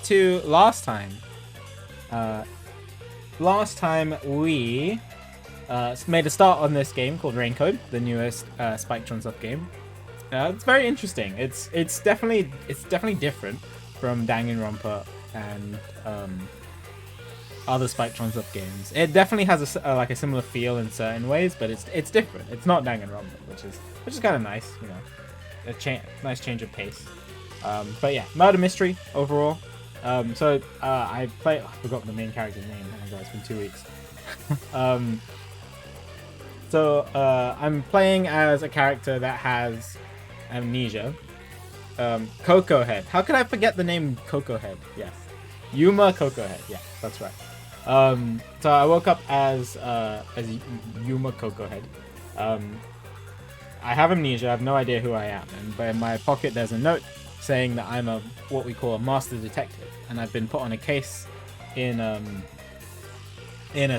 to last time. Last time we made a start on this game called Raincode, the newest Spike-Chunsoft game. It's very interesting. It's definitely different from Danganronpa and other Spike-Chunsoft games. It definitely has like a similar feel in certain ways, but it's different. It's not Danganronpa, which is kind of nice, you know, nice change of pace. But yeah, murder mystery overall. I forgot the main character's name. Oh my god, it's been 2 weeks. I'm playing as a character that has amnesia. Coco Head. How could I forget the name Coco Head? Yes. Yuma Coco Head. Yeah, that's right. So I woke up as Yuma Coco Head. I have amnesia. I have no idea who I am. But in my pocket, there's a note saying that I'm what we call a master detective, and I've been put on a case in a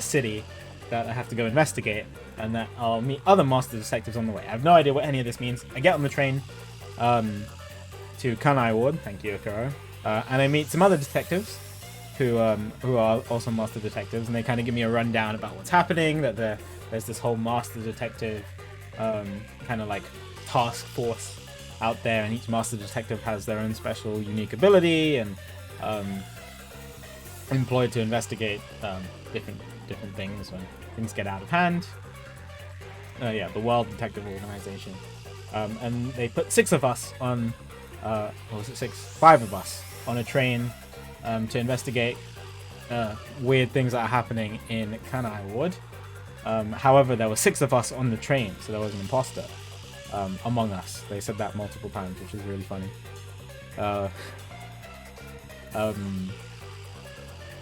city that I have to go investigate, and that I'll meet other master detectives on the way. I have no idea what any of this means. I get on the train to Kanai Ward. Thank you, Akuro. And I meet some other detectives who are also master detectives, and they kind of give me a rundown about what's happening. That there's this whole master detective kind of like task force out there, and each master detective has their own special unique ability and employed to investigate different things when things get out of hand. Yeah, the World Detective Organization. And they put 6 of us on, or was it 6? 5 of us on a train to investigate weird things that are happening in Kanai Ward. However, there were 6 of us on the train, so there was an imposter among us. They said that multiple times, which is really funny.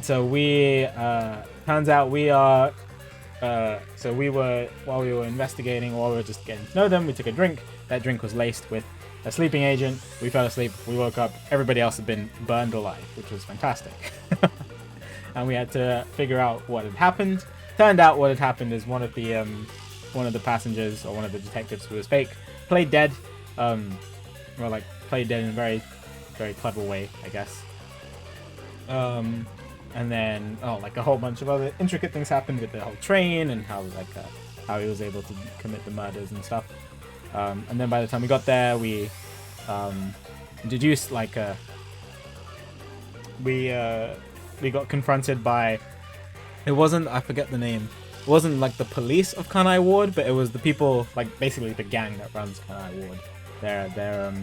So we turns out we are. So we were, while we were investigating, while we were just getting to know them, we took a drink. That drink was laced with a sleeping agent. We fell asleep. We woke up. Everybody else had been burned alive, which was fantastic. And we had to figure out what had happened. Turned out what had happened is one of the passengers, or one of the detectives who was fake, played dead. Played dead in a very, very clever way, I guess. And then like a whole bunch of other intricate things happened with the whole train and how he was able to commit the murders and stuff. And then by the time we got there, we deduced we got confronted by, it wasn't, I forget the name. It wasn't like the police of Kanai Ward, but it was the people, like basically the gang that runs Kanai Ward. They're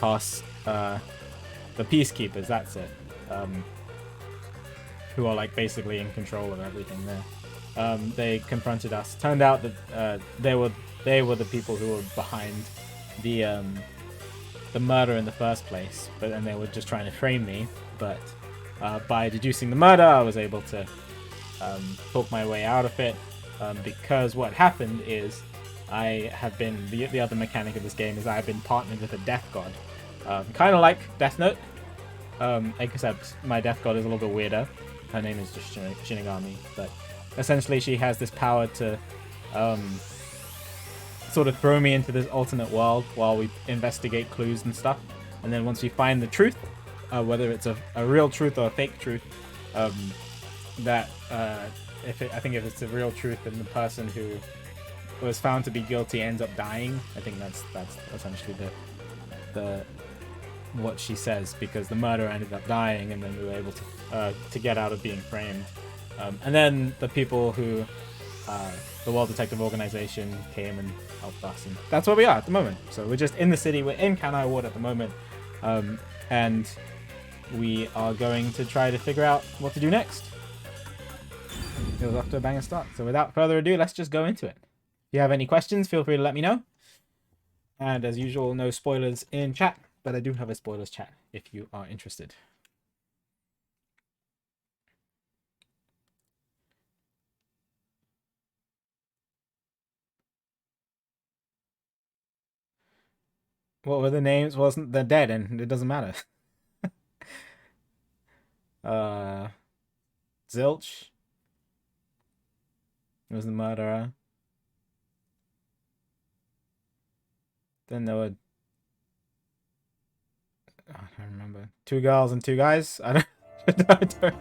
past the peacekeepers. That's it. Who are like basically in control of everything there. They confronted us. Turned out that they were the people who were behind the murder in the first place. But then they were just trying to frame me. But by deducing the murder, I was able to talk my way out of it. Because what happened is I have been the other mechanic of this game is I have been partnered with a death god, kind of like Death Note. Except my death god is a little bit weirder. Her name is just Shinigami, but essentially she has this power to sort of throw me into this alternate world while we investigate clues and stuff. And then once we find the truth, whether it's a real truth or a fake truth, I think if it's a real truth, then the person who was found to be guilty ends up dying. I think that's essentially the what she says, because the murderer ended up dying, and then we were able to get out of being framed. And then the people who the World Detective Organization came and helped us, and that's where we are at the moment. So we're just in the city. We're in Kanai Ward at the moment, and we are going to try to figure out what to do next. It was off to a banger start. So without further ado, let's just go into it. If you have any questions, feel free to let me know. And as usual, no spoilers in chat, but I do have a spoilers chat if you are interested. What were the names? Well, they're dead, and it doesn't matter. Zilch was the murderer. Then there were I don't remember. 2 girls and 2 guys? I don't, I don't.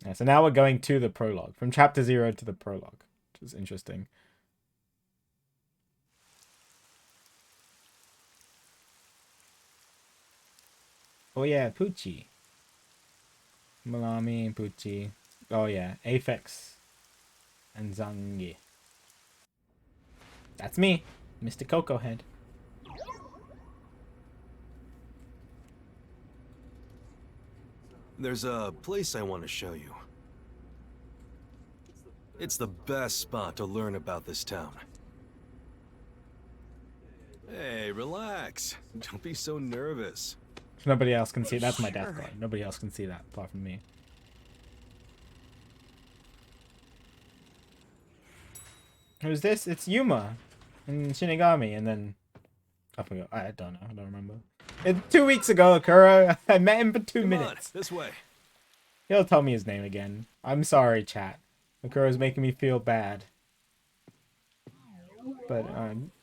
Yeah, so now we're going to the prologue. From chapter 0 to the prologue, which is interesting. Oh yeah, Poochie. Malami and Poochie. Oh yeah, Aphex and Zangi. That's me, Mr. Cocoa Head. There's a place I want to show you. It's the best spot to learn about this town. Hey, relax. Don't be so nervous. Nobody else can see. That's my death card. Nobody else can see that apart from me. Who's this? It's Yuma and Shinigami, and then I forgot. I don't know. I don't remember. 2 weeks ago, Akuro. I met him for 2 minutes. This way. He'll tell me his name again. I'm sorry, chat. Akuro's making me feel bad. But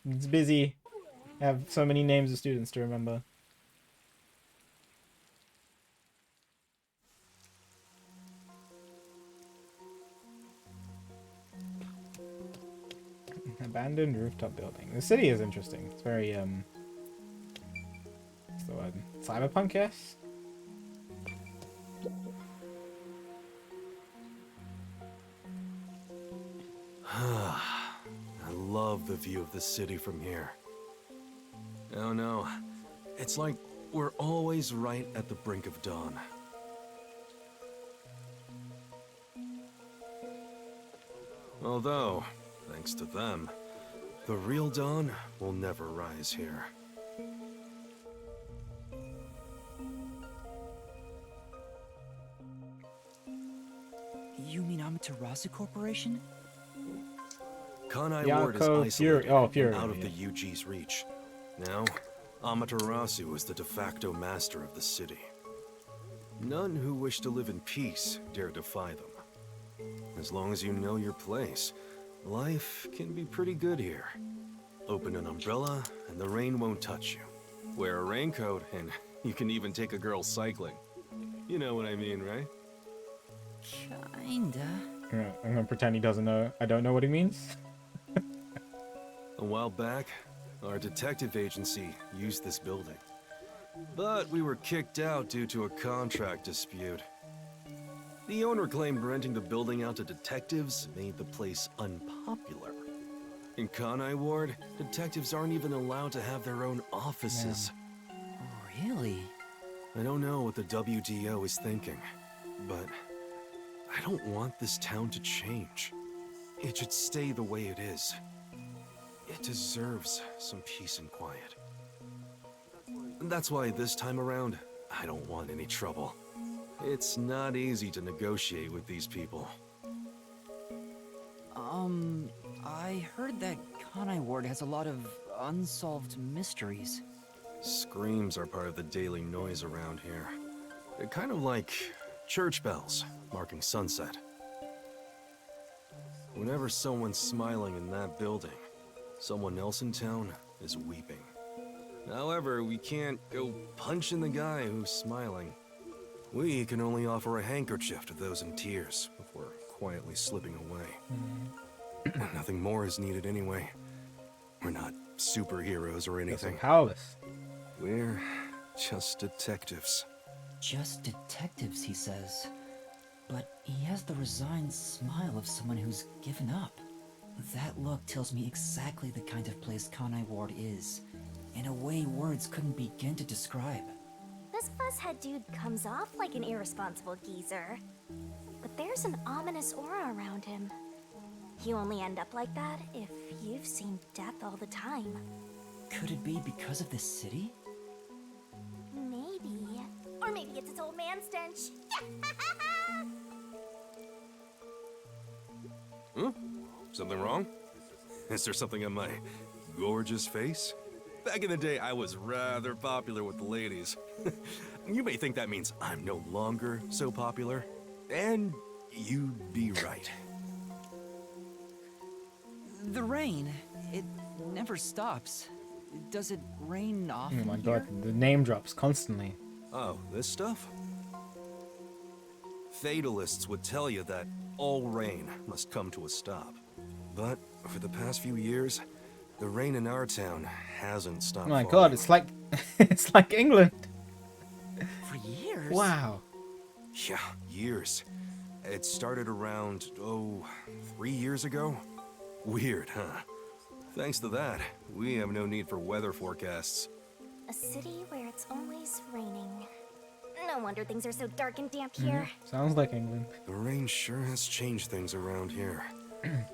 it's busy. I have so many names of students to remember. Abandoned rooftop building. The city is interesting. It's very what's the word? Cyberpunk, yes? I love the view of the city from here. Oh no, it's like we're always right at the brink of dawn. Although, thanks to them, the real dawn will never rise here. You mean Amaterasu Corporation? Kanai Ward is isolated and out of the UG's reach. Now, Amaterasu is the de facto master of the city. None who wish to live in peace dare defy them. As long as you know your place, life can be pretty good here. Open an umbrella and the rain won't touch you. Wear a raincoat and you can even take a girl cycling. You know what I mean, right? Kinda. I'm gonna pretend he doesn't know. I don't know what he means. A while back, our detective agency used this building. But we were kicked out due to a contract dispute. The owner claimed renting the building out to detectives made the place unpopular. In Kanai Ward, detectives aren't even allowed to have their own offices. Really? I don't know what the WDO is thinking, but I don't want this town to change. It should stay the way it is. It deserves some peace and quiet. That's why this time around, I don't want any trouble. It's not easy to negotiate with these people. I heard that Kanai Ward has a lot of unsolved mysteries. Screams are part of the daily noise around here. They're kind of like church bells marking sunset. Whenever someone's smiling in that building, someone else in town is weeping. However, we can't go punching the guy who's smiling. We can only offer a handkerchief to those in tears before quietly slipping away. Nothing more is needed anyway. We're not superheroes or anything. Powerless. We're just detectives. Just detectives, he says. But he has the resigned smile of someone who's given up. That look tells me exactly the kind of place Kanai Ward is, in a way words couldn't begin to describe. This fuzzhead dude comes off like an irresponsible geezer. But there's an ominous aura around him. You only end up like that if you've seen death all the time. Could it be because of this city? Maybe. Or maybe it's its old man stench. Huh? Something wrong? Is there something on my gorgeous face? Back in the day, I was rather popular with the ladies. You may think that means I'm no longer so popular. And you'd be right. The rain, it never stops. Does it rain Oh often my here? god, the name drops constantly. Oh, this stuff? Fatalists would tell you that all rain must come to a stop. But for the past few years, the rain in our town hasn't Oh stopped my falling. god, it's like it's like England. For years? Wow. Yeah, years. It started around, 3 years ago? Weird, huh? Thanks to that, we have no need for weather forecasts. A city where it's always raining. No wonder things are so dark and damp here. Sounds like England. The rain sure has changed things around here.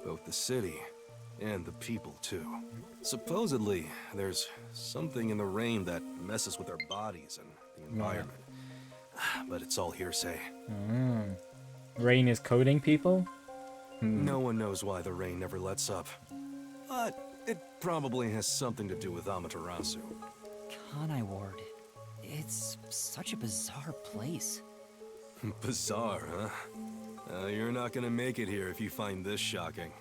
Both the city and the people, too. Supposedly, there's something in the rain that messes with our bodies and the environment. But it's all hearsay. Rain is coding people? No one knows why the rain never lets up. But it probably has something to do with Amaterasu. Kanai Ward. It's such a bizarre place. Bizarre, huh? You're not gonna make it here if you find this shocking.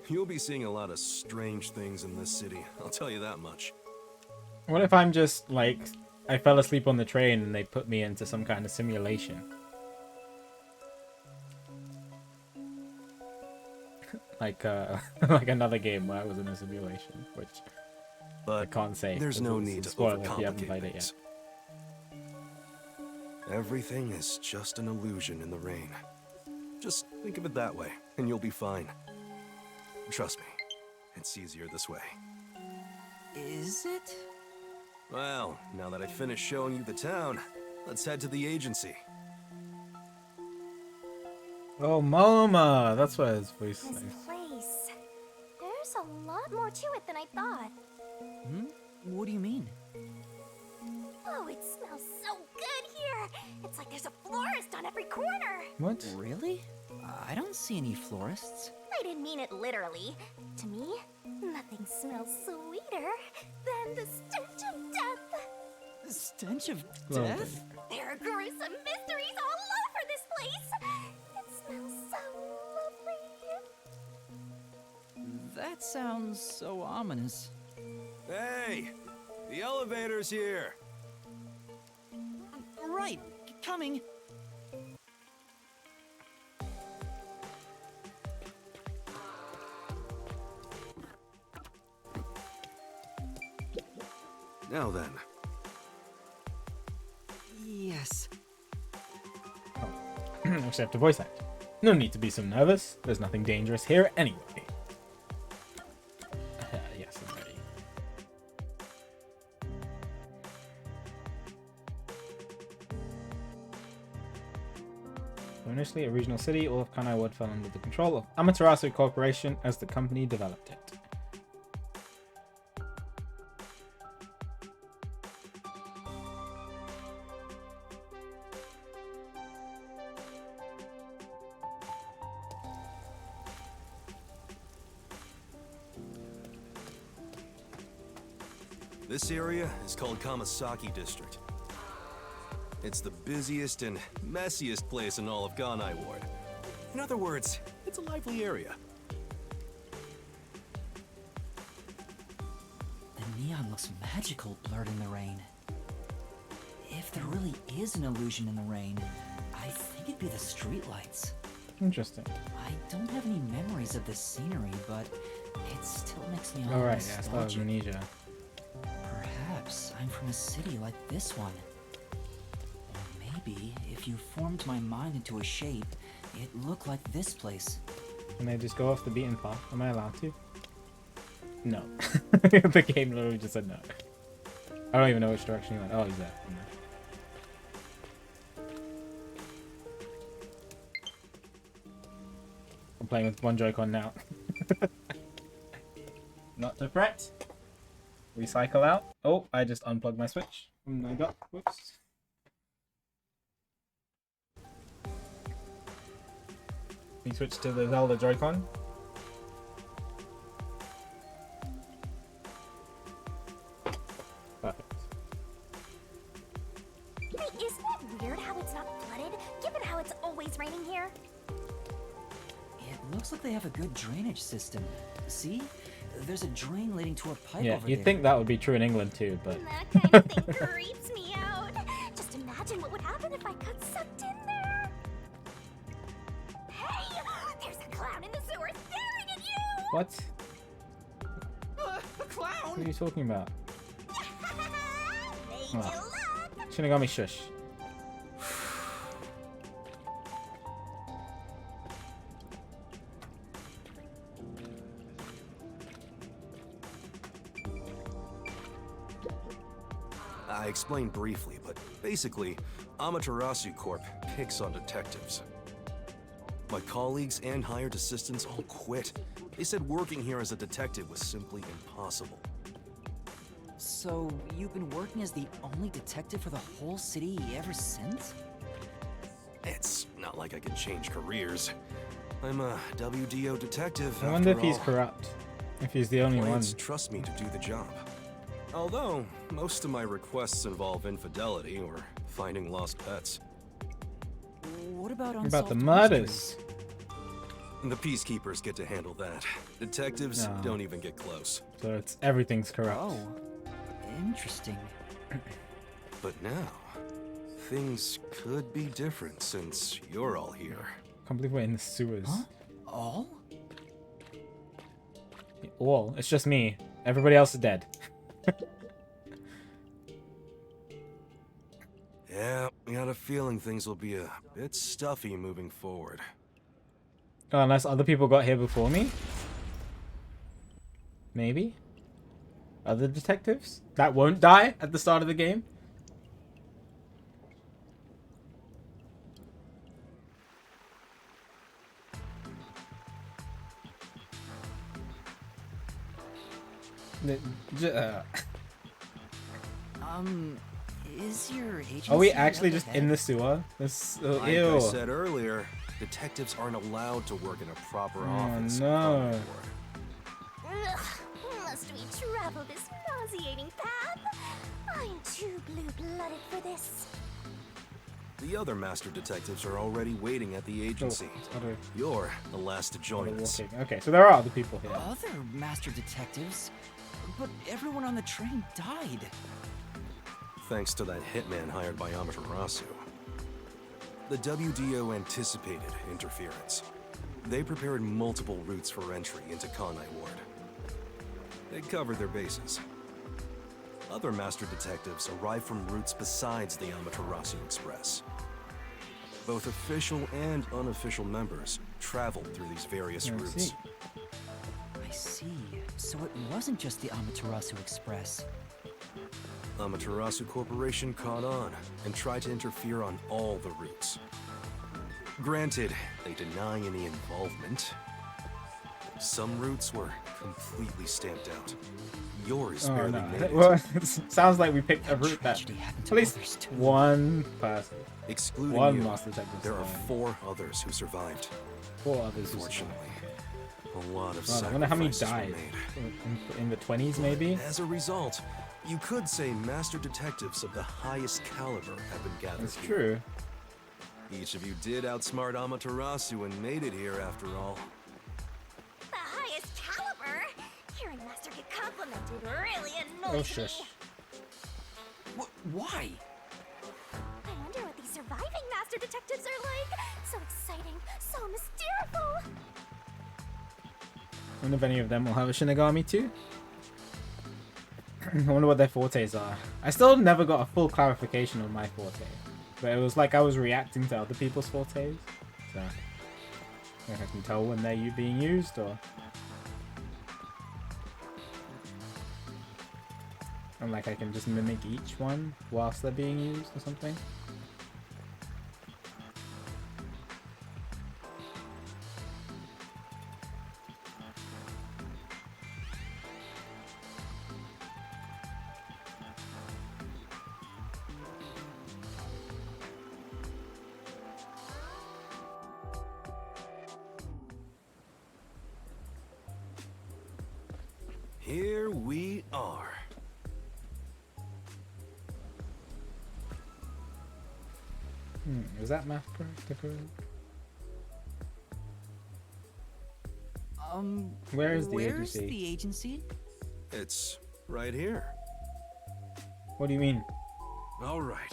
You'll be seeing a lot of strange things in this city, I'll tell you that much. What if I'm just like I fell asleep on the train and they put me into some kind of simulation? Like like another game where I was in a simulation, which I But can't say. there's 'cause no it's a need to spoiler if you haven't overcomplicate played it things. yet. Everything is just an illusion in the rain. Just think of it that way, and you'll be fine. Trust me, it's easier this way. Is it? Well, now that I've finished showing you the town, let's head to the agency. Oh, Moma! That's what his voice This says. place. There's a lot more to it than I thought. What do you mean? Oh, it smells so good here. It's like there's a florist on every corner. What? Really? I don't see any florists. I didn't mean it literally. To me, nothing smells sweeter than the stench of death. The stench of Well, death? There are gruesome mysteries all over this place. It smells so lovely. That sounds so ominous. Hey! The elevator's here! Right, coming. Now then, Yes. Except to voice act. No need to be so nervous. There's nothing dangerous here anyway. Yes, I'm ready. So initially a regional city, all of Kanai Ward fell under the control of Amaterasu Corporation as the company developed it. this area is called Kamasaki District. It's the busiest and messiest place in all of Ganai Ward. In other words, it's a lively area. The neon looks magical blurred in the rain. If there really is an illusion in the rain, I think it'd be the streetlights. Interesting. I don't have any memories of this scenery, but it still makes me all Alright, yeah, I thought it was nostalgic. Amnesia. Perhaps I'm from a city like this one. Or maybe if you formed my mind into a shape, it looked like this place. Can I just go off the beaten path? Am I allowed to? No. The game literally just said no. I don't even know which direction he went. Oh, he's there. I'm playing with one Joy-Con now. Not to fret. Recycle out. Oh, I just unplugged my Switch. And I got, whoops. We switch to the Zelda Joy-Con. Perfect. Hey, isn't it weird how it's not flooded, given how it's always raining here? It looks like they have a good drainage system. See? There's a drain leading to a pipe Yeah, over you'd there. think that would be true in England too, but That kind of thing creeps me out. Just imagine what would happen if I got sucked in there. Hey, there's a clown in the sewer staring at you. what? A clown? What are you talking about? Made Oh. you look. Shinigami shush. I explained briefly, but basically, Amaterasu Corp picks on detectives. My colleagues and hired assistants all quit. They said working here as a detective was simply impossible. So, you've been working as the only detective for the whole city ever since? It's not like I can change careers. I'm a WDO detective. I wonder if after he's all. corrupt. If he's the only one. Clients trust me to do the job. Although, most of my requests involve infidelity or finding lost pets. What about What about the unsolved murders? The peacekeepers get to handle that. Detectives No. don't even get close. So it's everything's corrupt. Oh, interesting. But now, things could be different since you're all here. Can't believe we're in the sewers. Huh? All? All. It's just me. Everybody else is dead. Yeah, I got a feeling things will be a bit stuffy moving forward. Oh, unless other people got here before me? Maybe? Other detectives? That won't die at the start of the game? The- j- Is your agency Are we actually up just ahead? in the sewer? This, Like I ew. said earlier, detectives aren't allowed to work in a proper office. no. on board. Ugh, must we travel this nauseating path? I'm too blue-blooded for this. The other master detectives are already waiting at the Oh, agency. other- You're the last to join other us. walking. Okay, so there are other people here. Other master detectives? But everyone on the train died. Thanks to that hitman hired by Amaterasu. The WDO anticipated interference. They prepared multiple routes for entry into Kanai Ward. They covered their bases. Other master detectives arrived from routes besides the Amaterasu Express. Both official and unofficial members traveled through these various I routes. see. I see. So it wasn't just the Amaterasu Express. Amaterasu Corporation caught on and tried to interfere on all the routes. Granted, they deny any involvement. Some routes were completely stamped out. Yours Oh barely no. made it. Well, it sounds like we picked a route that Tragedy happened at to least others, too. one person, Excluding one you, master detective. there are survived. 4 others who survived. 4 others. who Fortunately, survived. a lot of God, I wonder how many sacrifices were died. made. In the 20s, maybe? As a result, you could say master detectives of the highest caliber have been gathered That's here. true. Each of you did outsmart Amaterasu and made it here after all. The highest caliber? Hearing Master get complimented really Oh, annoys shush. me. Why? I wonder what these surviving Master Detectives are like. So exciting, so mysterious. I wonder if any of them will have a Shinigami too. I wonder what their fortes are. I still never got a full clarification on my forte. But it was like I was reacting to other people's fortes. So, if I can tell when they're being used or... And like I can just mimic each one whilst they're being used or something. Here we are. Is that math correct? Where is the where's agency? the agency? It's right here. What do you mean? All right.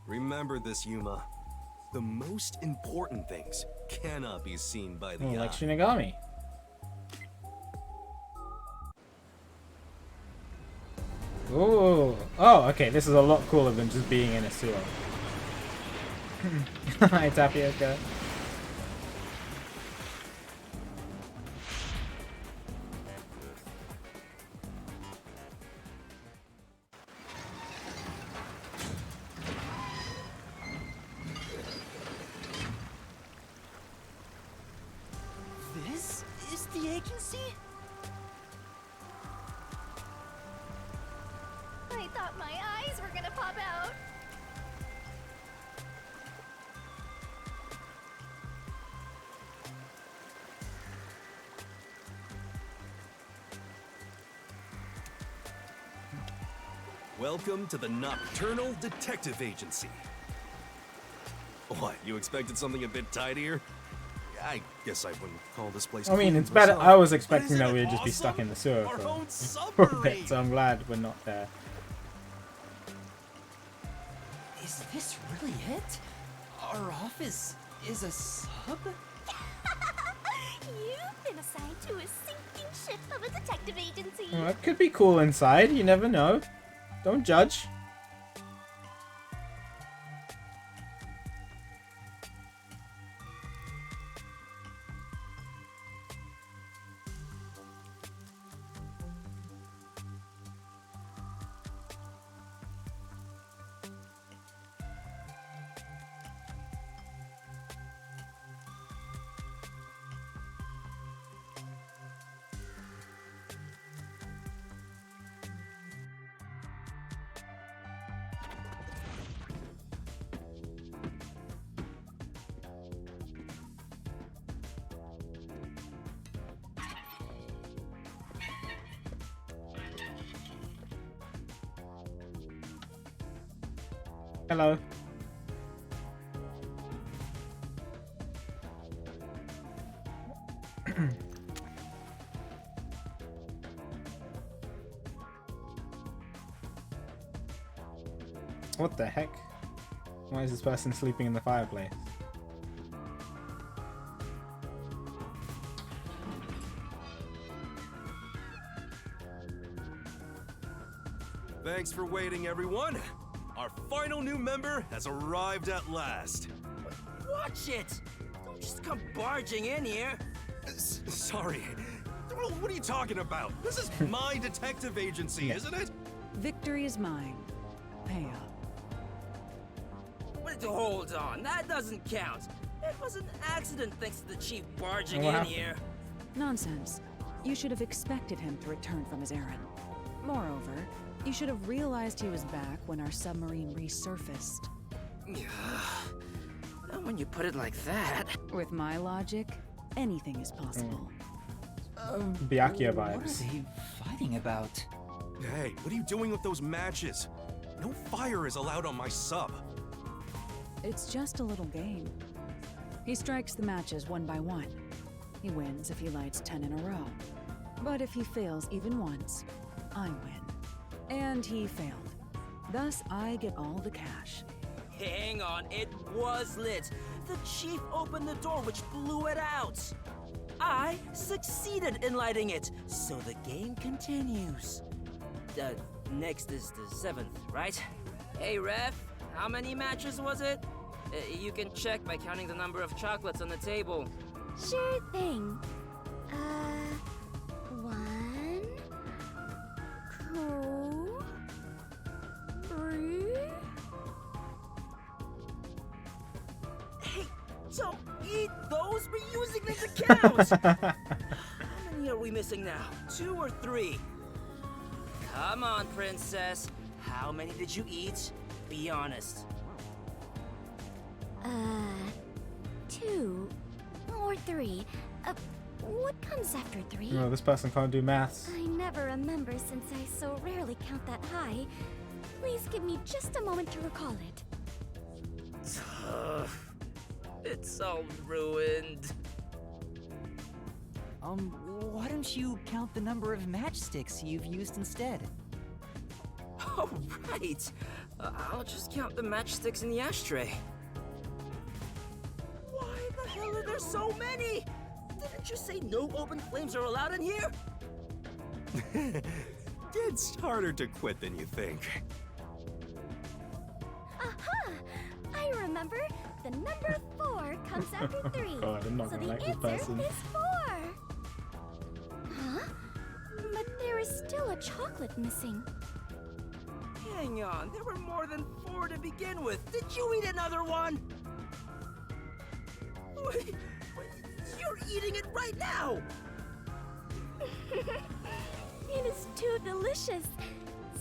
Remember this, Yuma. The most important things cannot be seen by the Oh, eye. like Shinigami. Ooh. Oh, okay. This is a lot cooler than just being in a sewer. Hi, Tapioca. This is the agency? I thought my eyes were gonna pop out. Welcome to the Nocturnal Detective Agency. What, you expected something a bit tidier? I guess I wouldn't call this place I mean, clean it's better. myself. I was But expecting isn't that it we'd just be awesome? stuck in the sewer Our own for a bit, submarine! so I'm glad we're not there. Is this really it? Our office is a sub? You've been assigned to a sinking ship of a detective agency. Well, it could be cool inside. You never know. Don't judge. Hello. What the heck? Why is this person sleeping in the fireplace? Thanks for waiting, everyone. Our final new member has arrived at last. Watch it! Don't just come barging in here. Sorry. What are you talking about? This is my detective agency, isn't it? Victory is mine. Pay up. But hold on, that doesn't count. It was an accident thanks to the chief barging What in happened? here. Nonsense. You should have expected him to return from his errand. Moreover, you should have realized he was back when our submarine resurfaced. Not when you put it like that. With my logic, anything is possible. Byakuya What are vibes. they fighting about? Hey, what are you doing with those matches? No fire is allowed on my sub. It's just a little game. He strikes the matches one by one. He wins if he lights 10 in a row. But if he fails even once, I win. And he failed. Thus, I get all the cash. Hang on, it was lit. The chief opened the door, which blew it out. I succeeded in lighting it, so the game continues. Next is the 7th, right? Hey, ref, how many matches was it? You can check by counting the number of chocolates on the table. Sure thing. 1, 2, 3. Hey, don't eat those! We're using them to count! How many are we missing now? 2 or 3? Come on, princess. How many did you eat? Be honest. 2 or 3. What comes after 3? No, this person can't do maths. I never remember since I so rarely count that high. Please give me just a moment to recall it. It's all ruined. Why don't you count the number of matchsticks you've used instead? Oh, right. I'll just count the matchsticks in the ashtray. Why the hell are there so many? Didn't you say no open flames are allowed in here? It's harder to quit than you think. Aha! I remember. The number 4 comes after 3. God, I'm not so gonna the like this answer person. is 4. Huh? But there is still a chocolate missing. Hang on, there were more than 4 to begin with. Did you eat another one? Wait, you're eating it right now! It is too delicious.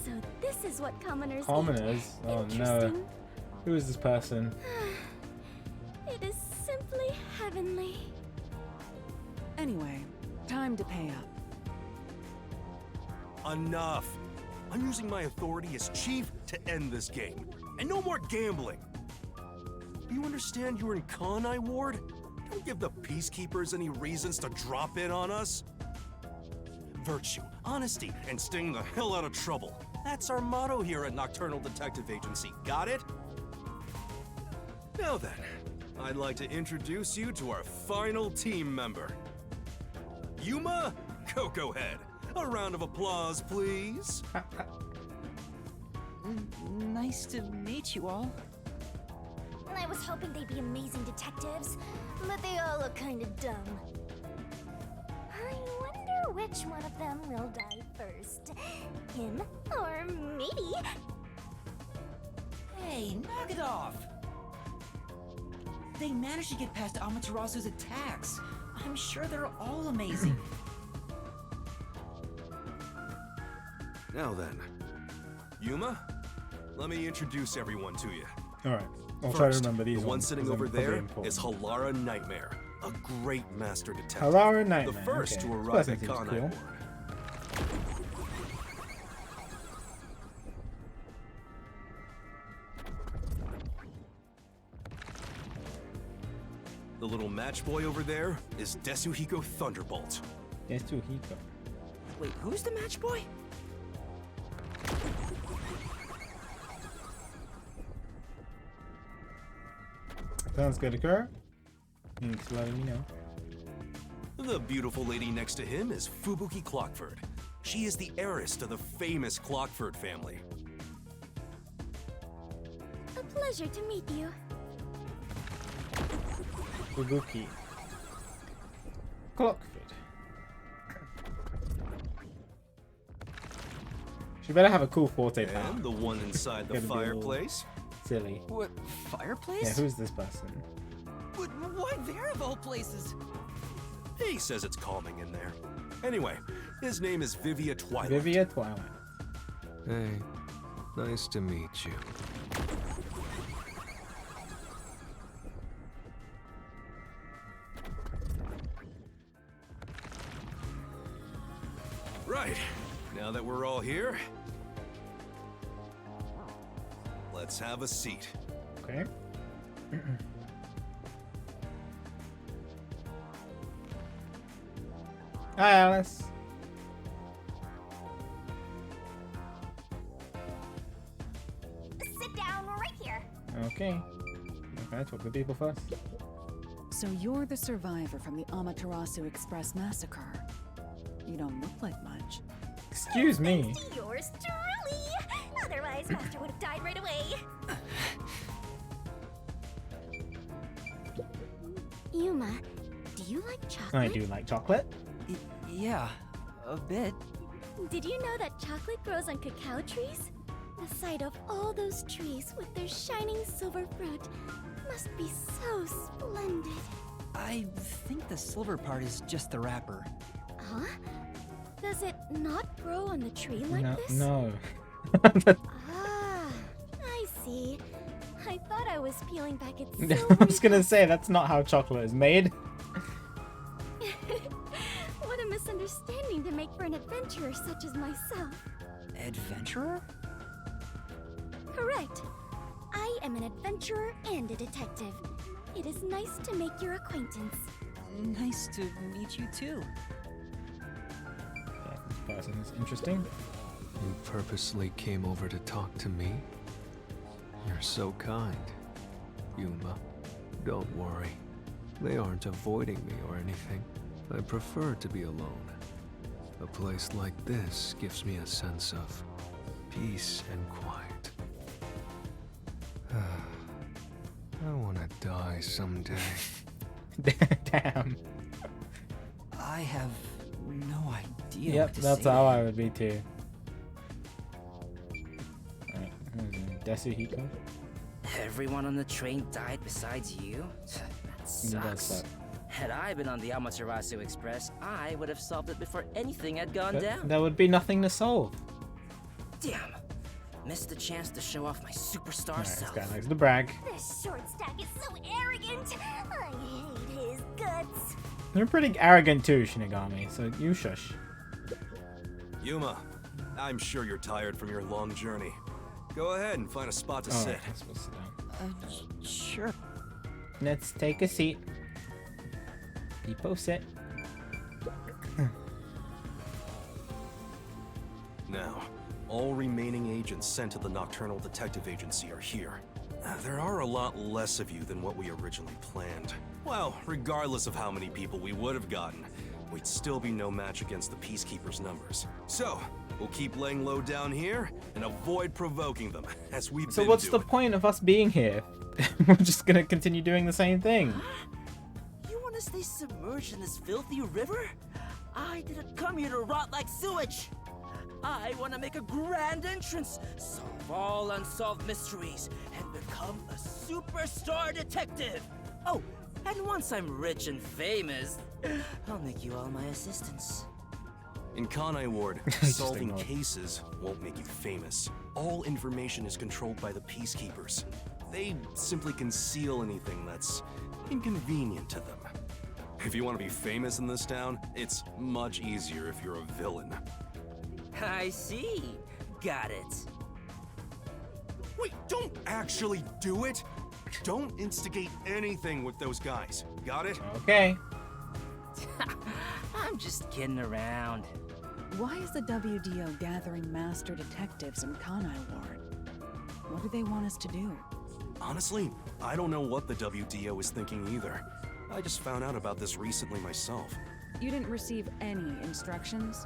So this is what commoners Commoners? eat. Oh no. Interesting. Who is this person? It is simply heavenly. Anyway, time to pay up. Enough! I'm using my authority as chief to end this game. And no more gambling! You understand you're in Kanai Ward? Don't give the Peacekeepers any reasons to drop in on us. Virtue, honesty, and staying the hell out of trouble. That's our motto here at Nocturnal Detective Agency. Got it? Now then, I'd like to introduce you to our final team member. Yuma Cocoa Head. A round of applause, please. Nice to meet you all. I was hoping they'd be amazing detectives, but they all look kind of dumb. I wonder which one of them will die first. Him or me? Hey, knock it off! They managed to get past Amaterasu's attacks. I'm sure they're all amazing. Now then, Yuma, let me introduce everyone to you. Alright, I'll try to First, remember these the one ones, sitting 'cause over they're there probably is important. Halara Nightmare, a great master detective. Halara Nightmare. The first okay. to This arrive person at seems Kanai cool. Ward. The little match boy over there is Desuhiko Thunderbolt. Yes, too, Hiko. Wait, who's the match boy? Sounds good, occur. Thanks for letting me know. The beautiful lady next to him is Fubuki Clockford. She is the heiress to the famous Clockford family. A pleasure to meet you. Fubuki. Clockford. She better have a cool forte power. And the one inside the Gotta be a little fireplace. Silly. What, fireplace? Yeah, who's this person? But why there of all places? He says it's calming in there. Anyway, his name is Vivia Twilight. Vivia Twilight. Hey, nice to meet you. Right. Now that we're all here, let's have a seat. Okay. Hi, Alice. Sit down right here. Okay. Okay, talk to people first. So you're the survivor from the Amaterasu Express massacre. You don't look like much. Excuse me. Thanks to yours truly. Otherwise, Master would have died right away. Yuma, do you like chocolate? I do like chocolate. Yeah, a bit. Did you know that chocolate grows on cacao trees? The sight of all those trees with their shining silver fruit must be so splendid. I think the silver part is just the wrapper. Huh? Does it not grow on the tree like no, this? no. Ah, I see. I thought I was peeling back its I silvery was gonna say that's not how chocolate is made. What a misunderstanding to make for an adventurer such as myself. Adventurer? Correct. I am an adventurer and a detective. It is nice to make your acquaintance. Nice to meet you too. Yeah, this person is interesting. You purposely came over to talk to me? You're so kind, Yuma. Don't worry. They aren't avoiding me or anything. I prefer to be alone. A place like this gives me a sense of peace and quiet. I want to die someday. Damn. I have no idea Yep, what to that's say. how I would be too. Alright, Desuhiko. Everyone on the train died besides you? That sucks. suck. Had I been on the Amaterasu Express, I would have solved it before anything had gone But down. there would be nothing to solve. Damn. Missed the chance to show off my superstar Alright, this self. guy likes to brag. This short stack is so arrogant. I hate his guts. You're pretty arrogant too, Shinigami, so you shush. Yuma, I'm sure you're tired from your long journey. Go ahead and find a spot to Oh, sit. I'm supposed to sit down. Sure. Let's take a seat. People sit. Now, all remaining agents sent to the Nocturnal Detective Agency are here. There are a lot less of you than what we originally planned. Well, regardless of how many people we would have gotten, we'd still be no match against the Peacekeepers' numbers. So, we'll keep laying low down here and avoid provoking them, as we've So been what's doing. the point of us being here? We're just gonna continue doing the same thing. You want to stay submerged in this filthy river? I didn't come here to rot like sewage. I want to make a grand entrance, solve all unsolved mysteries, and become a superstar detective. Oh, and once I'm rich and famous, I'll make you all my assistants. In Kanai Ward, Just solving ignore it. cases won't make you famous. All information is controlled by the Peacekeepers. They simply conceal anything that's inconvenient to them. If you want to be famous in this town, it's much easier if you're a villain. I see. Got it. Wait, don't actually do it! Don't instigate anything with those guys. Got it? Okay. I'm just kidding around. Why is the WDO gathering master detectives in Kanai Ward? What do they want us to do? Honestly, I don't know what the WDO is thinking either. I just found out about this recently myself. You didn't receive any instructions?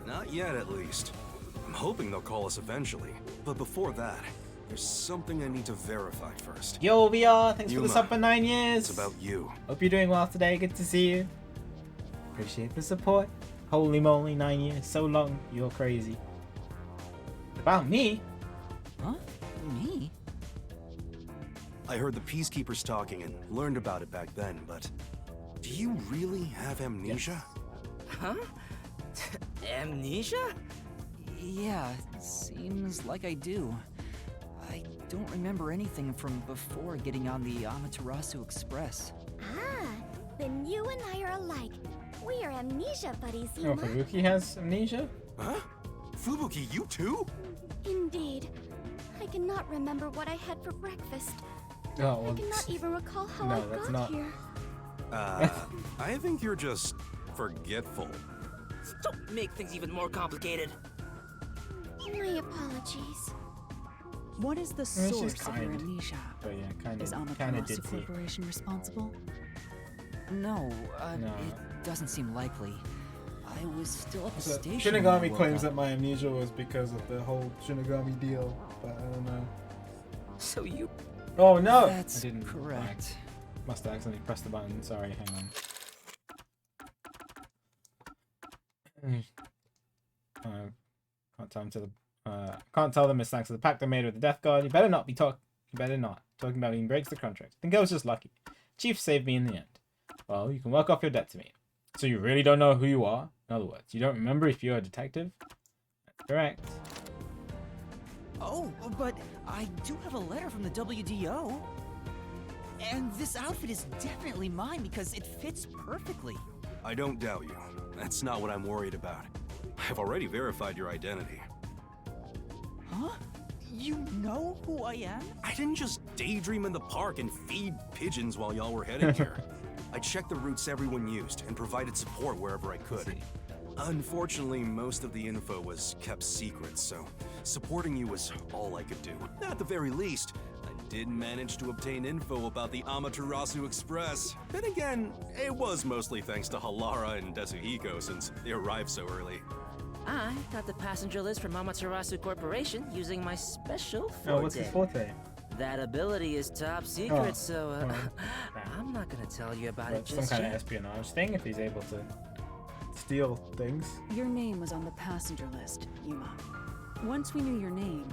Not yet, at least. I'm hoping they'll call us eventually. But before that, there's something I need to verify first. Yo, VR, thanks for the Yuma, sub for 9 years. It's about you. Hope you're doing well today. Good to see you. Appreciate the support. Holy moly, 9 years. So long. You're crazy. About me? Huh? Me? I heard the Peacekeepers talking and learned about it back then, but do you really have amnesia? Huh? Amnesia? Yeah, seems like I do. I don't remember anything from before getting on the Amaterasu Express. Ah, then you and I are alike. We are amnesia buddies, Oh, Yuma. Fubuki has amnesia? Huh? Fubuki, you too? Indeed. I cannot remember what I had for breakfast. Oh, I well, cannot even recall how no, I that's got not- here. I think you're just forgetful. Don't make things even more complicated. My apologies. What is the she's source of your kind. amnesia? but yeah, kind Is of Amaterasu did see. Corporation responsible? No, No. it doesn't seem likely. I was still at the So, station. when I Shinigami woke claims up. that my amnesia was because of the whole Shinigami deal, but I don't know. So you... Oh no! That's I didn't. correct. I must have accidentally pressed the button. Sorry, hang on. Can't tell him to the. Can't tell them it's thanks to the pact I made with the Death Guard. You better not be talking. You better not talking about being breaks the contract. I think I was just lucky. Chief saved me in the end. Well, you can work off your debt to me. So you really don't know who you are? In other words, you don't remember if you're a detective? That's correct. Oh, but I do have a letter from the WDO. And this outfit is definitely mine because it fits perfectly. I don't doubt you. That's not what I'm worried about. I've already verified your identity. Huh? You know who I am? I didn't just daydream in the park and feed pigeons while y'all were heading here. I checked the routes everyone used and provided support wherever I could. Unfortunately, most of the info was kept secret, so supporting you was all I could do. At the very least, I did manage to obtain info about the Amaterasu Express. Then again, it was mostly thanks to Halara and Desuhiko since they arrived so early. I got the passenger list from Amaterasu Corporation using my special forte. Oh, what's his forte? That ability is top secret, Oh. so I'm not gonna tell you about it But some just kind of yet. espionage thing if he's able to steal things. Your name was on the passenger list, Yuma. Once we knew your name,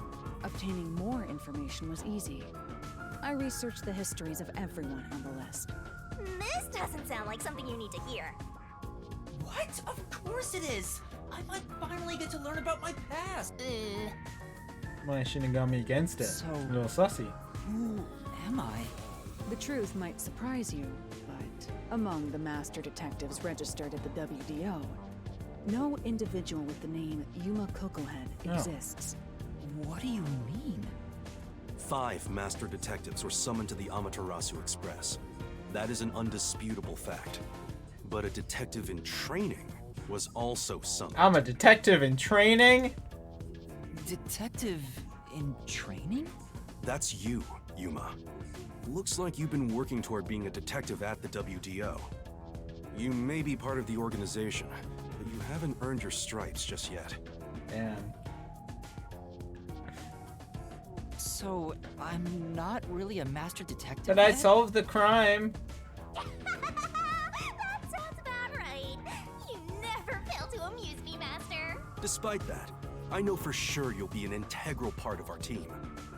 obtaining more information was easy. I researched the histories of everyone on the list. This doesn't sound like something you need to hear. What? Of course it is! I might finally get to learn about my past! My Shinigami against it. So- A little sussy. Who am I? The truth might surprise you, but among the master detectives registered at the WDO, no individual with the name Yuma Cocohead Oh. exists. What do you mean? 5 master detectives were summoned to the Amaterasu Express. That is an undisputable fact. But a detective in training was also summoned. I'm a detective in training. Detective in training? That's you, Yuma. Looks like you've been working toward being a detective at the WDO. You may be part of the organization, but you haven't earned your stripes just yet. Damn. So, I'm not really a master detective Did I yet? solve the crime? That sounds about right. You never fail to amuse me, Master. Despite that, I know for sure you'll be an integral part of our team.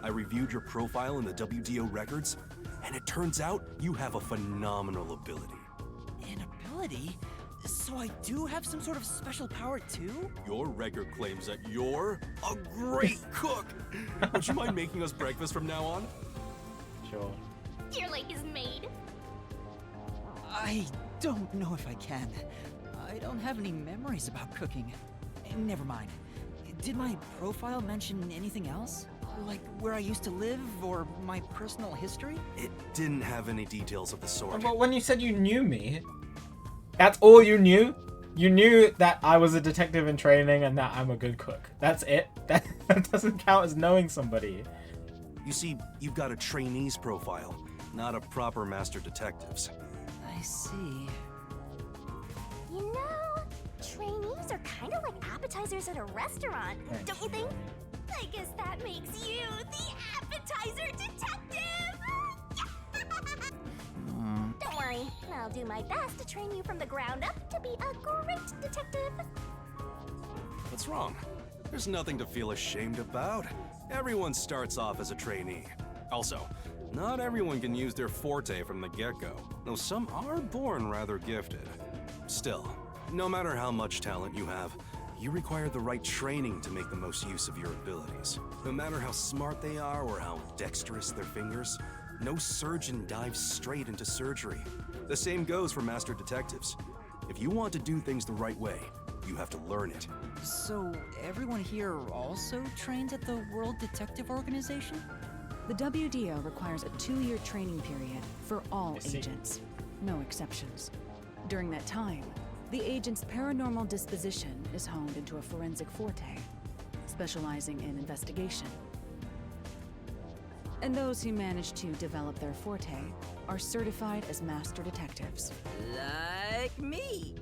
I reviewed your profile in the WDO records, and it turns out you have a phenomenal ability. An ability? So I do have some sort of special power too? Your record claims that you're a great cook. Would you mind making us breakfast from now on? Sure. Your lake is made. I don't know if I can. I don't have any memories about cooking. Never mind. Did my profile mention anything else? Like where I used to live or my personal history? It didn't have any details of the sort. But when you said you knew me, that's all you knew? You knew that I was a detective in training and that I'm a good cook. That's it? That doesn't count as knowing somebody. You see, you've got a trainee's profile, not a proper master detective's. I see. You know, trainees are kind of like appetizers at a restaurant, don't you think? I guess that makes you the appetizer detective! Don't worry, I'll do my best to train you from the ground up to be a great detective. What's wrong? There's nothing to feel ashamed about. Everyone starts off as a trainee. Also, not everyone can use their forte from the get-go, though some are born rather gifted. Still, no matter how much talent you have, you require the right training to make the most use of your abilities. No matter how smart they are or how dexterous their fingers, no surgeon dives straight into surgery. The same goes for master detectives. If you want to do things the right way, you have to learn it. So everyone here also trains at the World Detective Organization? The WDO requires a 2-year training period for all I see. agents, no exceptions. During that time, the agent's paranormal disposition is honed into a forensic forte, specializing in investigation. And those who manage to develop their forte are certified as master detectives. Like me.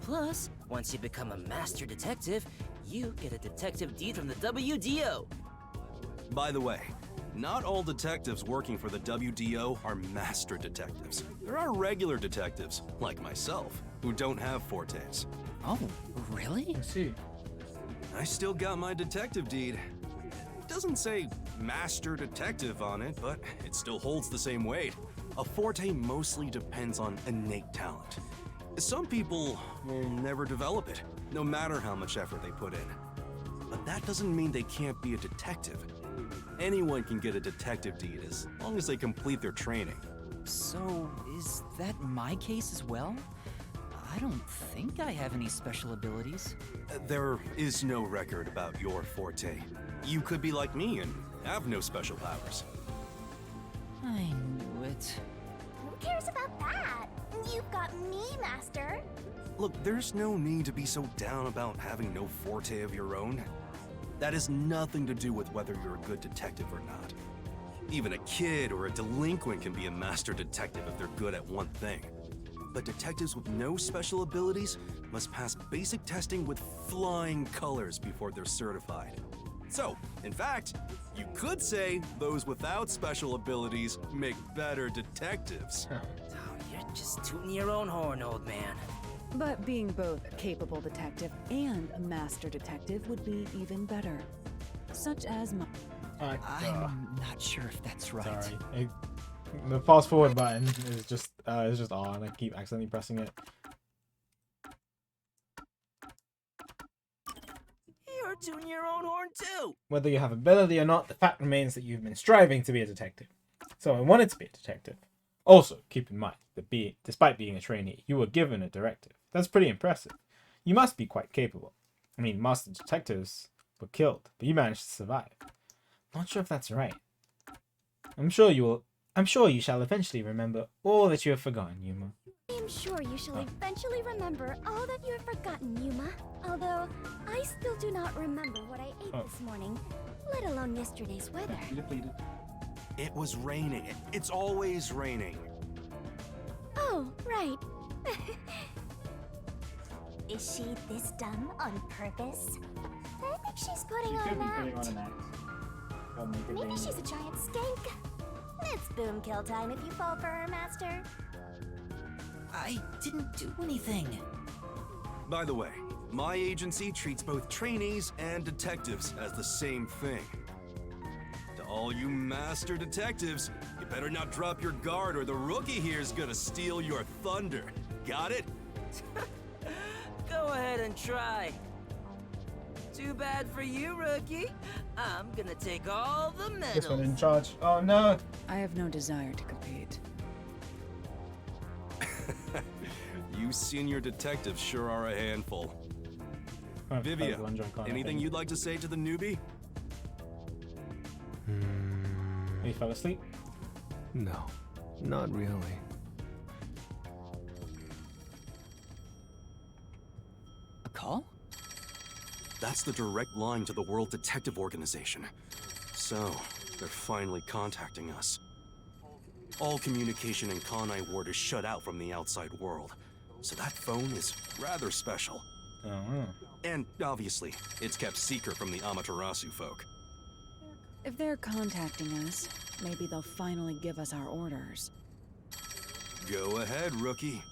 Plus, once you become a master detective, you get a detective deed from the WDO. By the way, not all detectives working for the WDO are master detectives. There are regular detectives, like myself, who don't have fortes. Oh, really? I see. I still got my detective deed. It doesn't say master detective on it, but it still holds the same weight. A forte mostly depends on innate talent. Some people will never develop it, no matter how much effort they put in. But that doesn't mean they can't be a detective. Anyone can get a detective deed as long as they complete their training. So, is that my case as well? I don't think I have any special abilities. There is no record about your forte. You could be like me and have no special powers. I knew it. Who cares about that? You've got me, Master. Look, there's no need to be so down about having no forte of your own. That has nothing to do with whether you're a good detective or not. Even a kid or a delinquent can be a master detective if they're good at one thing. But detectives with no special abilities must pass basic testing with flying colors before they're certified. So, in fact, you could say those without special abilities make better detectives. Oh, you're just tooting your own horn, old man. But being both a capable detective and a master detective would be even better. Such as my... I'm not sure if that's right. Sorry. The fast forward button is just on. I keep accidentally pressing it. You're tooting your own horn too. Whether you have ability or not, the fact remains that you've been striving to be a detective. So I wanted to be a detective. Also, keep in mind that despite being a trainee, you were given a directive. That's pretty impressive. You must be quite capable. I mean, master detectives were killed, but you managed to survive. Not sure if that's right. I'm sure you shall eventually remember all that you have forgotten, Yuma. I am sure you shall eventually remember all that you have forgotten, Yuma. Although, I still do not remember what I ate this morning, let alone yesterday's weather. It was raining. It's always raining. Oh, right. Is she this dumb on purpose? I think she's putting on that. Maybe she's a giant skank. It's boom kill time if you fall for her, Master. I didn't do anything. By the way, my agency treats both trainees and detectives as the same thing. To all you master detectives, you better not drop your guard or the rookie here's gonna steal your thunder. Got it? Go ahead and try. Too bad for you, rookie. I'm gonna take all the medals. This one in charge. Oh no! I have no desire to compete. You senior detectives sure are a handful. Vivia, anything you'd like to say to the newbie? You fell asleep? No, not really. A call? That's the direct line to the World Detective Organization. So, they're finally contacting us. All communication in Kanai Ward is shut out from the outside world, so that phone is rather special. Oh. And, obviously, it's kept secret from the Amaterasu folk. If they're contacting us, maybe they'll finally give us our orders. Go ahead, rookie.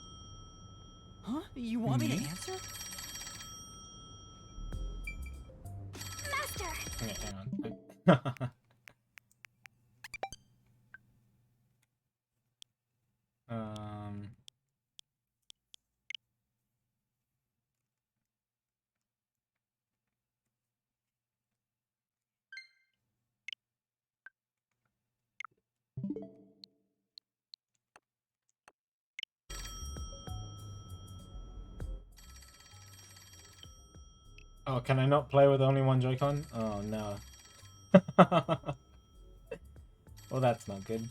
Huh? You want me to answer? Master! Okay, hang on. Oh, can I not play with only one Joy-Con? Oh no. Well, that's not good.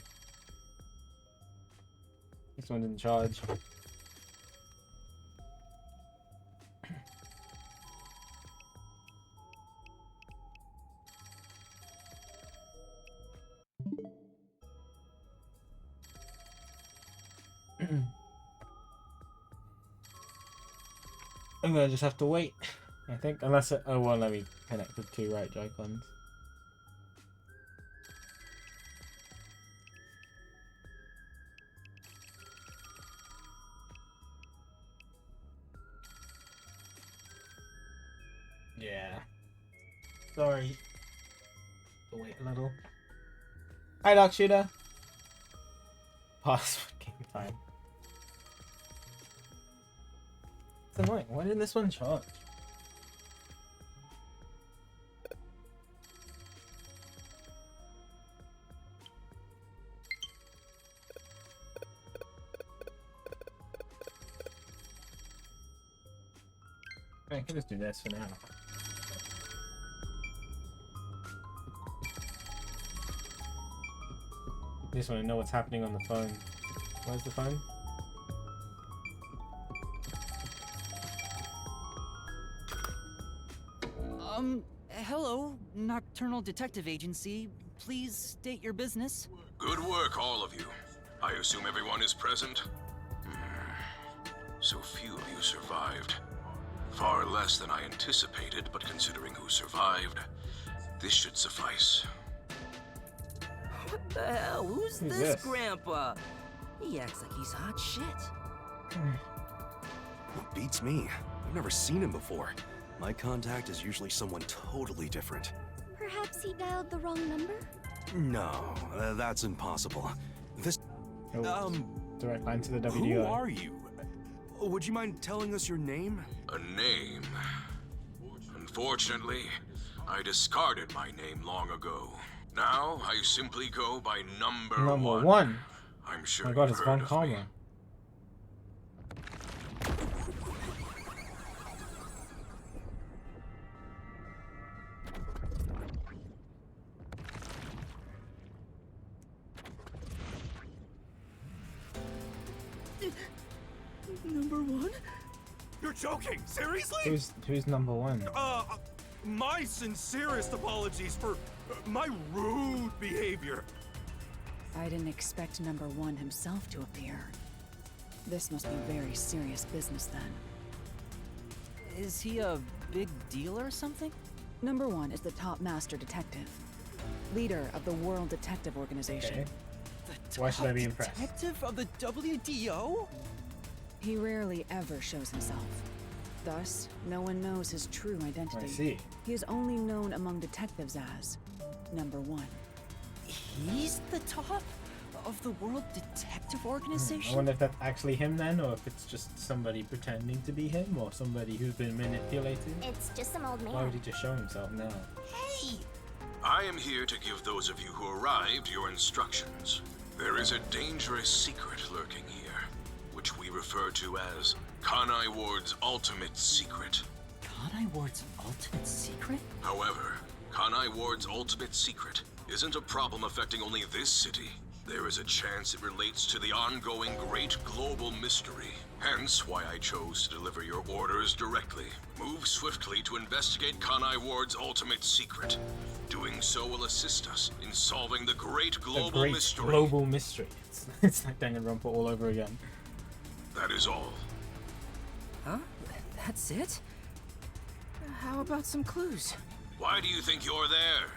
This one didn't charge. I'm gonna just have to wait, I think, unless it won't let me connect with two right Joy-Cons. Yeah. Sorry. To wait a little. Hi, Dark Shooter. Password game time. It's annoying. Why didn't this one charge? I can just do this for now. Just want to know what's happening on the phone. Where's the phone? Nocturnal Detective Agency. Please state your business. Good work, all of you. I assume everyone is present? So few of you survived. Far less than I anticipated, but considering who survived, this should suffice. What the hell? Who's Who's this this? grandpa? He acts like he's hot shit. What beats me? I've never seen him before. My contact is usually someone totally different. Perhaps he dialed the wrong number? No, that's impossible. This... Oh, direct line to the Who WDO. are you? Would you mind telling us your name? A name? Unfortunately, I discarded my name long ago. Now, I simply go by number one. I'm Oh sure my god, you've it's heard Von of me. Karma. Number one? You're joking! Seriously? Who's number one? My sincerest apologies for my rude behavior. I didn't expect number one himself to appear. This must be very serious business then. Is he a big deal or something? Number one is the top master detective, leader of the World Detective Organization. Okay. The Why should I top be impressed? detective of the WDO? He rarely ever shows himself. Thus, no one knows his true identity. I see. He is only known among detectives as number one. He's the top of the World Detective I Organization? wonder if that's actually him then, or if it's just somebody pretending to be him, or somebody who's been manipulated. It's just some old Why would man. he just show himself now? Hey! I am here to give those of you who arrived your instructions. There is a dangerous secret lurking here, which we refer to as Kanai Ward's ultimate secret. Kanai Ward's ultimate secret? However, Kanai Ward's ultimate secret isn't a problem affecting only this city. There is a chance it relates to the ongoing great global mystery. Hence why I chose to deliver your orders directly. Move swiftly to investigate Kanai Ward's ultimate secret. Doing so will assist us in solving the great global The great mystery. global mystery. It's like Danganronpa all over again. That is all. Huh? That's it? How about some clues? Why do you think you're there?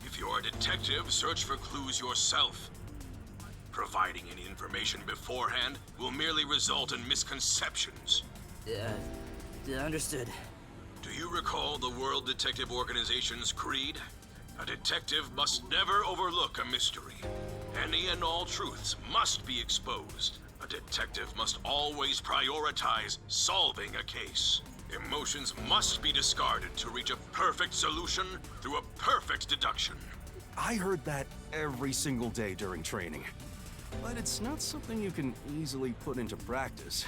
If you're a detective, search for clues yourself. Providing any information beforehand will merely result in misconceptions. Understood. Do you recall the World Detective Organization's creed? A detective must never overlook a mystery. Any and all truths must be exposed. A detective must always prioritize solving a case. Emotions must be discarded to reach a perfect solution through a perfect deduction. I heard that every single day during training. But it's not something you can easily put into practice.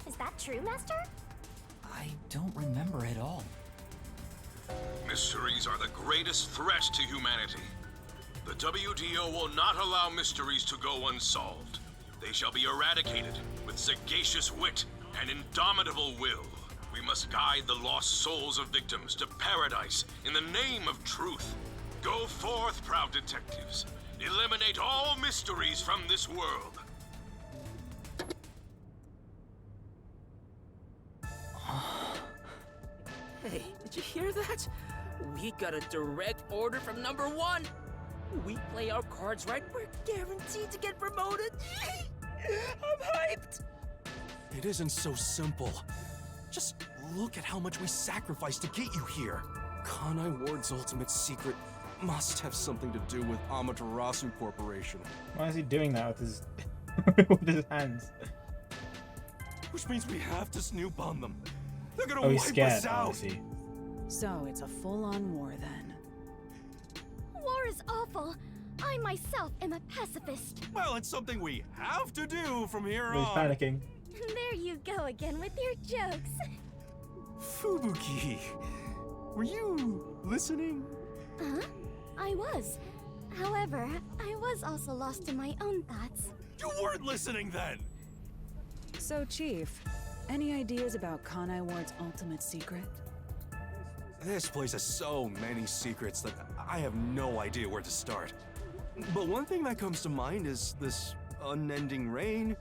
Is that true, Master? I don't remember at all. Mysteries are the greatest threat to humanity. The WDO will not allow mysteries to go unsolved. They shall be eradicated with sagacious wit and indomitable will. We must guide the lost souls of victims to paradise in the name of truth. Go forth, proud detectives. Eliminate all mysteries from this world. Hey, did you hear that? We got a direct order from number one. We play our cards right, we're guaranteed to get promoted. I'm hyped. It isn't so simple. Just look at how much we sacrificed to get you here. Kanai Ward's ultimate secret must have something to do with Amaterasu Corporation. Why is he doing that with his with his hands? Which means we have to snoop on them. They're gonna Oh, he's wipe scared. us Oh, I out. see. So it's a full-on war then. War is awful. I myself am a pacifist. Well, it's something we have to do from here He's on. panicking. There you go again with your jokes. Fubuki, were you listening? Huh? I was. However, I was also lost in my own thoughts. You weren't listening then! So, Chief, any ideas about Kanai Ward's ultimate secret? This place has so many secrets that I have no idea where to start. But one thing that comes to mind is this unending rain,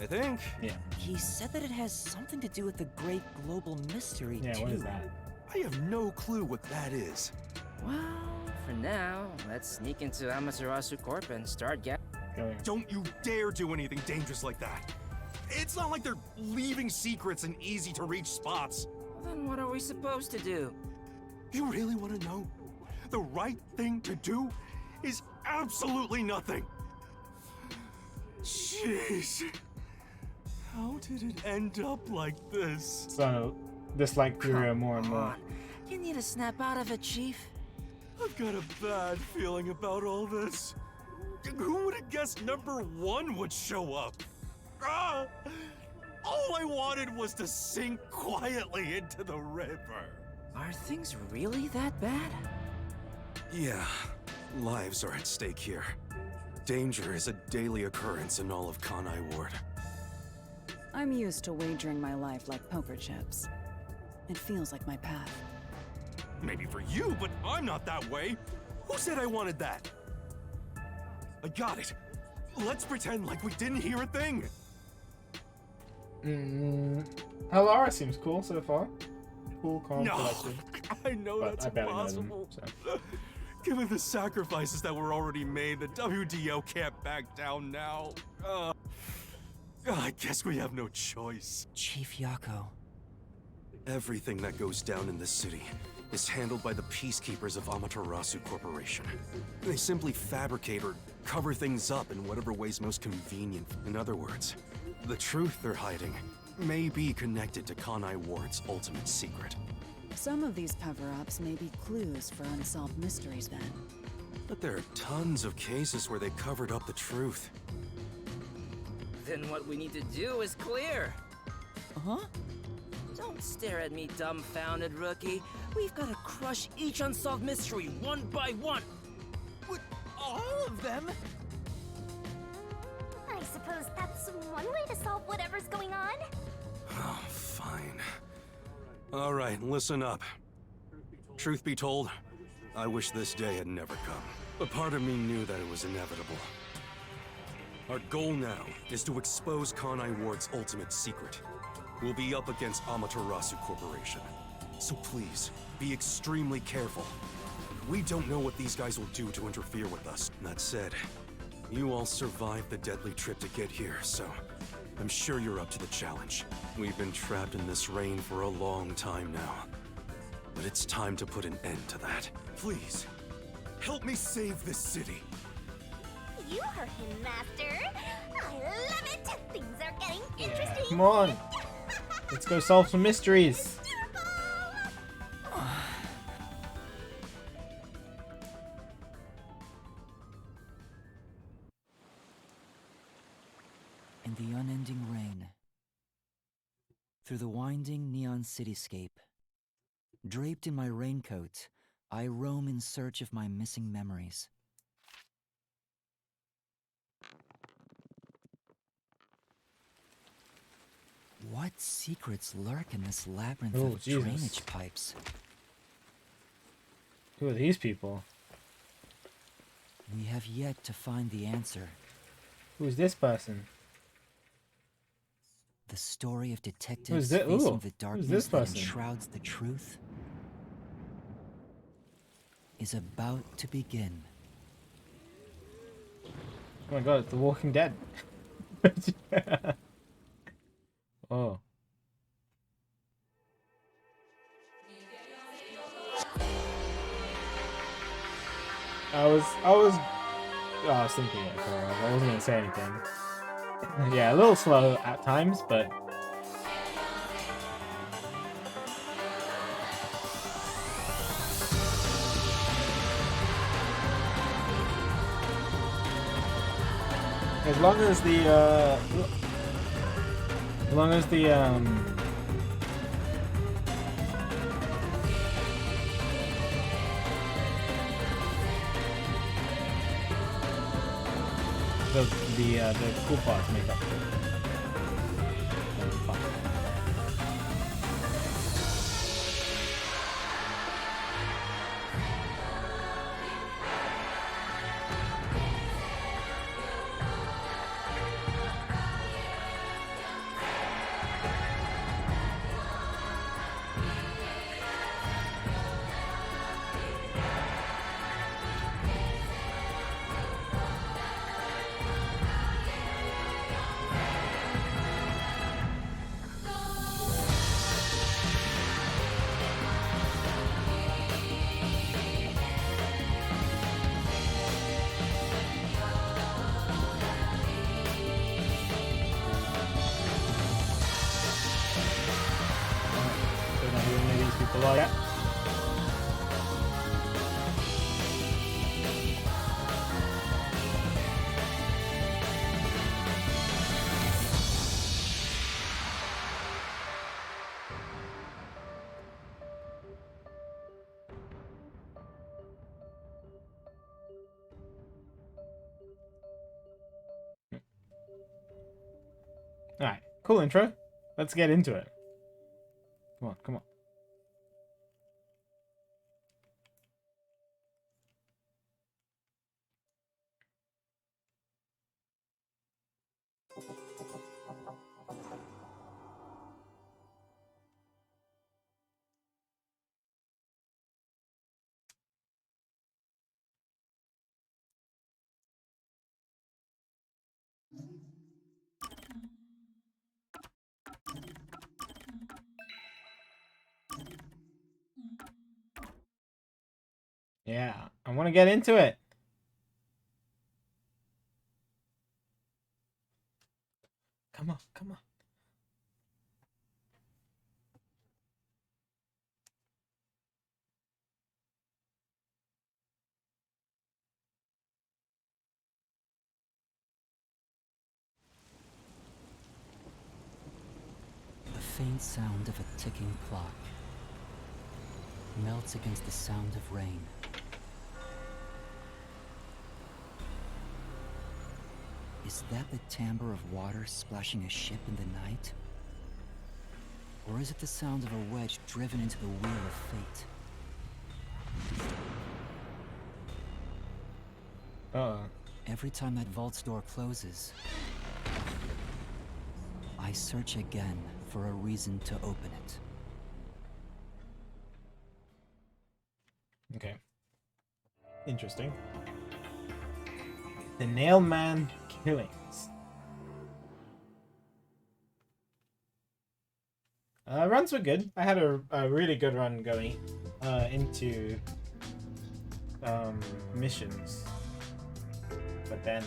I think. Yeah. He said that it has something to do with the great global mystery, Yeah, too. what is that? I have no clue what that is. Well, for now, let's sneak into Amaterasu Corp and start Going. Don't you dare do anything dangerous like that. It's not like they're leaving secrets in easy-to-reach spots. Then what are we supposed to do? You really want to know? The right thing to do is absolutely nothing. Jeez. How did it end up like this? So, dislike Furia more and more. on. You need to snap out of it, Chief. I've got a bad feeling about all this. Who would have guessed number 1 would show up? Ah! All I wanted was to sink quietly into the river. Are things really that bad? Yeah, lives are at stake here. Danger is a daily occurrence in all of Kanai Ward. I'm used to wagering my life like poker chips. It feels like my path. Maybe for you, but I'm not that way. Who said I wanted that? I got it. Let's pretend like we didn't hear a thing. Halara seems cool so far. Cool, calm, No, collected. I know But that's I barely know them, impossible. so. Given the sacrifices that were already made, the WDO can't back down now. I guess we have no choice. Chief Yako. Everything that goes down in this city is handled by the peacekeepers of Amaterasu Corporation. They simply fabricate or cover things up in whatever way's most convenient. In other words, the truth they're hiding may be connected to Kanai Ward's ultimate secret. Some of these cover-ups may be clues for unsolved mysteries then. But there are tons of cases where they covered up the truth. Then what we need to do is clear. Huh? Don't stare at me, dumbfounded rookie. We've got to crush each unsolved mystery one by one. What? All of them? I suppose that's one way to solve whatever's going on. Oh, fine. All right, listen up. Truth be told, I wish this day had never come. But part of me knew that it was inevitable. Our goal now is to expose Kanai Ward's ultimate secret. We'll be up against Amaterasu Corporation. So please, be extremely careful. We don't know what these guys will do to interfere with us. That said, you all survived the deadly trip to get here, so I'm sure you're up to the challenge. We've been trapped in this rain for a long time now. But it's time to put an end to that. Please, help me save this city. You heard him, Master. I love it. Things are getting interesting. Come on. Let's go solve some mysteries. In the unending rain, through the winding neon cityscape, draped in my raincoat, I roam in search of my missing memories. What secrets lurk in this labyrinth Oh, of Jesus. drainage pipes? Who are these people? We have yet to find the answer. Who's this person? The story of detectives Who's thi- facing ooh, the who's darkness this that person? enshrouds the truth is about to begin. Oh my god, it's The Walking Dead. Oh. I was thinking it for a while. I wasn't gonna say anything. Yeah, a little slow at times, but as long as the cool parts make up for it. Then it's fine. Alright, cool intro. Let's get into it. Come on, come on. Yeah, I want to get into it. Come on, come on. The faint sound of a ticking clock melts against the sound of rain. Is that the timbre of water splashing a ship in the night? Or is it the sound of a wedge driven into the wheel of fate? Every time that vault's door closes, I search again for a reason to open it. Okay. Interesting. The Nailman Killings. Runs were good. I had a really good run going into missions. But then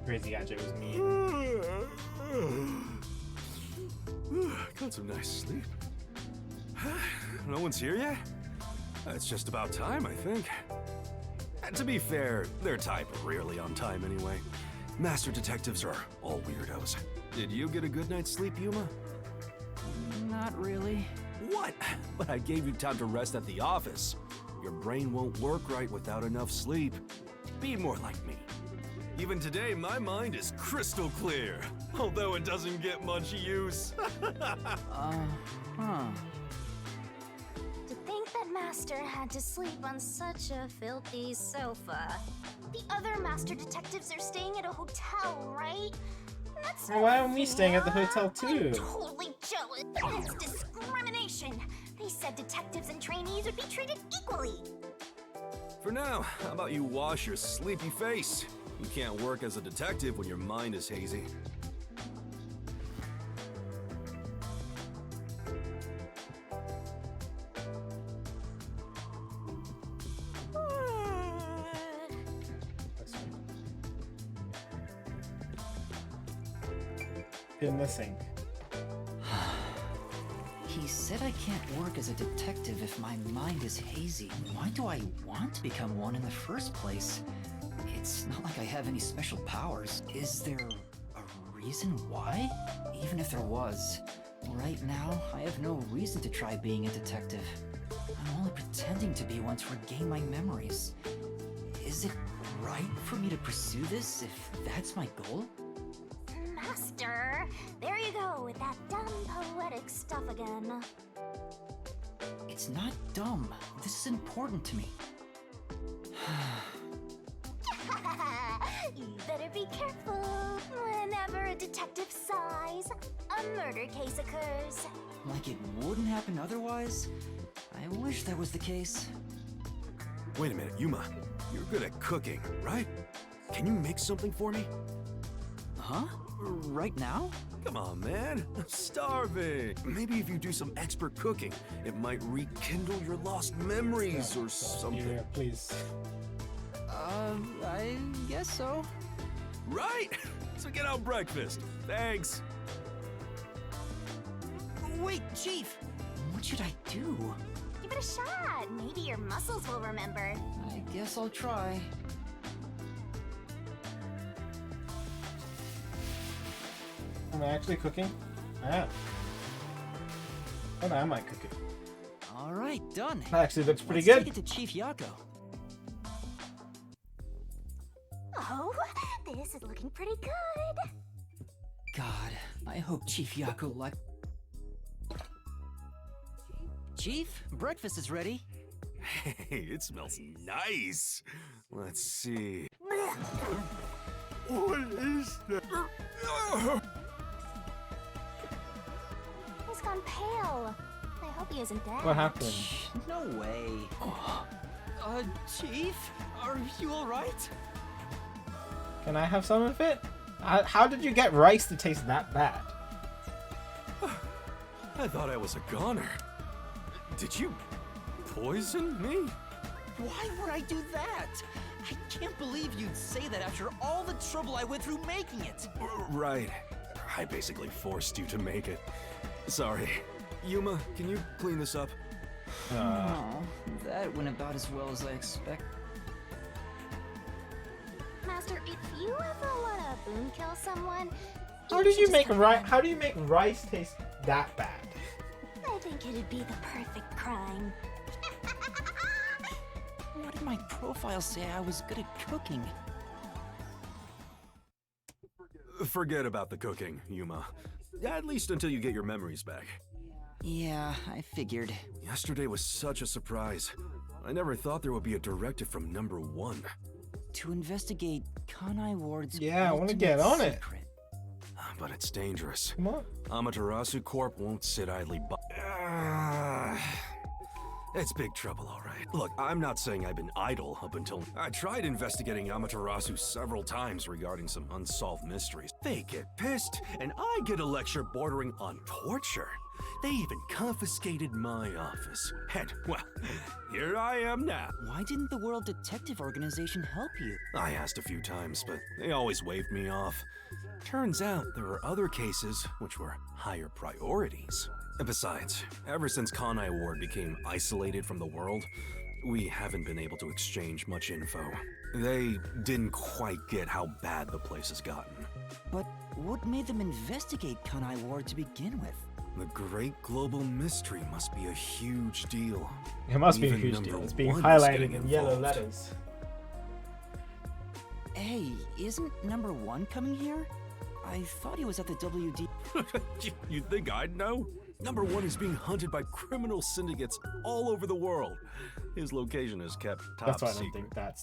Crazy Gadget was me. Got some nice sleep. No one's here yet? It's just about time, I think. And to be fair, their type are rarely on time anyway. Master detectives are all weirdos. Did you get a good night's sleep, Yuma? Not really. What? But I gave you time to rest at the office. Your brain won't work right without enough sleep. Be more like me. Even today, my mind is crystal clear, although it doesn't get much use. To think that Master had to sleep on such a filthy sofa. The other Master detectives are staying at a hotel, right? That's Well, why aren't we staying at the hotel too? I'm totally jealous. It's discrimination. They said detectives and trainees would be treated equally. For now, how about you wash your sleepy face? You can't work as a detective when your mind is hazy. In the sink. He said I can't work as a detective if my mind is hazy. Why do I want to become one in the first place? It's not like I have any special powers. Is there a reason why? Even if there was, right now, I have no reason to try being a detective. I'm only pretending to be one to regain my memories. Is it right for me to pursue this if that's my goal? Master, there you go with that dumb poetic stuff again. It's not dumb. This is important to me. You better be careful. Whenever a detective sighs, a murder case occurs. Like it wouldn't happen otherwise? I wish that was the case. Wait a minute, Yuma. You're good at cooking, right? Can you make something for me? Huh? Right now? Come on, man. I'm starving. Maybe if you do some expert cooking, it might rekindle your lost memories or something. Yeah, please. I guess so. Right? So get out breakfast. Thanks. Wait, Chief! What should I do? Give it a shot. Maybe your muscles will remember. I guess I'll try. Am I actually cooking? I am. What am I cooking? All right, done. That actually looks pretty Let's good. take it to Chief Yako. Oh, this is looking pretty good. God, I hope Chief Yako like. Chief, breakfast is ready. Hey, it smells nice. Let's see. What is that? He's gone pale. I hope he isn't dead. What happened? No way. Chief, are you alright? Can I have some of it? How did you get rice to taste that bad? I thought I was a goner. Did you poison me? Why would I do that? I can't believe you'd say that after all the trouble I went through making it. Right. I basically forced you to make it. Sorry. Yuma, can you clean this up? Oh, that went about as well as I expected. Master, if you ever want to boom kill someone, How did you should make just rice? How do you make rice taste that bad? I think it'd be the perfect crime. What did my profile say I was good at cooking? Forget about the cooking, Yuma. At least until you get your memories back. Yeah, I figured. Yesterday was such a surprise. I never thought there would be a directive from Number 1. To investigate Kanai Ward's Yeah, I want to get ultimate on it. secret. But it's dangerous. Come on. Amaterasu Corp won't sit idly by. It's big trouble, all right. Look, I'm not saying I've been idle up until... I tried investigating Amaterasu several times regarding some unsolved mysteries. They get pissed, and I get a lecture bordering on torture. They even confiscated my office. And, well, here I am now. Why didn't the World Detective Organization help you? I asked a few times, but they always waved me off. Turns out there were other cases which were higher priorities. And besides, ever since Kanai Ward became isolated from the world, we haven't been able to exchange much info. They didn't quite get how bad the place has gotten. But what made them investigate Kanai Ward to begin with? The great global mystery must be a huge deal. It must be a Even huge Number deal. It's being 1 is highlighted getting in yellow involved. letters. Hey, isn't Number 1 coming here? I thought he was at the WD. You'd think I'd know? Number 1 is being hunted by criminal syndicates all over the world. His location is kept top That's why I secret. don't think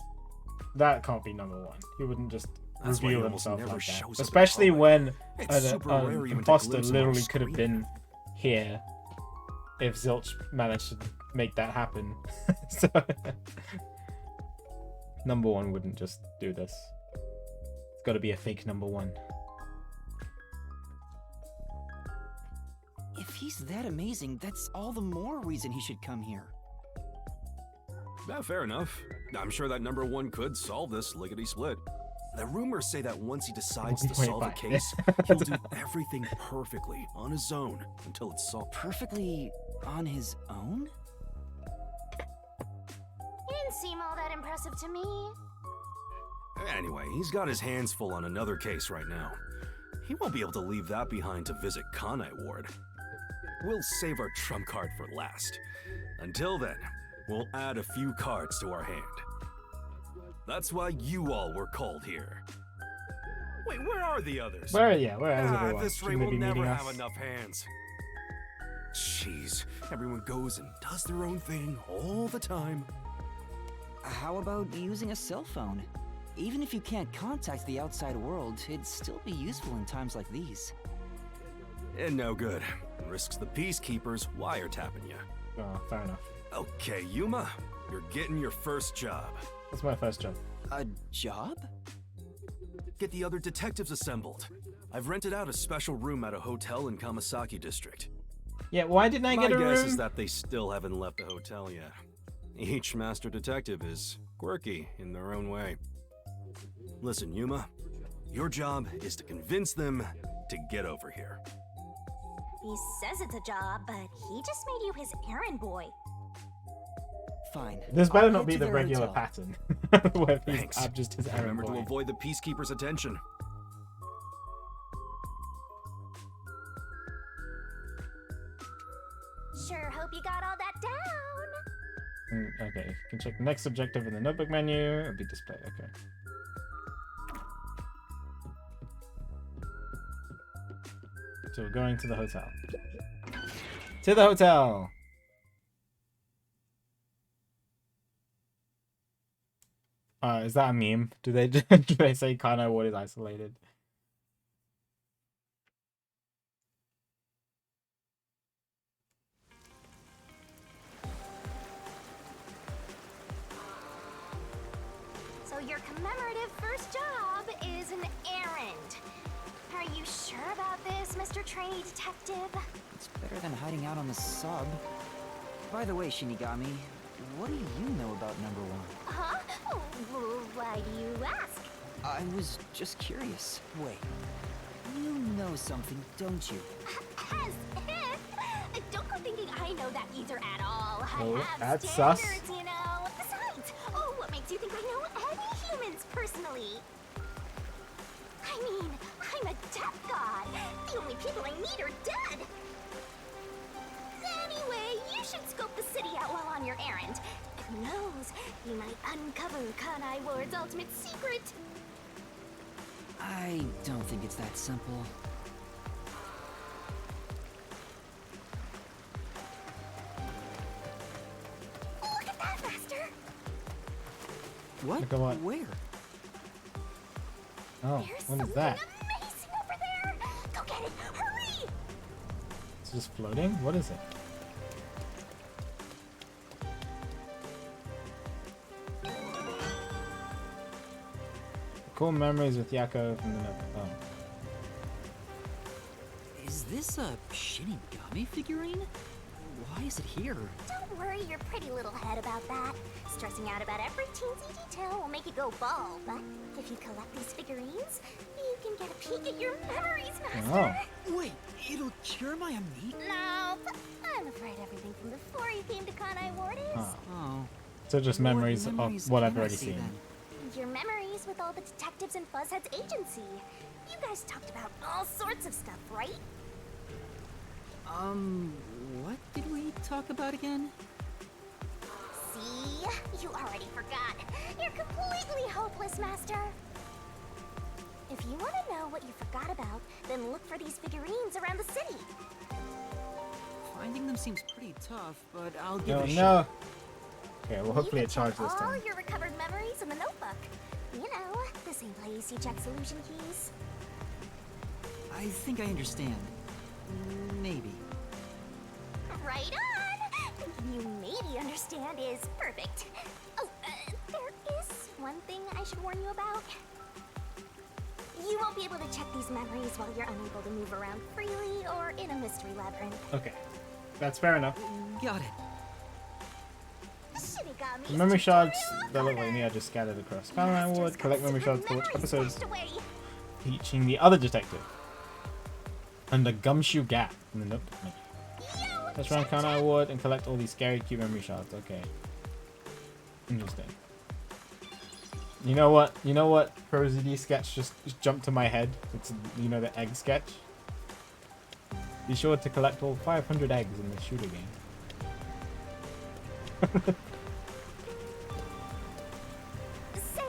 that can't be Number 1. He wouldn't just That's why he reveal almost himself never like shows that. up in Especially public. when It's super rare an even to imposter glimpse him on literally could have screen. been here if Zilch managed to make that happen. So Number 1 wouldn't just do this. It's got to be a fake Number 1. If he's that amazing, that's all the more reason he should come here. Yeah, fair enough. I'm sure that Number 1 could solve this lickety-split. The rumors say that once he decides to Wait, solve a what? case, he'll do everything perfectly on his own until it's solved. Perfectly on his own? He didn't seem all that impressive to me. Anyway, he's got his hands full on another case right now. He won't be able to leave that behind to visit Kanai Ward. We'll save our trump card for last. Until then, we'll add a few cards to our hand. That's why you all were called here. Wait, where are the others? Where is everyone? At this rate, Shouldn't they we'll be never meeting have us? enough hands. Jeez, everyone goes and does their own thing all the time. How about using a cell phone? Even if you can't contact the outside world, it'd still be useful in times like these. And no good. Risks the peacekeepers wiretapping you. Oh, fair enough. Okay, Yuma, you're getting your first job. That's my first job. A job? Get the other detectives assembled. I've rented out a special room at a hotel in Kamasaki district. Yeah, why didn't I My get a guess room? is that they still haven't left the hotel yet. Each master detective is quirky in their own way. Listen, Yuma, your job is to convince them to get over here. He says it's a job, but he just made you his errand boy. Fine. This better I'll not head be to the their regular hotel. pattern. Where Thanks. I'm just his errand Remember to boy. avoid the peacekeepers' attention. Sure hope you got all that down. Okay, you can check the next objective in the notebook menu. It'll be displayed. Okay. So we're going to the hotel. To the hotel! Is that a meme? Do they do they say Kanai Ward is isolated? So your commemorative first job is an errand. Are you sure about this, Mr. Trainee Detective? It's better than hiding out on the sub. By the way, Shinigami, what do you know about number 1? Huh? Oh, why do you ask? I was just curious. Wait, you know something, don't you? As if! Don't go thinking I know that either at all. Oh, I have that's sus. standards, you know. Besides, oh, what makes you think I know any humans personally? I mean, I'm a death god. The only people I need are dead. Anyway, you should scope the city out while on your errand. Who knows? You might uncover Kanai Ward's ultimate secret. I don't think it's that simple. Look at that, Master! What? Look at what? Where? Oh, There's what is something that? amazing over there! Go get it! Hurry! It's just floating? What is it? Cool memories with Yakko from the oh. Is this a Shinigami figurine? Why is it here? Don't worry your pretty little head about that. Stressing out about every teensy detail will make you go bald, but if you collect these figurines, you can get a peek at your memories, Master! Wait, it'll cure my amnesia? No, I'm afraid everything from before you came to Kanai Ward is. Oh. So just memories of what I've can I already see seen. then? Your memories with all the detectives in Fuzzhead's agency. You guys talked about all sorts of stuff, right? What did we talk about again? See? You already forgot. You're completely hopeless, Master. If you want to know what you forgot about, then look for these figurines around the city. Finding them seems pretty tough, but I'll give No, it a no. shot. Okay, well hopefully You it can charges check this all time. your recovered memories in the notebook. You know, the same place you check solution keys. I think I understand. Maybe. Right on! Thinking you maybe understand is perfect. Oh, there is one thing I should warn you about. You won't be able to check these memories while you're unable to move around freely or in a mystery labyrinth. Okay. That's fair enough. Got it. Shinigami, Memory shards tutorial that look like over. me are just scattered across Kanai Ward. Collect memory shards for Memories episodes stashed away. teaching the other detective. Under Gumshoe Gap in the notebook. Yo, Let's run check, Kanai Ward and collect all these scary cute memory shards. Okay. Interesting. You know what? You know what? ProZD sketch just jumped to my head. It's, you know, the egg sketch. Be sure to collect all 500 eggs in the shooter game. Say,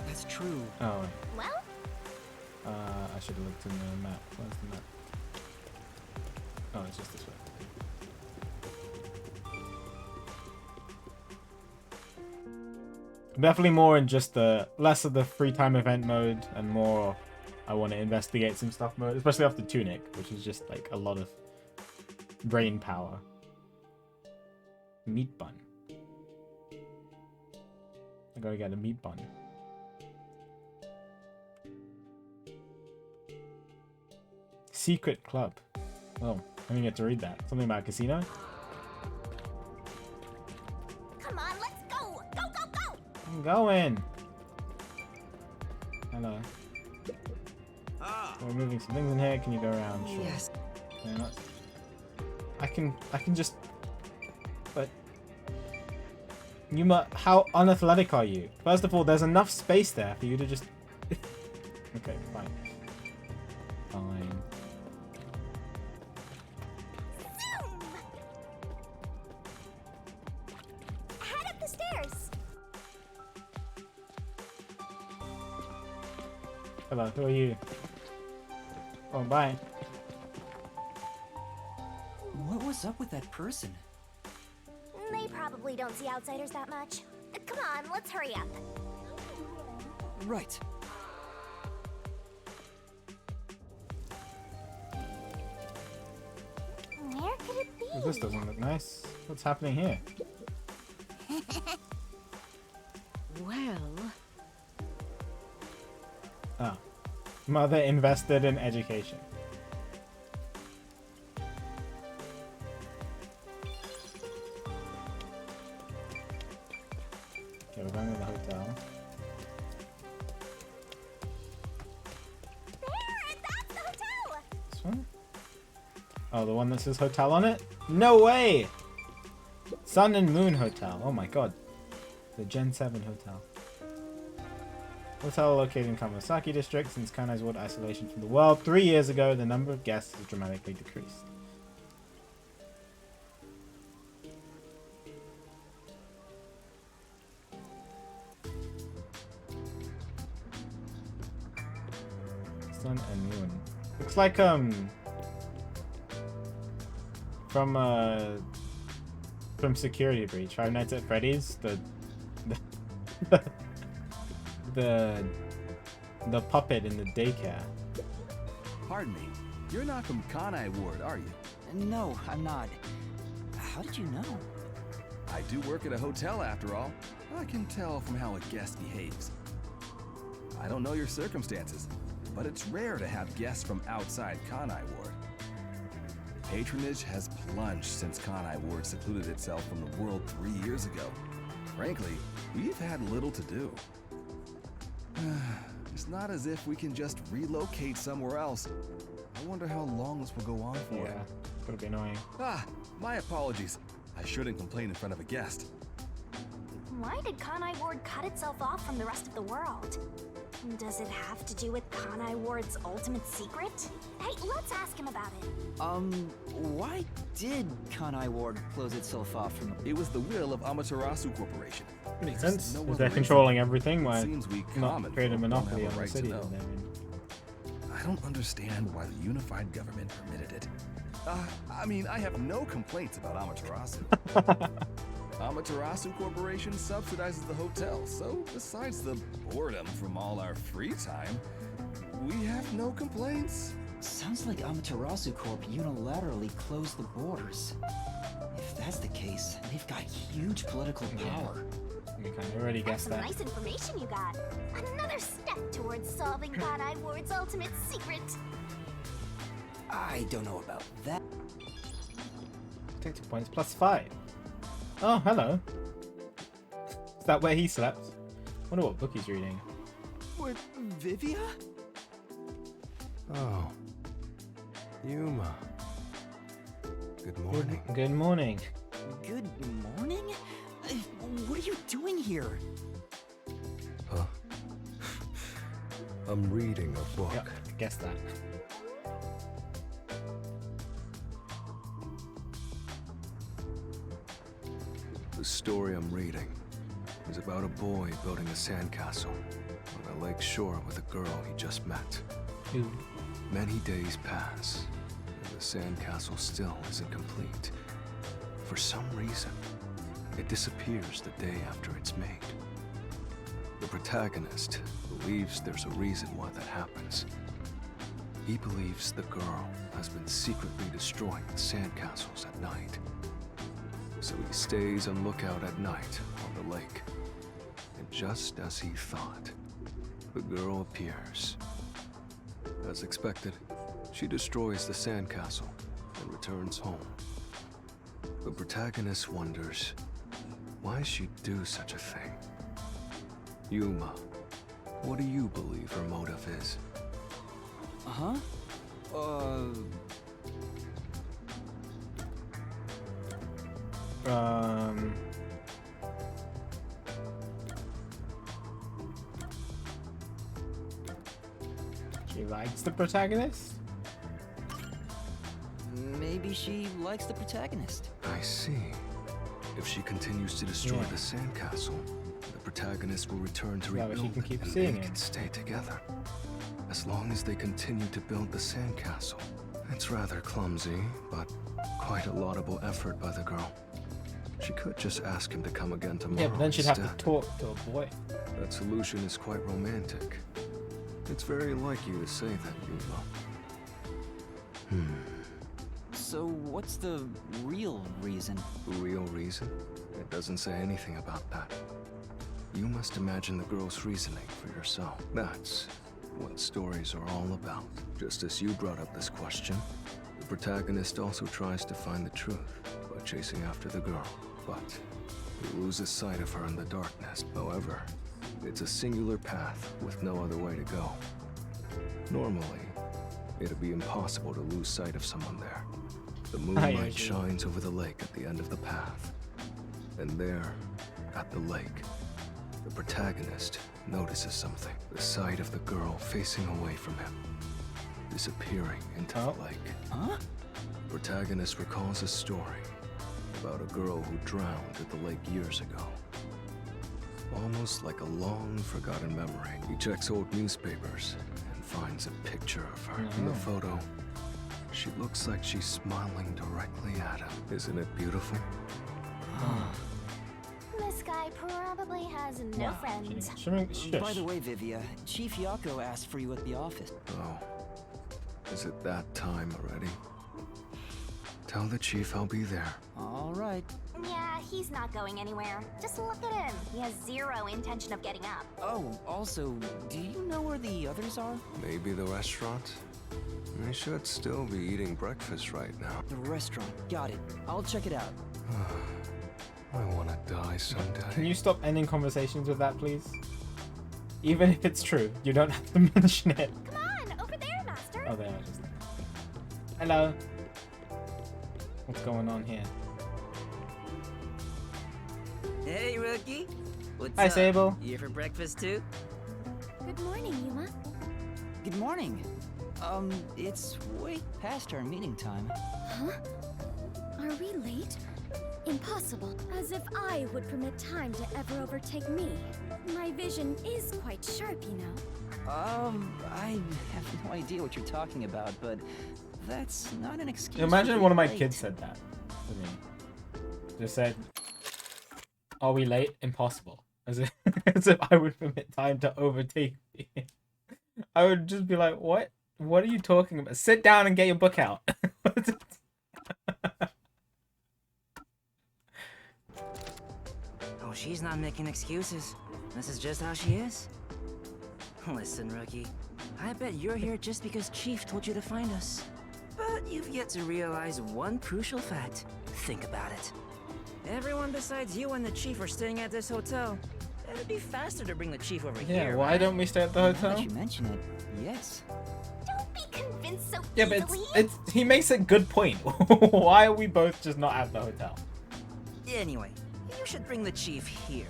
That's true. Oh, wait. well, I should have looked in the map. Where's the map? Oh, it's just this way. Definitely more in just the less of the free time event mode and more I want to investigate some stuff mode, especially after Tunic, which is just like a lot of brain power. Meat bun. I gotta get a meat bun. Secret club. Oh, I didn't get to read that. Something about a casino? come on, let's go! Go, go, go! I'm going. Hello. We're moving some things in here. Can you go around? Sure. Yes. Why not? I can just. But Yuma, how unathletic are you? First of all, there's enough space there for you to just. Okay, fine. Fine. Zoom! Head up the stairs. Hello, who are you? Oh, bye. What was up with that person? They probably don't see outsiders that much. Come on, let's hurry up. Right. Where could it be? Well, this doesn't look nice. What's happening here? Well, Oh. Mother invested in education. Okay, we're going to the hotel. There! That's the hotel! This one? Oh, the one that says hotel on it? No way! Sun and Moon Hotel. Oh my god. The Gen 7 hotel. Hotel located in Kamasaki district. Since Kanai's Ward isolation from the world 3 years ago, the number of guests has dramatically decreased. Sun and Moon. Looks like from Security Breach, Five Nights at Freddy's, the puppet in the daycare. Pardon me, you're not from Kanai Ward, are you? No, I'm not. How did you know? I do work at a hotel after all. I can tell from how a guest behaves. I don't know your circumstances, but it's rare to have guests from outside Kanai Ward. Patronage has plunged since Kanai Ward secluded itself from the world 3 years ago. Frankly, we've had little to do. It's not as if we can just relocate somewhere else. I wonder how long this will go on for. Yeah, gonna be annoying. Ah, my apologies. I shouldn't complain in front of a guest. Why did Kanai Ward cut itself off from the rest of the world? Does it have to do with Kanai Ward's ultimate secret? Hey, let's ask him about it. Why did Kanai Ward close itself off from It was the will of Amaterasu Corporation. Makes There's sense. no If other they're reason. controlling everything, why It seems we not common create a folk don't monopoly have on a the right to city? know. Then, I don't understand why the unified government permitted it. I mean, I have no complaints about Amaterasu. Amaterasu Corporation subsidizes the hotel, so besides the boredom from all our free time, we have no complaints. Sounds like Amaterasu Corp unilaterally closed the borders. If that's the case, they've got huge political power. we kind of already That's guessed some that. nice information you got. Another step towards solving Kanai Ward's ultimate secret. I don't know about that. Detective points +5. Oh, hello. Is that where he slept? Wonder what book he's reading. What, Vivia? Oh. Yuma. Good morning. Good morning. Good morning? What are you doing here? Huh? I'm reading a book. Yep, guessed that. The story I'm reading is about a boy building a sandcastle on a lake shore with a girl he just met. Ooh. Many days pass, and the sandcastle still isn't complete. For some reason, it disappears the day after it's made. The protagonist believes there's a reason why that happens. He believes the girl has been secretly destroying the sandcastles at night. So he stays on lookout at night on the lake. And just as he thought, the girl appears. As expected, she destroys the sandcastle and returns home. The protagonist wonders why she'd do such a thing. Yuma, what do you believe her motive is? Huh? She likes the protagonist? Maybe she likes the protagonist. I see. If she continues to destroy Yeah. the sandcastle, the protagonist will return to Yeah, but she rebuild can it keep and seeing they it. can stay together. as long as they continue to build the sandcastle. It's rather clumsy, but quite a laudable effort by the girl. She could just ask him to come again tomorrow. Yeah, but then she'd have instead. to talk to a boy. That solution is quite romantic. It's very like you to say that, Yuma. So, what's the real reason? The real reason? It doesn't say anything about that. You must imagine the girl's reasoning for yourself. That's what stories are all about. Just as you brought up this question, the protagonist also tries to find the truth by chasing after the girl, but he loses sight of her in the darkness. However, it's a singular path with no other way to go. Normally, it'd be impossible to lose sight of someone there. The moonlight shines over the lake at the end of the path. And there, at the lake, the protagonist notices something. The sight of the girl facing away from him, disappearing into the lake. Huh? The protagonist recalls a story about a girl who drowned at the lake years ago. Almost like a long forgotten memory. He checks old newspapers and finds a picture of her. In the photo, she looks like she's smiling directly at him. Isn't it beautiful? This guy probably has no friends. By the way, Vivia, Chief Yako asked for you at the office. Oh. Is it that time already? Tell the chief I'll be there. All right. Yeah, he's not going anywhere. Just look at him. He has zero intention of getting up. Oh, also, do you know where the others are? Maybe the restaurant? I should still be eating breakfast right now. The restaurant. Got it. I'll check it out. I want to die someday. Can you stop ending conversations with that, please? Even if it's true, you don't have to mention it. Come on, over there, Master. Oh, there, just. Hello. What's going on here? Hey, rookie. What's Hi, up? Sable. You here for breakfast too? Good morning, Yuma. Good morning. It's way past our meeting time. Huh? Are we late? Impossible. As if I would permit time to ever overtake me. My vision is quite sharp, you know. I have no idea what you're talking about, but that's not an excuse. Imagine for one of my being late. kids said that to me. Just said, "Are we late? Impossible." As if, as if I would permit time to overtake me. I would just be like, "What? What are you talking about? Sit down and get your book out." Oh, she's not making excuses. This is just how she is. Listen, rookie. I bet you're here just because Chief told you to find us. But you've yet to realize one crucial fact. Think about it. Everyone besides you and the Chief are staying at this hotel. It'd be faster to bring the Chief over here. Yeah, why don't we stay at the Now hotel? that you mention it, yes. Don't be convinced so Yeah, but easily. it's he makes a good point. Why are we both just not at the hotel? Anyway, you should bring the Chief here.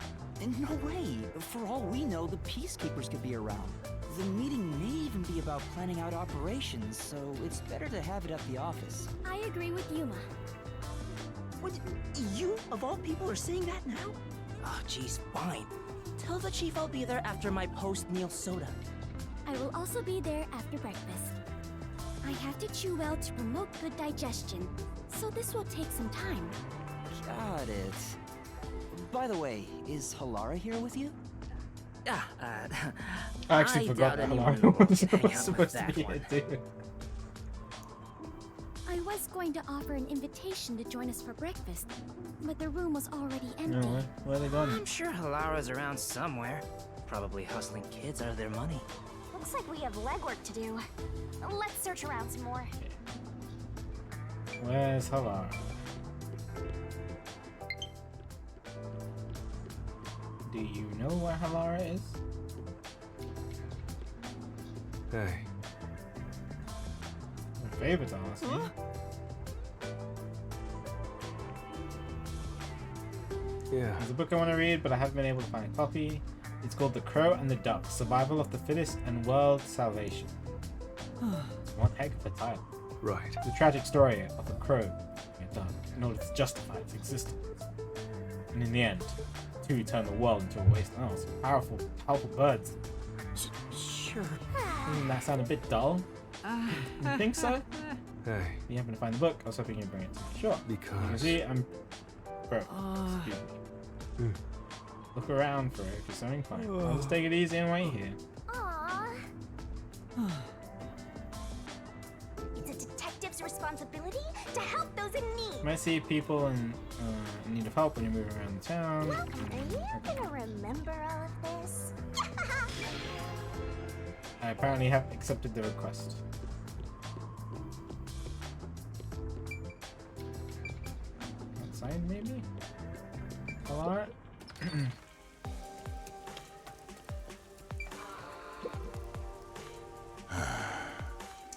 No way. For all we know, the Peacekeepers could be around. The meeting may even be about planning out operations, so it's better to have it at the office. I agree with Yuma. What? You, of all people, are saying that now? Oh, geez, fine. Tell the Chief I'll be there after my post-meal soda. I will also be there after breakfast. I have to chew well to promote good digestion, so this will take some time. Got it. By the way, is Halara here with you? Ah, I actually forgot doubt that anyone Halara was can hang out with supposed to that be one. here too. I was going to offer an invitation to join us for breakfast, but the room was already empty. No, where are they gone? I'm sure Halara's around somewhere. Probably hustling kids out of their money. Looks like we have legwork to do. Let's search around some more. Where's Halara? Do you know where Halara is? Hey, My favorite to ask you. yeah. There's a book I want to read, but I haven't been able to find a copy. It's called The Crow and the Duck: Survival of the Fittest and World Salvation. It's one heck of a title. Right. The tragic story of a crow and a duck in order to justify its existence. And in the end, two turn the world into a waste. Oh, some powerful birds. Sure. That sounded a bit dull. You think so? Hey, You happen to find the book. I was hoping you'd bring it to me. Sure. You can because... see, I'm... Bro, excuse me. Look around for it if you're so inclined. I'll just take it easy and wait here. Aww. It's a detective's responsibility to help those in need. You might see people in need of help when you move around the town. Are you gonna remember all of this? I apparently have accepted the request. Outside, maybe? Alright.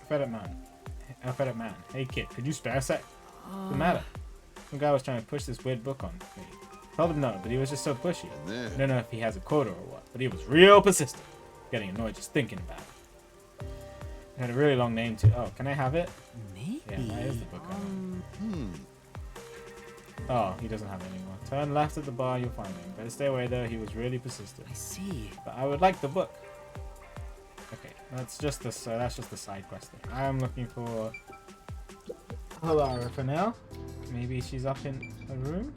Fed up man. Hey kid, could you spare a sec? What's the matter? Some guy was trying to push this weird book on me. Told him no, but he was just so pushy. I don't know if he has a quota or what, but he was real persistent. Getting annoyed just thinking about it. It had a really long name too. Oh, can I have it? Maybe. Yeah, that is the book. Oh, he doesn't have it anymore. Turn left at the bar, you'll find him. Better stay away though, he was really persistent. I see. But I would like the book. Okay, that's just the side quest thing. I am looking for Halara for now. Maybe she's up in a room.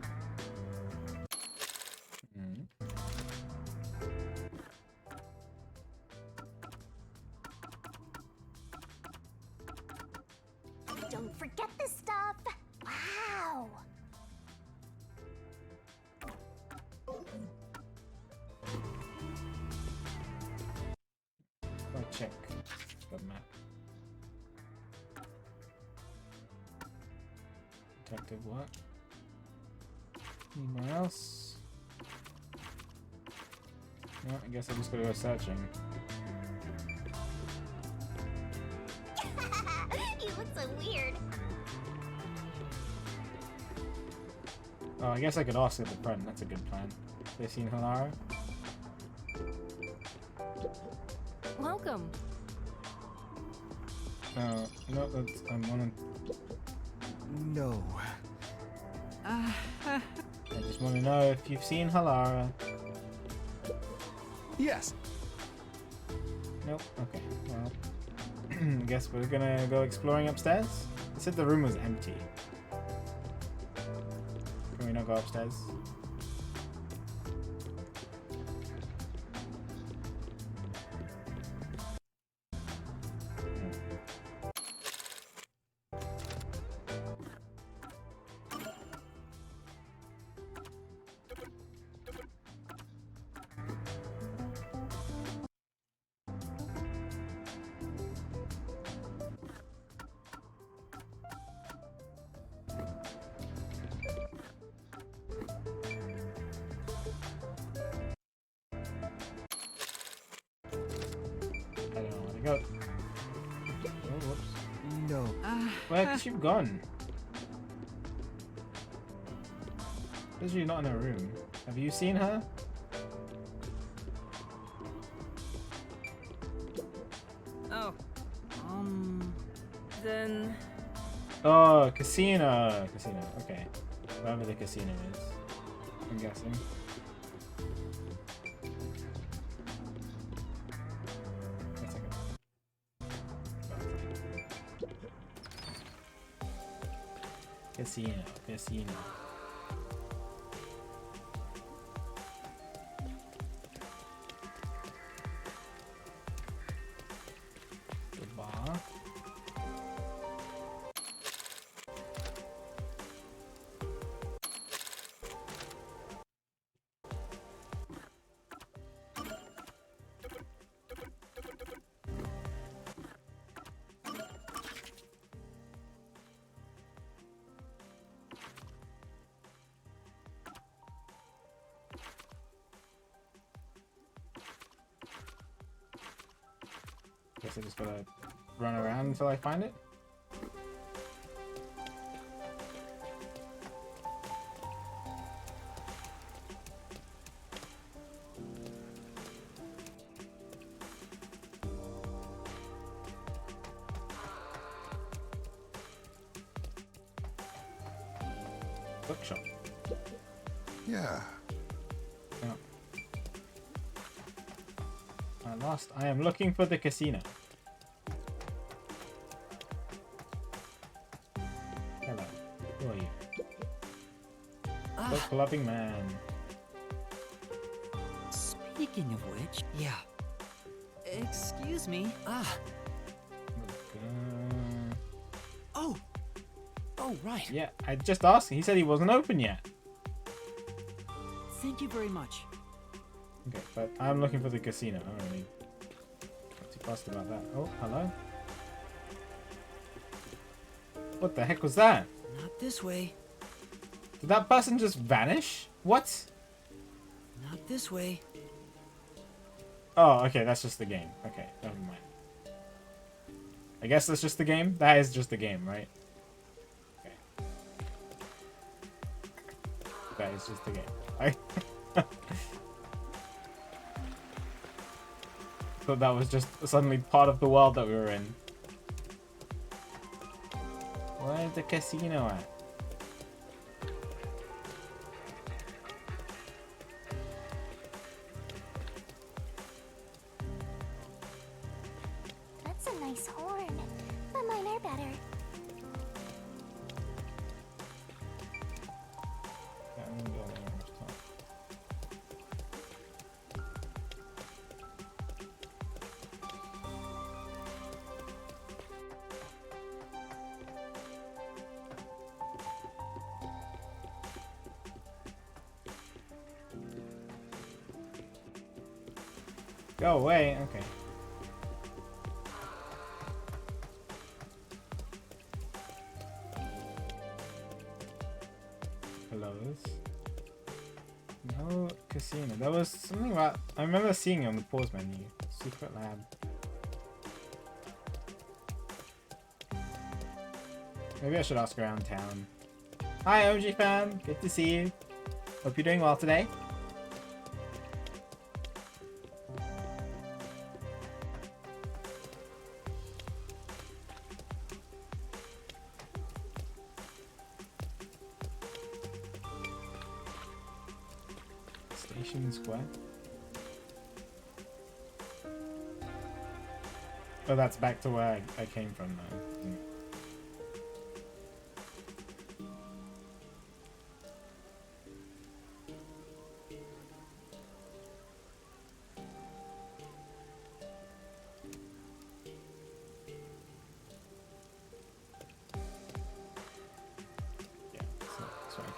Don't forget this stuff. Wow. Go check the map. Detective what? Anyone else? No, I guess I just gotta go searching. You look so weird. Oh, I guess I could ask at the front. That's a good plan. Have they seen Halara? Welcome. No, that's I'm on. No. I just want to know if you've seen Halara. Yes. Nope. Okay. Well, I guess we're gonna go exploring upstairs. They said the room was empty. Can we not go upstairs? I don't know where to go. Oh, whoops. No. Where has she gone? Is she not in her room? Have you seen her? Oh. Then... Oh, casino. Casino. Okay. Wherever the casino is. I'm guessing. One second. Casino. Casino. The bar. Guess I just gotta run around until I find it. Bookshop. Yeah. I am looking for the casino. clubbing man. Speaking of which, yeah. Excuse me. Oh! Oh, right. Yeah, I just asked. He said he wasn't open yet. Thank you very much. Okay, but I'm looking for the casino. I don't really not too fussed about that. Oh, hello. What the heck was that? Not this way. Did that person just vanish? What? Not this way. Oh, okay, that's just the game. Okay, never mind. I guess that's just the game? That is just the game, right? Okay. That is just the game. I thought that was just suddenly part of the world that we were in. Where's the casino at? That's a nice horn, but mine are better. Yeah, I'm gonna go there next time. Go away. Okay. Hellos. No casino. There was something about. I remember seeing it on the pause menu. Secret lab. Maybe I should ask around town. Hi, OG fan. Good to see you. Hope you're doing well today. Station Square. Oh, that's back to where I came from now. Yeah, sorry.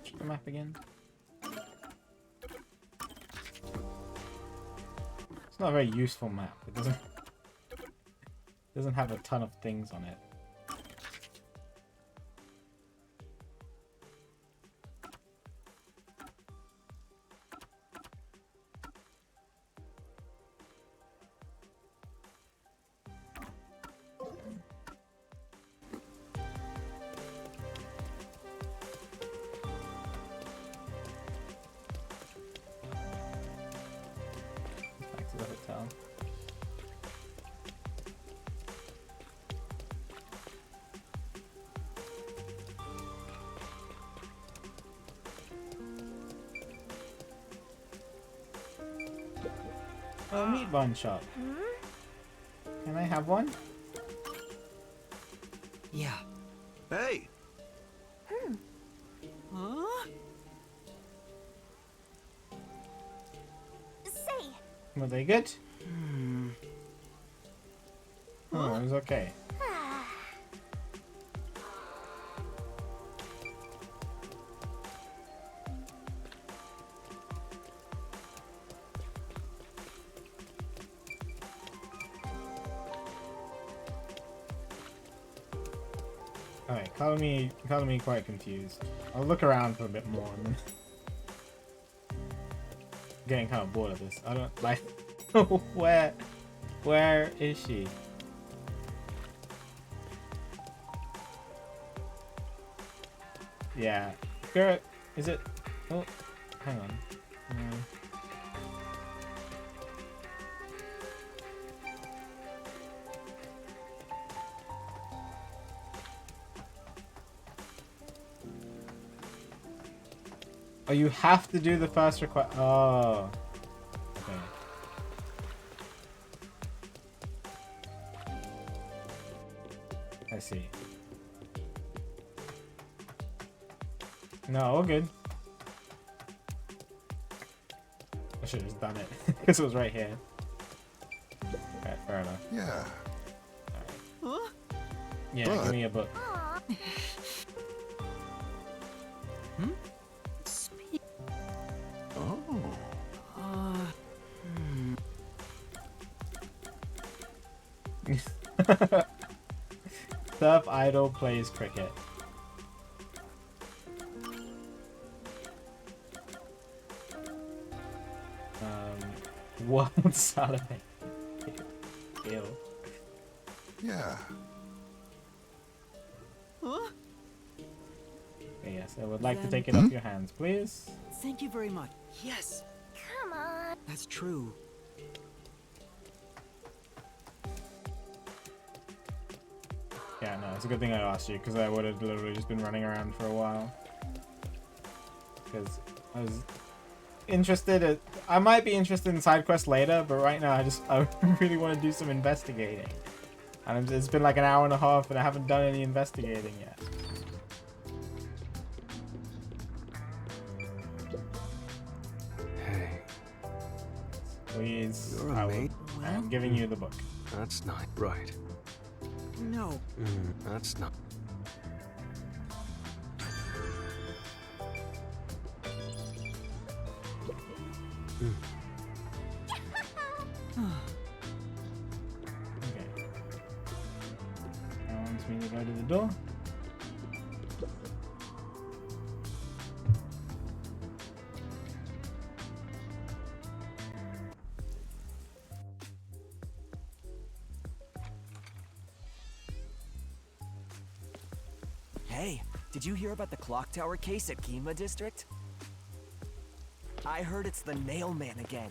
Check the map again. It's not a very useful map. It doesn't have a ton of things on it. Back to the hotel. Oh, meat bun shop. Can I have one? Yeah. Hey! Huh? Say, Were they good? Oh, it was okay. Alright, color me quite confused. I'll look around for a bit more and then getting kind of bored of this. I don't like where is she? Yeah. Girl, is it? Oh, hang on. No. Oh, you have to do the first request. Oh. Okay. I see. No, all good. I should have just done it because it was right here. Alright, fair enough. Yeah. Alright. Yeah, give me a book. Surf Idol plays cricket. World Saturday. Ew. Yeah. Okay, yes, I would like to take it off your hands, please. Thank you very much. Yes, Come on. that's true. Yeah, no, it's a good thing I asked you because I would have literally just been running around for a while. Because I was interested. I might be interested in side quests later, but right now I really want to do some investigating. And it's been like an hour and a half, and I haven't done any investigating yet. Hey. Please, You're a mate. I'm giving you the book. That's not right. No. That's not. Okay. Now wants me to go to the door. Hey, did you hear about the clock tower case at Ginma District? I heard it's the Nail Man again.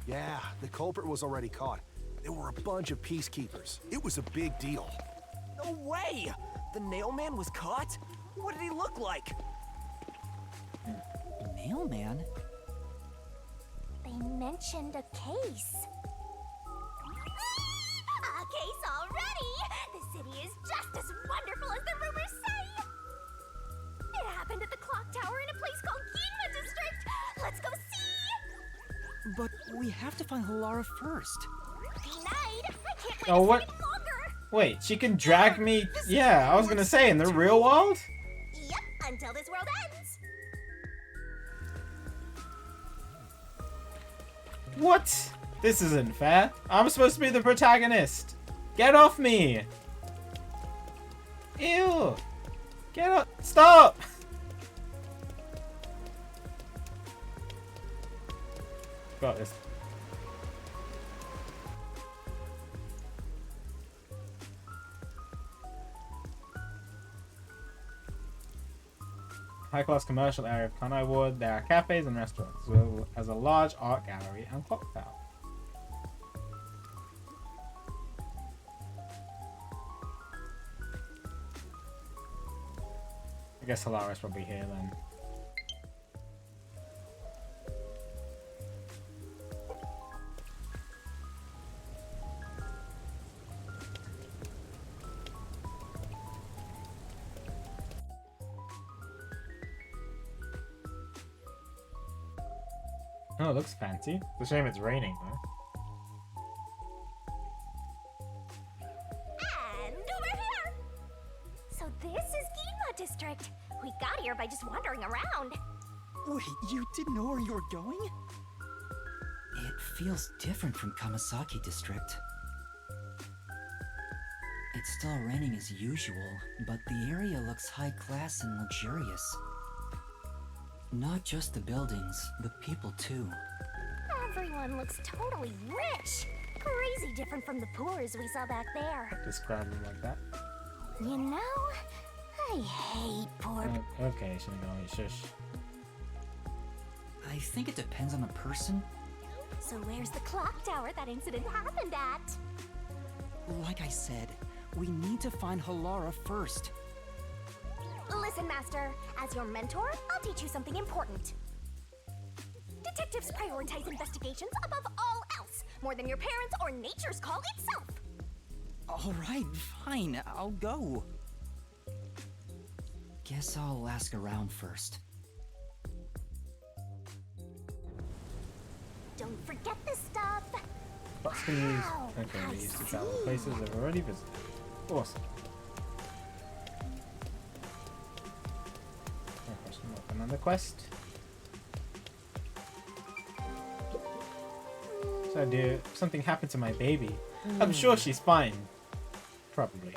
Yeah, the culprit was already caught. There were a bunch of peacekeepers. It was a big deal. No way! The Nail Man was caught? What did he look like? Nail Man? They mentioned a case. A case already! The city is just as wonderful as the rumors say! It happened at the clock tower in a place called Ginma District! Let's go see! But we have to find Halara first. Denied! I can't wait Oh, a what? second longer! Wait, she can drag me. Yeah, I was gonna say in the real world. Yep, until this world ends! What? This isn't fair. I'm supposed to be the protagonist. Get off me! Ew! Get up! Stop! Got this. High-class commercial area of Kanai Ward. There are cafes and restaurants, as well as a large art gallery and clock tower. I guess Halara's probably here then. Oh, it looks fancy. It's a shame it's raining though. And over here! So this is Ginma District. We got here by just wandering around. Wait, you didn't know where you were going? It feels different from Kamasaki District. It's still raining as usual, but the area looks high class and luxurious. Not just the buildings, the people too. Everyone looks totally rich. Crazy different from the poors we saw back there. Describe them like that. You know, I hate poor. Okay, Shinigami, shush. I think it depends on the person. So where's the clock tower that incident happened at? Like I said, we need to find Halara first. Listen, Master, as your mentor, I'll teach you something important. Detectives prioritize investigations above all else, more than your parents or nature's call itself. Alright, fine, I'll go. Guess I'll ask around first. Don't forget this stuff. What's the news? Okay, we used to travel places I've already visited. Awesome. No question mark. Another quest. So, dear, something happened to my baby. I'm sure she's fine. Probably.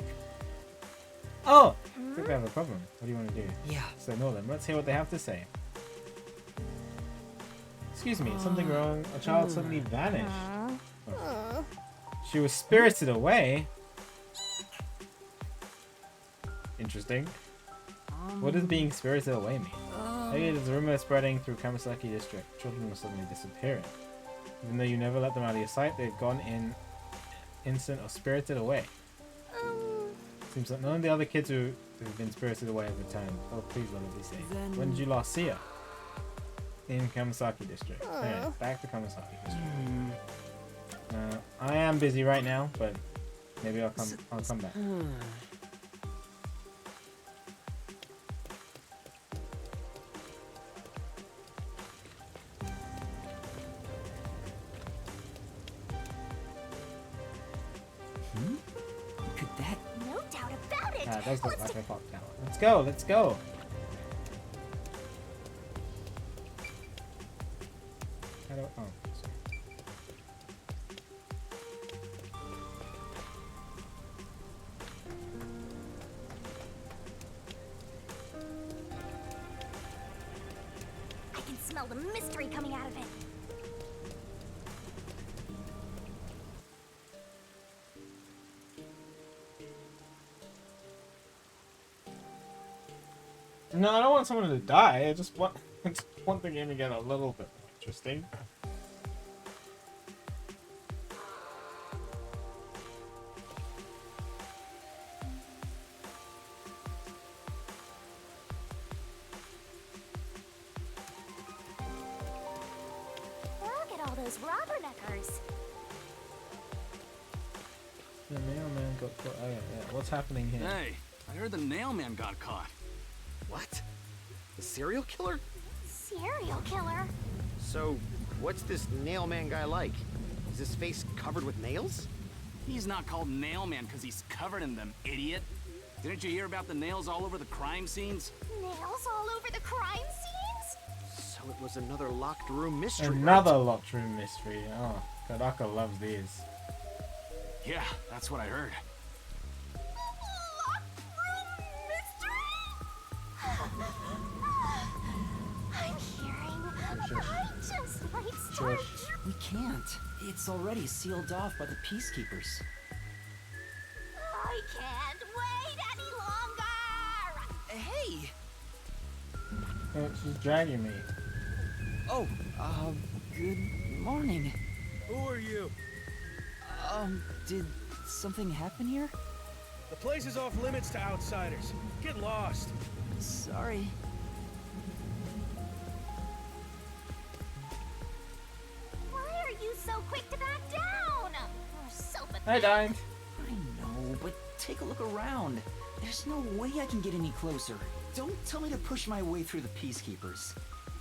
Oh! I think we have a problem. What do you want to do? Yeah. So, ignore them. Let's hear what they have to say. Excuse me, something wrong? A child suddenly vanished. Oh. She was spirited away? Interesting. What does being spirited away mean? Maybe there's a rumor spreading through Kamasaki district. Children were suddenly disappearing. Even though you never let them out of your sight, they've gone in instant or spirited away. Seems like none of the other kids who've been spirited away have returned. Oh, please let it be safe. When did you last see her? In Kamasaki district. Anyway, back to Kamasaki district. I am busy right now, but maybe I'll come back. Could that? No doubt about it. That does look like a clock tower. Let's go, let's go. How do oh, sorry. I can smell the mystery coming out of it. No, I don't want someone to die. I just want the game to get a little bit more interesting. Look at all those rubberneckers. The mailman got caught. Oh, yeah. What's happening here? Hey, I heard the nailman got caught. What? The serial killer? Serial killer? So, what's this nailman guy like? Is his face covered with nails? He's not called Nailman because he's covered in them, idiot. Didn't you hear about the nails all over the crime scenes? Nails all over the crime scenes? So it was another locked room mystery. Another locked room mystery. Oh, Kodaka loves these. Yeah, that's what I heard. I'm hearing. I just might start. We can't. It's already sealed off by the peacekeepers. I can't wait any longer. Hey! Oh, she's dragging me. Oh, good morning. Who are you? Did something happen here? The place is off limits to outsiders. Get lost. Sorry. Why are you so quick to back down? You're so pathetic. I died. I know, but take a look around. There's no way I can get any closer. Don't tell me to push my way through the peacekeepers.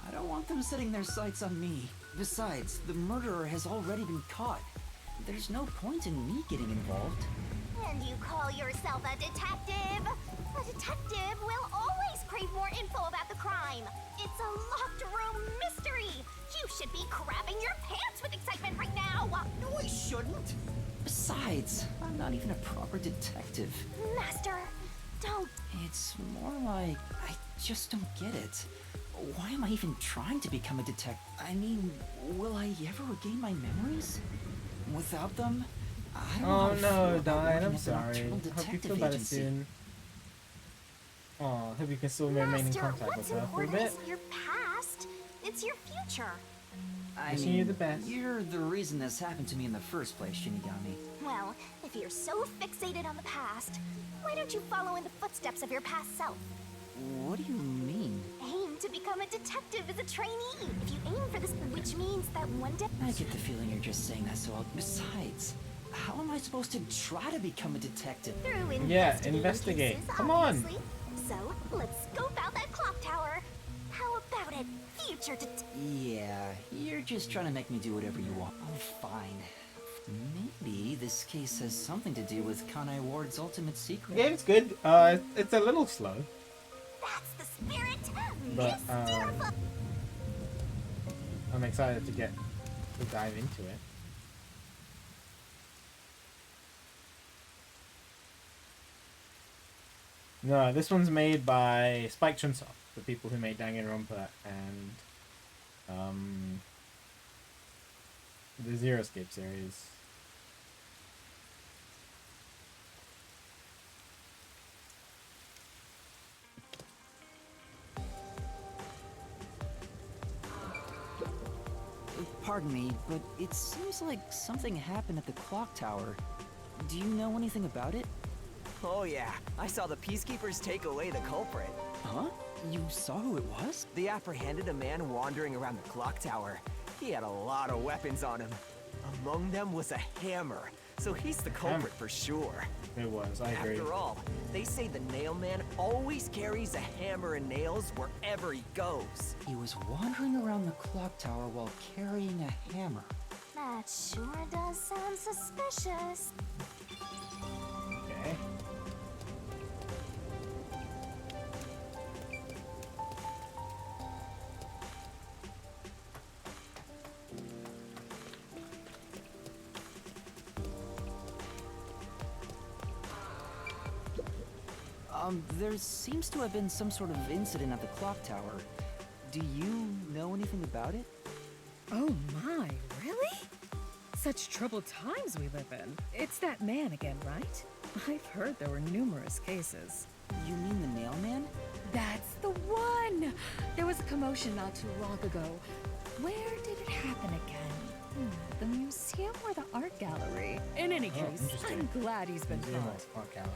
I don't want them setting their sights on me. Besides, the murderer has already been caught. There's no point in me getting involved. And you call yourself a detective? A detective will always crave more info about the crime. It's a locked room mystery. You should be crapping your pants with excitement right now. No, I shouldn't. Besides, Besides, I'm not even a proper detective. Master, don't. It's more like I just don't get it. Why am I even trying to become a detective? I mean, will I ever regain my memories? Without them, I don't know how Oh to feel no, about Dine, working I'm at the sorry. Nocturnal Hope you Detective feel better Agency. soon. Oh, hope you can still remain in Master, contact with what's her for a important bit. isn't your past. It's your future. I Wishing mean, you the best. You're the reason this happened to me in the first place, Shinigami. Well, if you're so fixated on the past, why don't you follow in the footsteps of your past self? What do you mean? Aim to become a detective as a trainee. If you aim for this, which means that one day... I get the feeling you're just saying that so besides, how am I supposed to try to become a detective? Through Yeah, investigating investigate. cases, Come on. obviously. So, let's scope out that clock tower. How about it, future Yeah, you're just trying to make me do whatever you want. Oh, fine. Maybe this case has something to do with Kanai Ward's ultimate secret. The game's good. It's a little slow, That's the spirit! but Mr. I'm excited to dive into it. No, this one's made by Spike Chunsoft, the people who made Danganronpa and the Zero Escape series. Pardon me, but it seems like something happened at the clock tower. Do you know anything about it? Oh yeah, I saw the Peacekeepers take away the culprit. Huh? You saw who it was? They apprehended a man wandering around the clock tower. He had a lot of weapons on him. Among them was a hammer, so he's the culprit for sure. It was, I agree. After all, they say the nail man always carries a hammer and nails wherever he goes. He was wandering around the clock tower while carrying a hammer. That sure does sound suspicious. Okay. There seems to have been some sort of incident at the clock tower. Do you know anything about it? Oh my, really? Such troubled times we live in. It's that man again, right? I've heard there were numerous cases. You mean the nail man? That's the one! There was a commotion not too long ago. Where did it happen again? The museum or the art gallery? In any case, I'm glad he's been caught. Art gallery.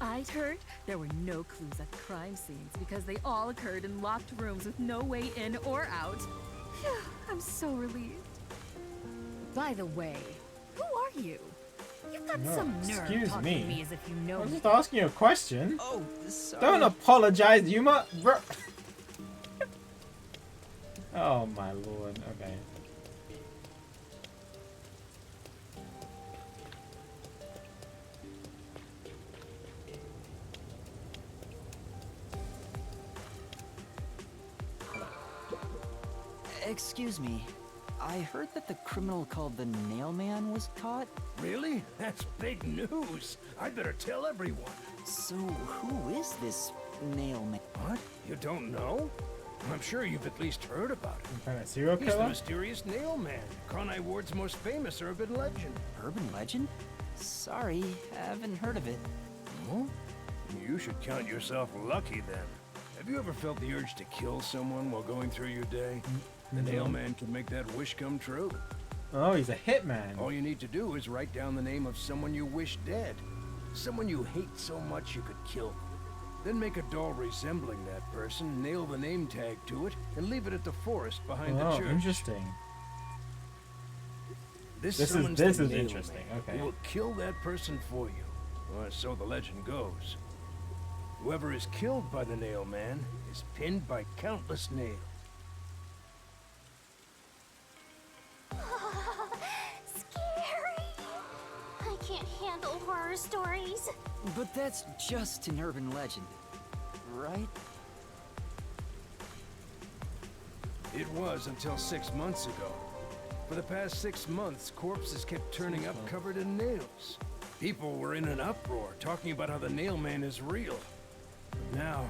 I'd heard there were no clues at the crime scenes because they all occurred in locked rooms with no way in or out. Phew, I'm so relieved. By the way, who are you? You've got No, some nerve excuse talking me. to me as if you know I was me. just asking you a question. Oh, sorry. Don't apologize, Yuma. Bro. Oh my lord. Okay. Excuse me. I heard that the criminal called the Nail Man was caught. Really? That's big news. I'd better tell everyone. So who is this Nail Man? What? You don't know? I'm sure you've at least heard about him. Some kind of serial He's the killer? mysterious Nail Man, Kanai Ward's most famous urban legend. Urban legend? Sorry, haven't heard of it. Oh? You should count yourself lucky then. Have you ever felt the urge to kill someone while going through your day? The Nail Man can make that wish come true. Oh, he's a hitman. All you need to do is write down the name of someone you wish dead. Someone you hate so much you could kill them. Then make a doll resembling that person, nail the name tag to it, and leave it at the forest behind the Oh, church. interesting. This is summons the Nail interesting. Man, Okay. who will kill that person for you. Or so the legend goes. Whoever is killed by the Nail Man is pinned by countless nails. Scary. I can't handle horror stories. But that's just an urban legend, right? It was until 6 months ago. For the past 6 months, corpses kept turning up covered in nails. People were in an uproar, talking about how the Nail Man is real. But now,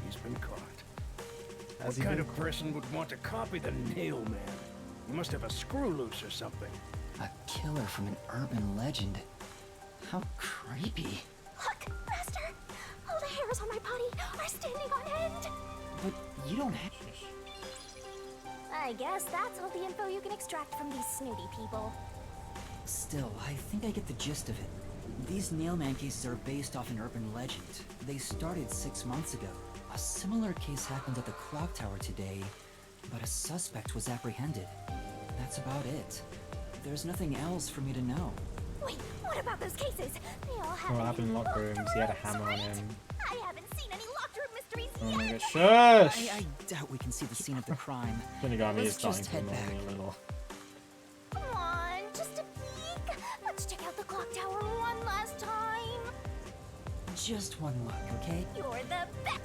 he's been caught. What kind of person would want to copy the Nail Man? He must have a screw loose or something. A killer from an urban legend. How creepy. Look, Master! All the hairs on my body are standing on end! But you don't have... I guess that's all the info you can extract from these snooty people. Still, I think I get the gist of it. These Nailman cases are based off an urban legend. They started 6 months ago. A similar case happened at the clock tower today, but a suspect was apprehended. That's about it. There's nothing else for me to know. Wait, what about those cases? They all have What happened in locker rooms? He had a hammer on him. I haven't seen any locked room mysteries Oh my yet. gosh, shush! I doubt we can see the scene of the crime. Shinigami is Let's starting just to head annoy back. me a little. Come on, just a peek. Let's check out the clock tower one last time. Just one look, okay? You're the best.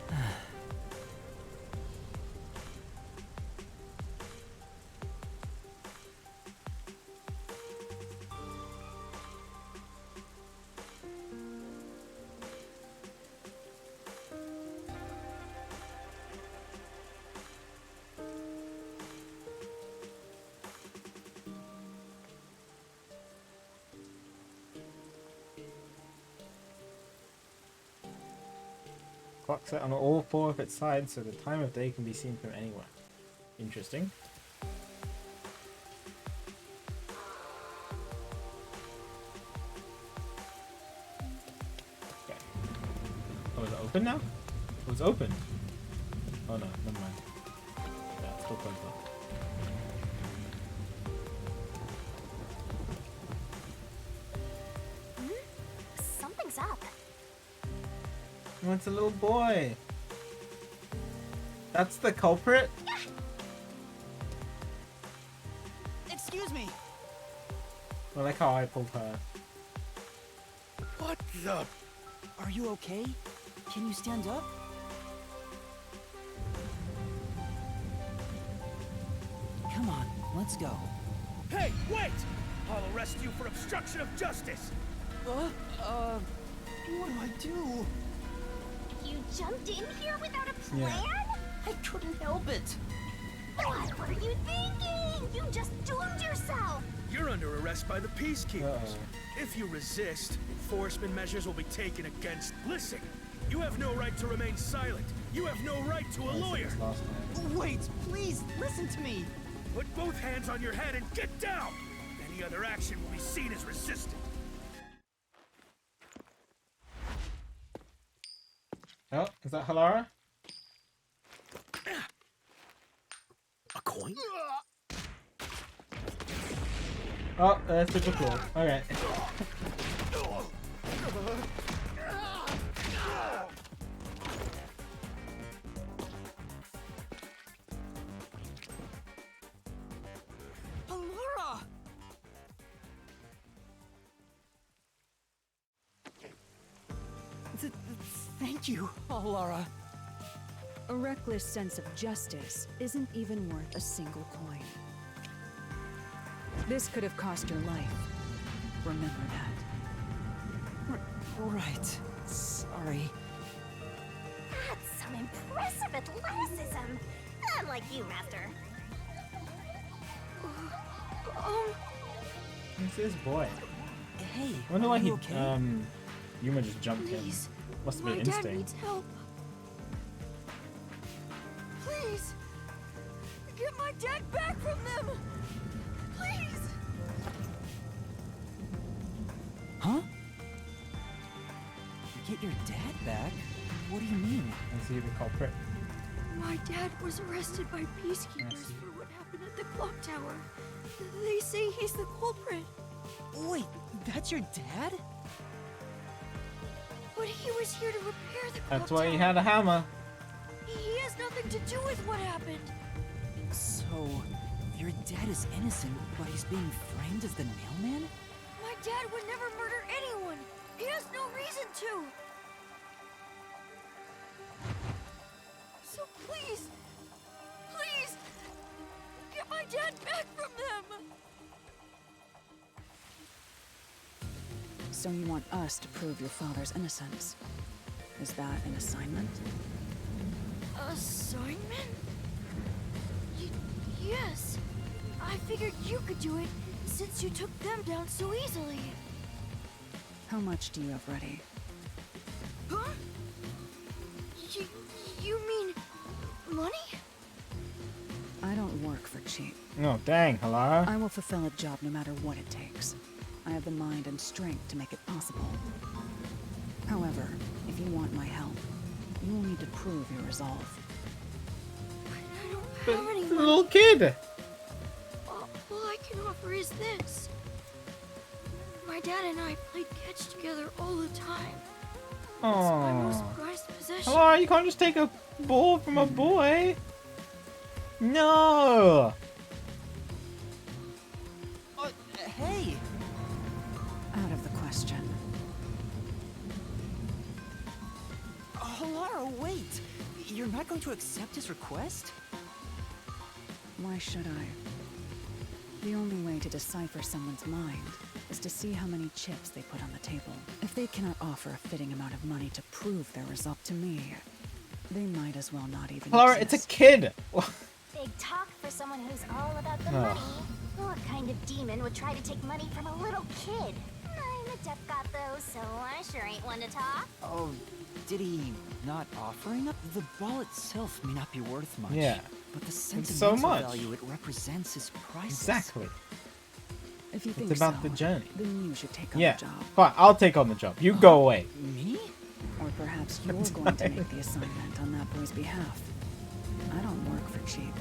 Clock set on all 4 of its sides, so the time of day can be seen from anywhere. Interesting. Okay. Oh, is it open now? Oh, it's open. Oh no, never mind. Yeah, it's still closed though. Something's up. Oh, it's a little boy. That's the culprit? Excuse me. I like how I pulled her. What the? Are you okay? Can you stand up? Come on, let's go. Hey, wait! I'll arrest you for obstruction of justice! What do I do? You jumped in here without a plan? Yeah. I couldn't help it. What were you thinking? You just doomed yourself. You're under arrest by the Peacekeepers. Uh-oh. If you resist, enforcement measures will be taken against. Listen, you have no right to remain silent. You have no right to a lawyer. Wait, please, listen to me. Put both hands on your head and get down. Any other action will be seen as resistance. Oh, is that Halara? A coin? Oh, that's super cool. Okay. Allura! Thank you, Allura. A reckless sense of justice isn't even worth a single coin. This could have cost your life. Remember that. Right. Sorry. That's some impressive athleticism. Unlike you, Master. It's his boy. Hey, I wonder why are he, you okay? Yuma just jumped Please. him. Must have My been dad instinct. needs help. Please. Get my dad back from them. Please. Huh? Get your dad back? What do you mean? Is he the culprit? My dad was arrested by peacekeepers for what happened at the clock tower. They say he's the culprit. Wait, that's your dad? But he was here to repair the clock That's why he tower. had a hammer. He has nothing to do with what happened. So, your dad is innocent, but he's being framed as the Nailman? My dad would never murder anyone. He has no reason to. So please, please, get my dad back from them! So you want us to prove your father's innocence? Is that an assignment? Assignment? Yes. I figured you could do it since you took them down so easily. How much do you have ready? Huh? You mean money? I don't work for cheap. No, dang, Halara. I will fulfill a job no matter what it takes. I have the mind and strength to make it possible. However, if you want my help, you will need to prove your resolve. How many The little kid! All I can offer is this. My dad and I played catch together all the time. It's my most Aww. prized possession. Halara, you can't just take a ball from a boy. No! Hey! Out of the question. Halara, wait! You're not going to accept his request? Why should I? The only way to decipher someone's mind is to see how many chips they put on the table. If they cannot offer a fitting amount of money to prove their result to me, they might as well not even Halara, exist. it's a kid! Big talk for someone who's all about the Ugh. money. What kind of demon would try to take money from a little kid? I'm a deaf god though, so I sure ain't one to talk. Oh, did he not offering up? The ball itself may not be worth much. Yeah. But the It's sentimental so much. value it represents is priceless. Exactly. If you think It's about so, the journey. then you should take on Yeah. the job. Fine, I'll take on the job. You go away. Me? Or perhaps you're going to make the assignment on that boy's behalf. I don't work for cheap.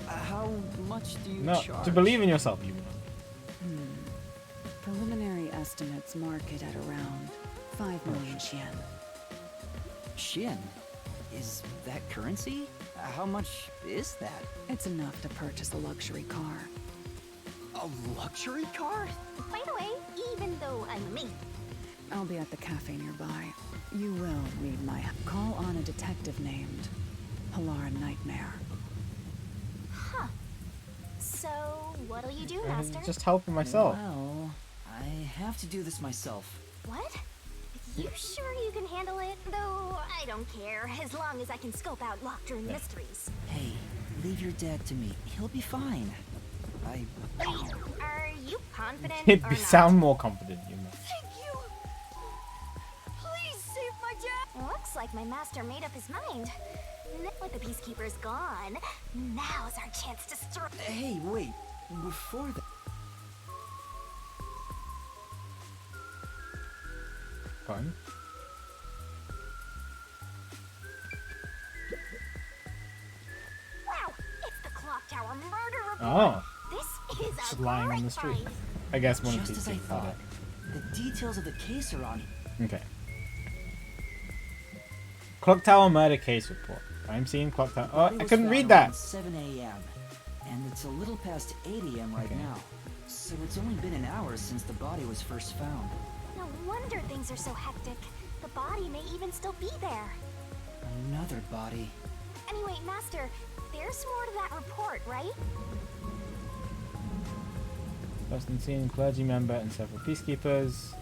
How much do you No, charge? to believe in yourself, you know. Preliminary estimates mark it at around 5 million yen. Shin? Is that currency? How much is that? It's enough to purchase a luxury car. A luxury car? By the way, even though I'm a maid, I'll be at the cafe nearby. You will read my call on a detective named Halara Nightmare. huh? So what'll you do, Master? Just helping myself. Well, I have to do this myself. What? You sure you can handle it? Though I don't care, as long as I can scope out locked room mysteries. Hey, leave your dad to me. He'll be fine. Wait, are you confident He'd or be not? sound more confident, you know. Thank you! Please save my dad! Looks like my master made up his mind. With the Peacekeepers gone, now's our chance to strike. Hey, wait. Before that... Fun. Wow, it's the Clock Tower murder report. Oh. This is Just a lying great on the street. find. I guess one of Just these as I things about thought. The details of the case are on it. Okay. Clock Tower murder case report. I'm seeing Clock Tower. Oh, Body I was couldn't found read around that. 7 a.m. And it's a little past 8 a.m. right Okay. now. So it's only been an hour since the body was first found. No wonder things are so hectic. The body may even still be there. Another body. Anyway, Master, there's more to that report, right? Person seen, clergy member, and several peacekeepers.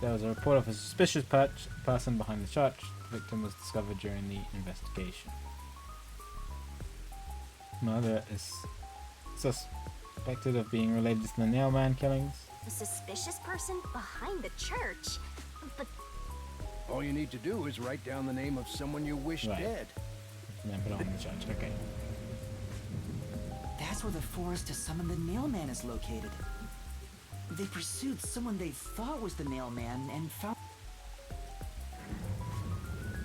There was a report of a suspicious person behind the church. The victim was discovered during the investigation. Murder is suspected of being related to the Nailman killings. A suspicious person behind the church. But All you need to do is write down the name of someone you wish Right. dead. And then put it on the church. Okay. That's where the forest to summon the Nailman is located. They pursued someone they thought was the Nailman and found...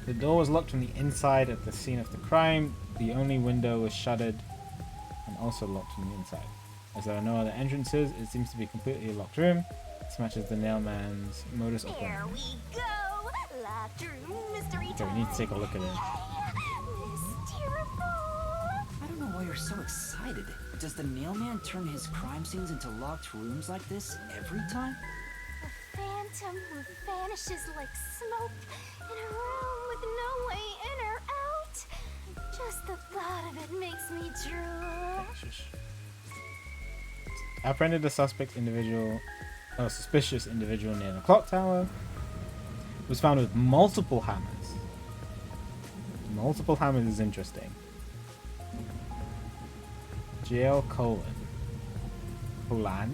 The door was locked from the inside at the scene of the crime. The only window was shuttered and also locked from the inside. As there are no other entrances, it seems to be completely a locked room. This matches the Nailman's modus there operandi. we go! Locked room mystery Okay, time! we need to take a look at it. I don't know why you're so excited. Does the Nailman turn his crime scenes into locked rooms like this every time? A phantom who vanishes like smoke in a room with no way in or out. Just the thought of it makes me drool. apprehended a suspicious individual near the clock tower. Was found with multiple hammers. Multiple hammers is interesting. J.L. Polan.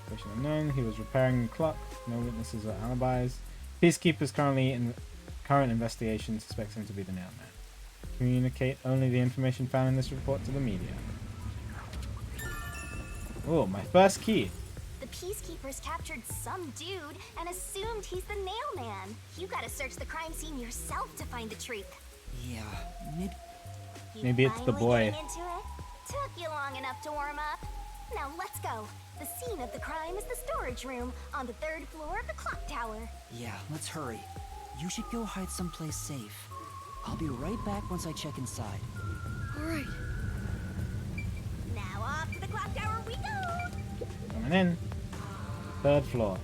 Question unknown. He was repairing the clock. No witnesses or alibis. Peacekeepers current investigation suspects him to be the nailman. Communicate only the information found in this report to the media. Oh, my first key. The Peacekeepers captured some dude and assumed he's the Nailman. You gotta search the crime scene yourself to find the truth. Yeah, Maybe it's the boy. Getting into it? Took you long enough to warm up. Now let's go. The scene of the crime is the storage room on the 3rd floor of the clock tower. Yeah, let's hurry. You should go hide someplace safe. I'll be right back once I check inside. Alright. Now off to the clock tower we go! Coming in. 3rd floor.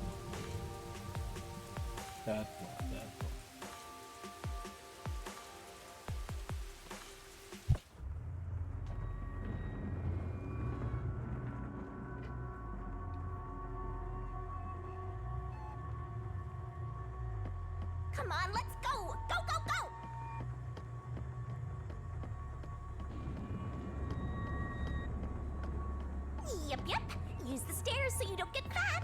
3rd floor. Come on, let's go! Go, go, go! Yep. Use the stairs so you don't get fat.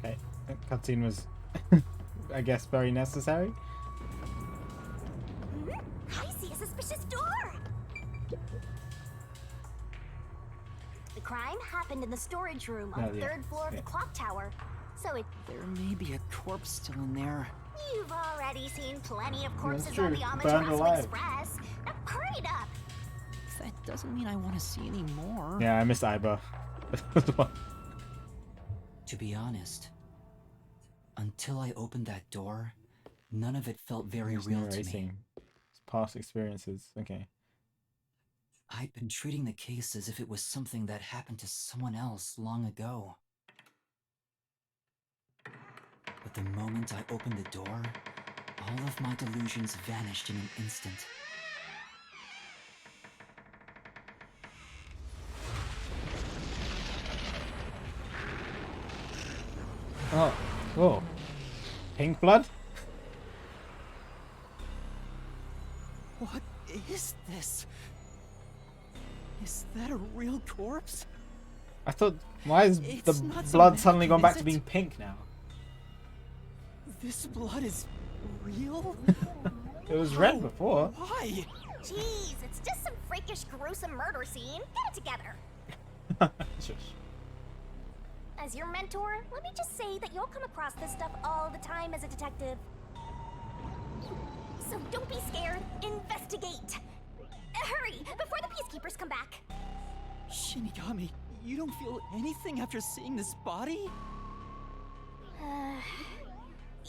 Okay, that cutscene was, I guess, very necessary. I see a suspicious door! The crime happened in the storage room on the 3rd floor of the clock tower. So There may be a corpse still in there. You've already seen plenty of corpses true. on the Burned Amaterasu alive. Express. Now hurry it up! That doesn't mean I want to see any more. Yeah, I missed Iba. To be honest, until I opened that door, none of it felt very real to me. Past experiences. Okay. I'd been treating the case as if it was something that happened to someone else long ago. But the moment I opened the door, all of my delusions vanished in an instant. Oh. Whoa. Pink blood? What is this? Is that a real corpse? I thought, why is It's the not some blood suddenly mannequin, gone back is to it? being pink now? This blood is real? It was red before. Why? Jeez, it's just some freakish, gruesome murder scene. Get it together. Shush. As your mentor, let me just say that you'll come across this stuff all the time as a detective. So don't be scared. Investigate. Hurry, before the Peacekeepers come back. Shinigami, you don't feel anything after seeing this body?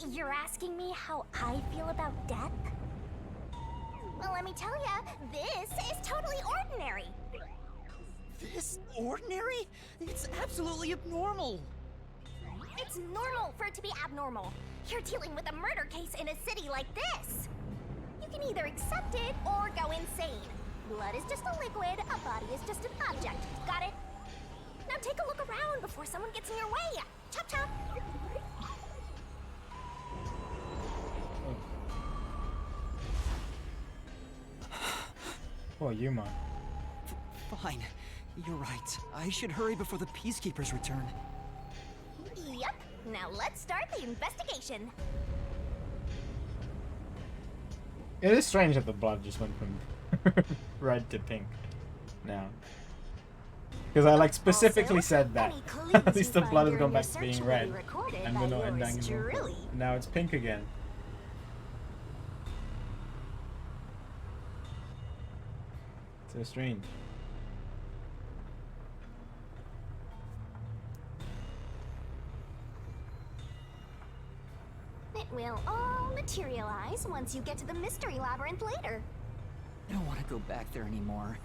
You're asking me how I feel about death? Well, let me tell ya, this is totally ordinary. This ordinary? It's absolutely abnormal. It's normal for it to be abnormal. You're dealing with a murder case in a city like this. You can either accept it or go insane. Blood is just a liquid, a body is just an object. Got it? Now take a look around before someone gets in your way. Chop chop. Oh, Yuma. Fine. You're right. I should hurry before the Peacekeepers return. Yep. Now let's start the investigation. It is strange that the blood just went from red to pink now. Because I like specifically said that. At least the blood has gone back to being red. And we're not ending in now it's pink again. So strange. It will all materialize once you get to the mystery labyrinth later. I don't want to go back there anymore.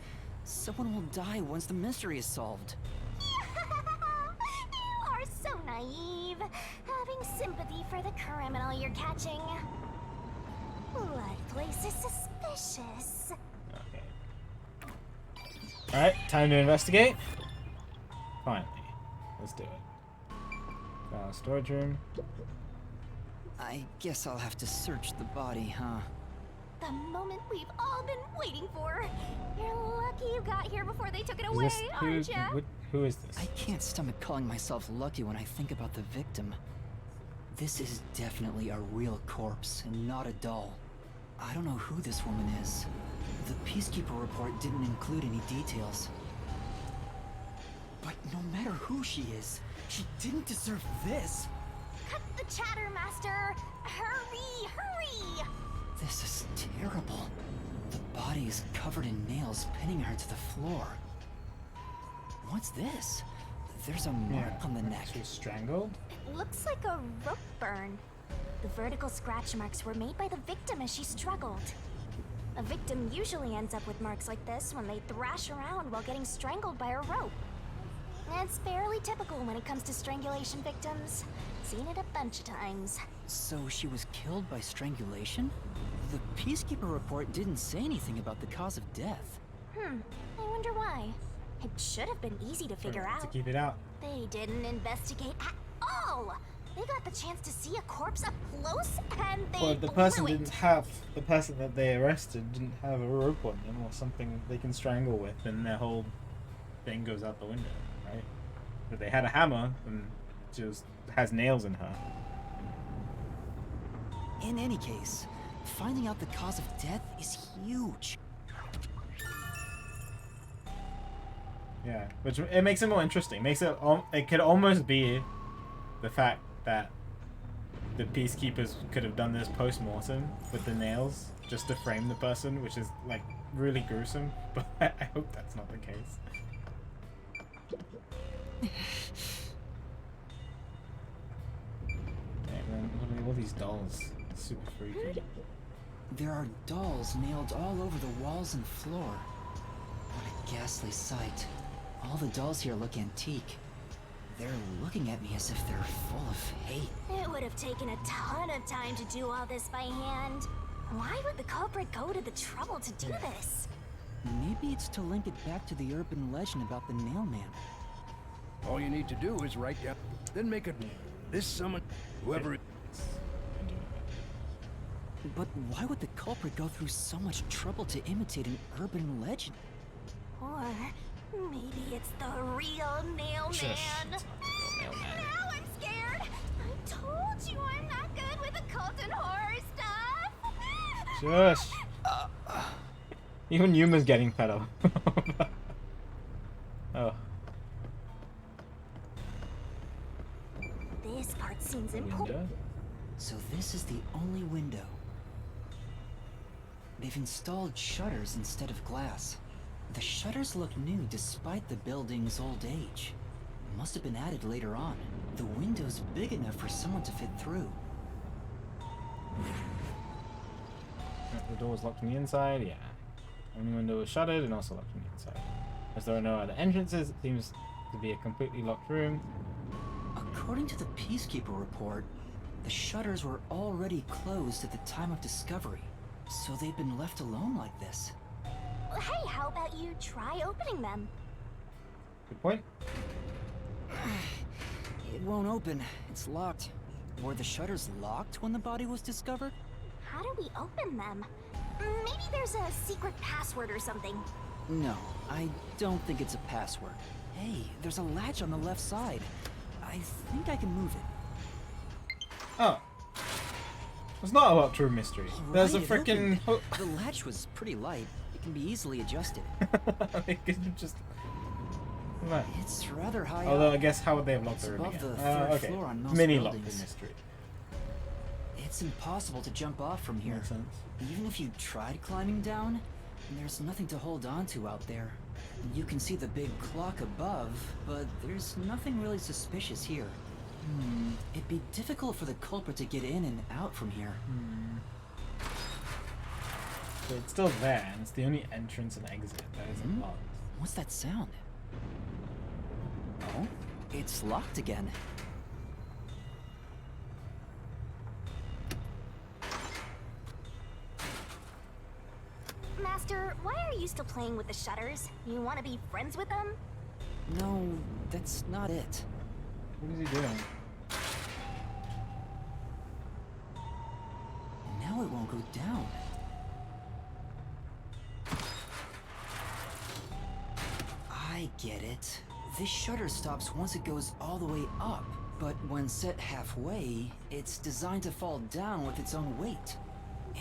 Someone will die once the mystery is solved. You are so naive, having sympathy for the criminal you're catching. Blood Place is suspicious. Alright, time to investigate. Finally. Let's do it. Storage room. I guess I'll have to search the body, huh? The moment we've all been waiting for. You're lucky you got here before they took it away, aren't ya? Who is this? I can't stomach calling myself lucky when I think about the victim. This is definitely a real corpse and not a doll. I don't know who this woman is. The Peacekeeper report didn't include any details. But no matter who she is, she didn't deserve this. Cut the chatter, Master! Hurry, hurry! This is terrible. The body is covered in nails pinning her to the floor. What's this? There's a mark on the neck. She's strangled? It looks like a rope burn. The vertical scratch marks were made by the victim as she struggled. A victim usually ends up with marks like this when they thrash around while getting strangled by a rope. It's fairly typical when it comes to strangulation victims. Seen it a bunch of times. So she was killed by strangulation? The Peacekeeper report didn't say anything about the cause of death. I wonder why. It should have been easy to figure out. To keep it out. They didn't investigate at all. They got the chance to see a corpse up close, and they Well, the person didn't have, the person that they arrested didn't have a rope on them or something they can strangle with, and their whole thing goes out the window, right? But they had a hammer, and just has nails in her. In any case, finding out the cause of death is huge. Yeah, which it makes it more interesting. Makes it it could almost be the fact that the Peacekeepers could have done this post-mortem with the nails just to frame the person, which is like really gruesome. But I hope that's not the case. Yeah, man, look at all these dolls. It's super freaky. There are dolls nailed all over the walls and floor. What a ghastly sight. All the dolls here look antique. They're looking at me as if they're full of hate. It would have taken a ton of time to do all this by hand. Why would the culprit go to the trouble to do this? Maybe it's to link it back to the urban legend about the Nailman. All you need to do is write down, then make a... This summon... Whoever... But why would the culprit go through so much trouble to imitate an urban legend? Or maybe it's the real Nailman. Now I'm scared. I told you I'm not good with occult and horror stuff. Shush. Even Yuma's getting fed up. Oh. This part seems important. So this is the only window. They've installed shutters instead of glass. The shutters look new despite the building's old age. Must have been added later on. The window's big enough for someone to fit through. The door was locked from the inside, yeah. Only window was shuttered and also locked from the inside. As there are no other entrances, it seems to be a completely locked room. According to the Peacekeeper report, the shutters were already closed at the time of discovery, so they've been left alone like this. Hey, how about you try opening them? Good point. It won't open. It's locked. Were the shutters locked when the body was discovered? How do we open them? Maybe there's a secret password or something. No, I don't think it's a password. Hey, there's a latch on the left side. I think I can move it. Oh. It's not a locked room mystery. There's a Right, it freaking... opened. The latch was pretty light. It can be easily adjusted. It could just... No. It's rather high Although up. I guess how would they have locked It's the room above again? the third Okay. floor on most Mini lock buildings. the mystery. It's impossible to jump off from here. Makes sense. Even if you tried climbing down, there's nothing to hold on to out there. You can see the big clock above, but there's nothing really suspicious here. It'd be difficult for the culprit to get in and out from here. So it's still there, and it's the only entrance and exit that isn't locked. What's that sound? Oh, it's locked again. Master, why are you still playing with the shutters? You want to be friends with them? No, that's not it. What is he doing? Now it won't go down. I get it. This shutter stops once it goes all the way up, but when set halfway, it's designed to fall down with its own weight.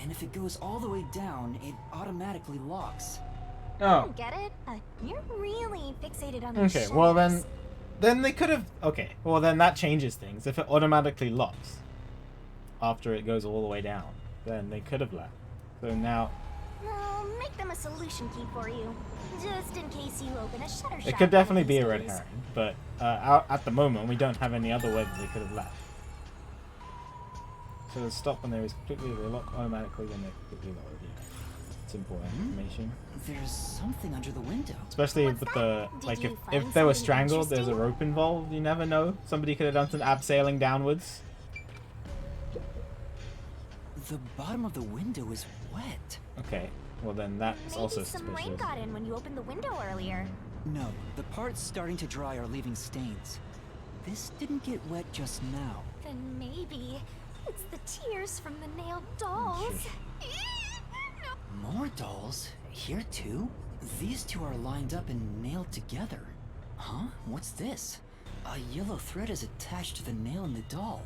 And if it goes all the way down, it automatically locks. Oh. Get it? You're really fixated on Okay, well then they could have... Okay, well then that changes things. If it automatically locks after it goes all the way down, then they could have left. So now... I'll make them a solution key for you, just in case you open a shutter shop. It could definitely be a these red days. herring, but at the moment we don't have any other way that they could have left. So they stop when they lock automatically when they're completely lowered. Yeah. It's important information. There's something under the window. Especially with the if they were strangled, there's a rope involved. You never know. Somebody could have done some abseiling downwards. The bottom of the window is wet. Okay, well then that's Maybe also some rain suspicious. got in when you opened the window earlier. No, the parts starting to dry are leaving stains. This didn't get wet just now. Then maybe it's the tears from the nailed dolls. More dolls? Here too? These two are lined up and nailed together. Huh? What's this? A yellow thread is attached to the nail in the doll.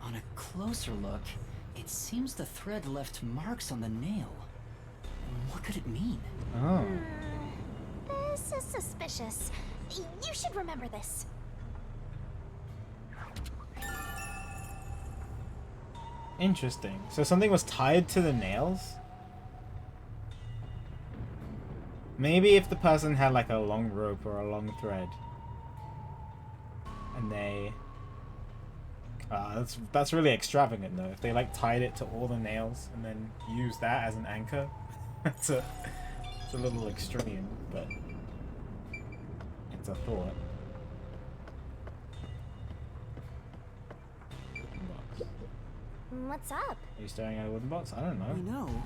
On a closer look, it seems the thread left marks on the nail. What could it mean? Oh. This is suspicious. You should remember this. Interesting. So something was tied to the nails? Maybe if the person had like a long rope or a long thread. And they... that's really extravagant though. If they like tied it to all the nails and then used that as an anchor. it's a little extreme, but it's a thought. What's up? Are you staring at a wooden box? I don't know. I know.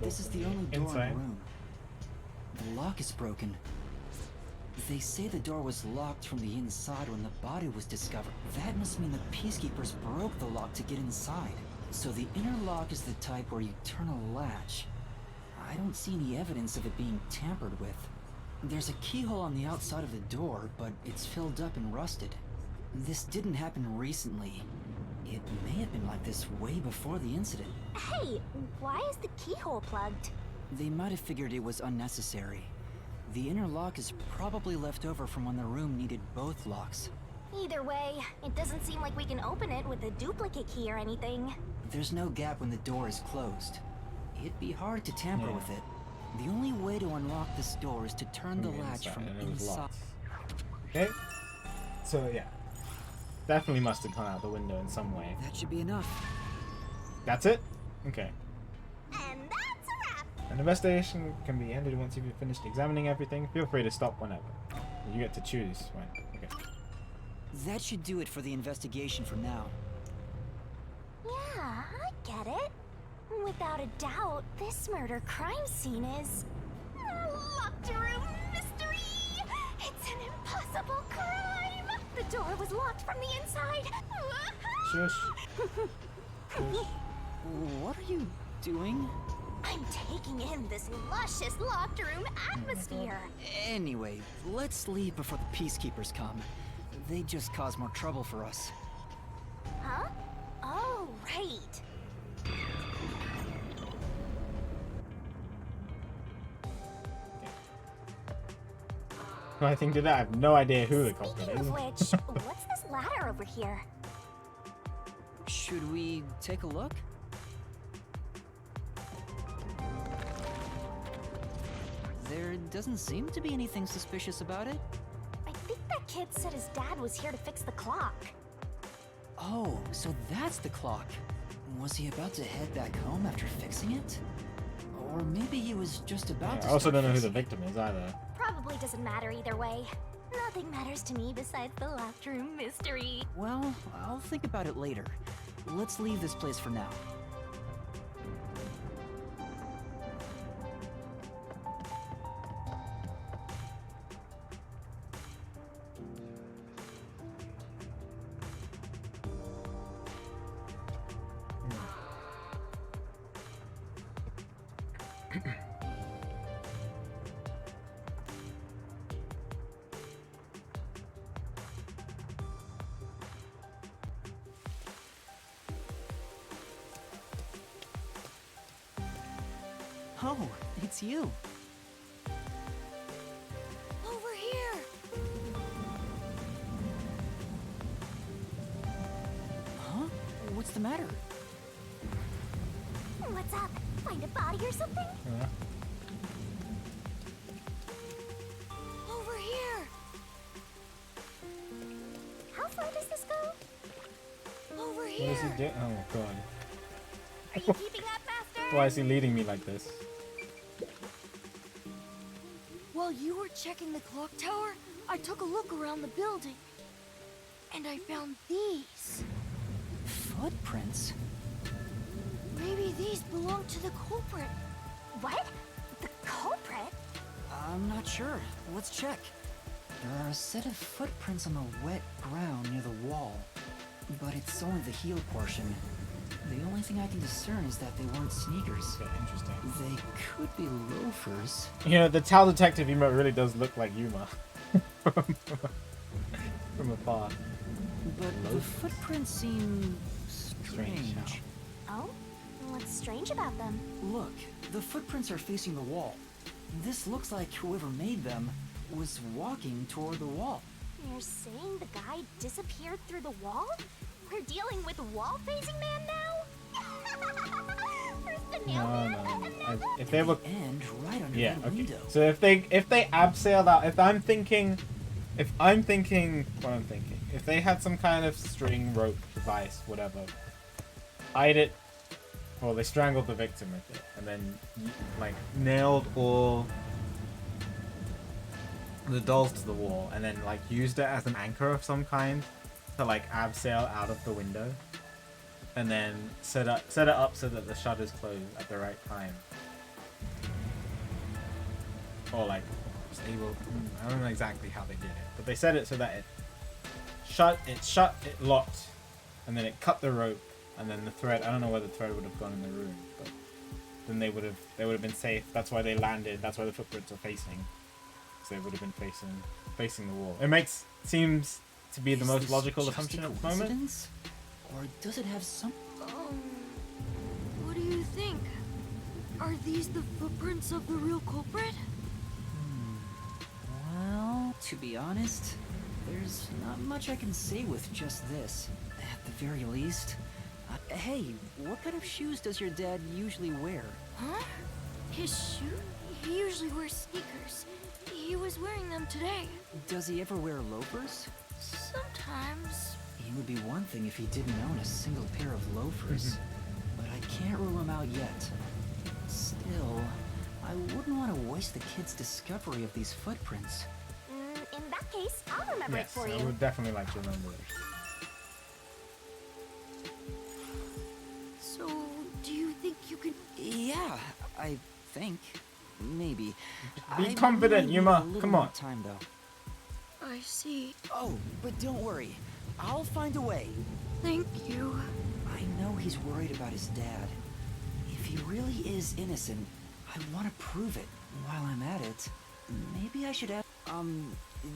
This is the only door in the room. The lock is broken. They say the door was locked from the inside when the body was discovered. That must mean the peacekeepers broke the lock to get inside. So the inner lock is the type where you turn a latch. I don't see any evidence of it being tampered with. There's a keyhole on the outside of the door, but it's filled up and rusted. This didn't happen recently. It may have been like this way before the incident. Hey, why is the keyhole plugged? They might have figured it was unnecessary. The inner lock is probably left over from when the room needed both locks. Either way, it doesn't seem like we can open it with a duplicate key or anything. There's no gap when the door is closed. It'd be hard to tamper with it. The only way to unlock this door is to turn the latch from inside. Okay. So yeah. Definitely must have gone out the window in some way. That should be enough. That's it? Okay. And that's a wrap. An investigation can be ended once you've finished examining everything. Feel free to stop whenever. You get to choose when. Okay. That should do it for the investigation for now. Yeah, I get it. Without a doubt, this murder crime scene is a locked room mystery. It's an impossible crime. The door was locked from the inside. Shush. What are you doing? I'm taking in this luscious locked room atmosphere. Anyway, let's leave before the peacekeepers come. They just cause more trouble for us. Huh? Oh, right. I think did that. I have no idea who the culprit Speaking is. of which, what's this ladder over here? Should we take a look? There doesn't seem to be anything suspicious about it. I think that kid said his dad was here to fix the clock. Oh, so that's the clock. Was he about to head back home after fixing it? Or maybe he was just about to I also start don't know who the fixing victim is either. Probably doesn't matter either way. Nothing matters to me besides the locked room mystery. it. Well, I'll think about it later. Let's leave this place for now. Oh, it's you. Over here! Huh? What's the matter? What's up? Find a body or something? Over here! How far does this go? Over What here! is he doing? Oh god. Are you keeping up, Master? Why is he leading me like this? While you were checking the clock tower, I took a look around the building. And I found these. Footprints? Maybe these belong to the culprit. What? The culprit? I'm not sure. Let's check. There are a set of footprints on the wet ground near the wall, but it's only the heel portion. The only thing I can discern is that they weren't sneakers. Okay, interesting. They could be loafers. You know, the Towel Detective emote really does look like Yuma. From afar. But the footprints seem strange. Oh? What's strange about them? Look, the footprints are facing the wall. This looks like whoever made them was walking toward the wall. You're saying the guy disappeared through the wall? We're dealing with wall-facing man now? First the nail man, and then If they were, And right under yeah, that okay. window. So if they abseiled out, if I'm thinking what I'm thinking, if they had some kind of string rope device, whatever, tied it, or they strangled the victim with it, and then like nailed all the dolls to the wall, and then like used it as an anchor of some kind to like abseil out of the window, and then set it up so that the shutters close at the right time, or like was able. I don't know exactly how they did it, but they set it so that it locked, and then it cut the rope, and then the thread. I don't know where the thread would have gone in the room, but then they would have been safe. That's why they landed. That's why the footprints are facing. So they would have been facing the wall. It seems to be the most logical assumption at the moment. Coincidence? Or does it have some... What do you think? Are these the footprints of the real culprit? Well, to be honest, there's not much I can say with just this. At the very least. Hey, what kind of shoes does your dad usually wear? Huh? His shoe? He usually wears sneakers. He was wearing them today. Does he ever wear loafers? Sometimes. It would be one thing if he didn't own a single pair of loafers. But I can't rule him out yet. Still, I wouldn't want to waste the kid's discovery of these footprints. In that case, I'll remember it Yes, for you. I would definitely like to remember it. So, do you think you can... Yeah, I think. Maybe. Be confident, really Yuma. need a little Come more on. time, though. I see. Oh, but don't worry. I'll find a way. Thank you. I know he's worried about his dad. If he really is innocent, I want to prove it. While I'm at it, maybe I should ask...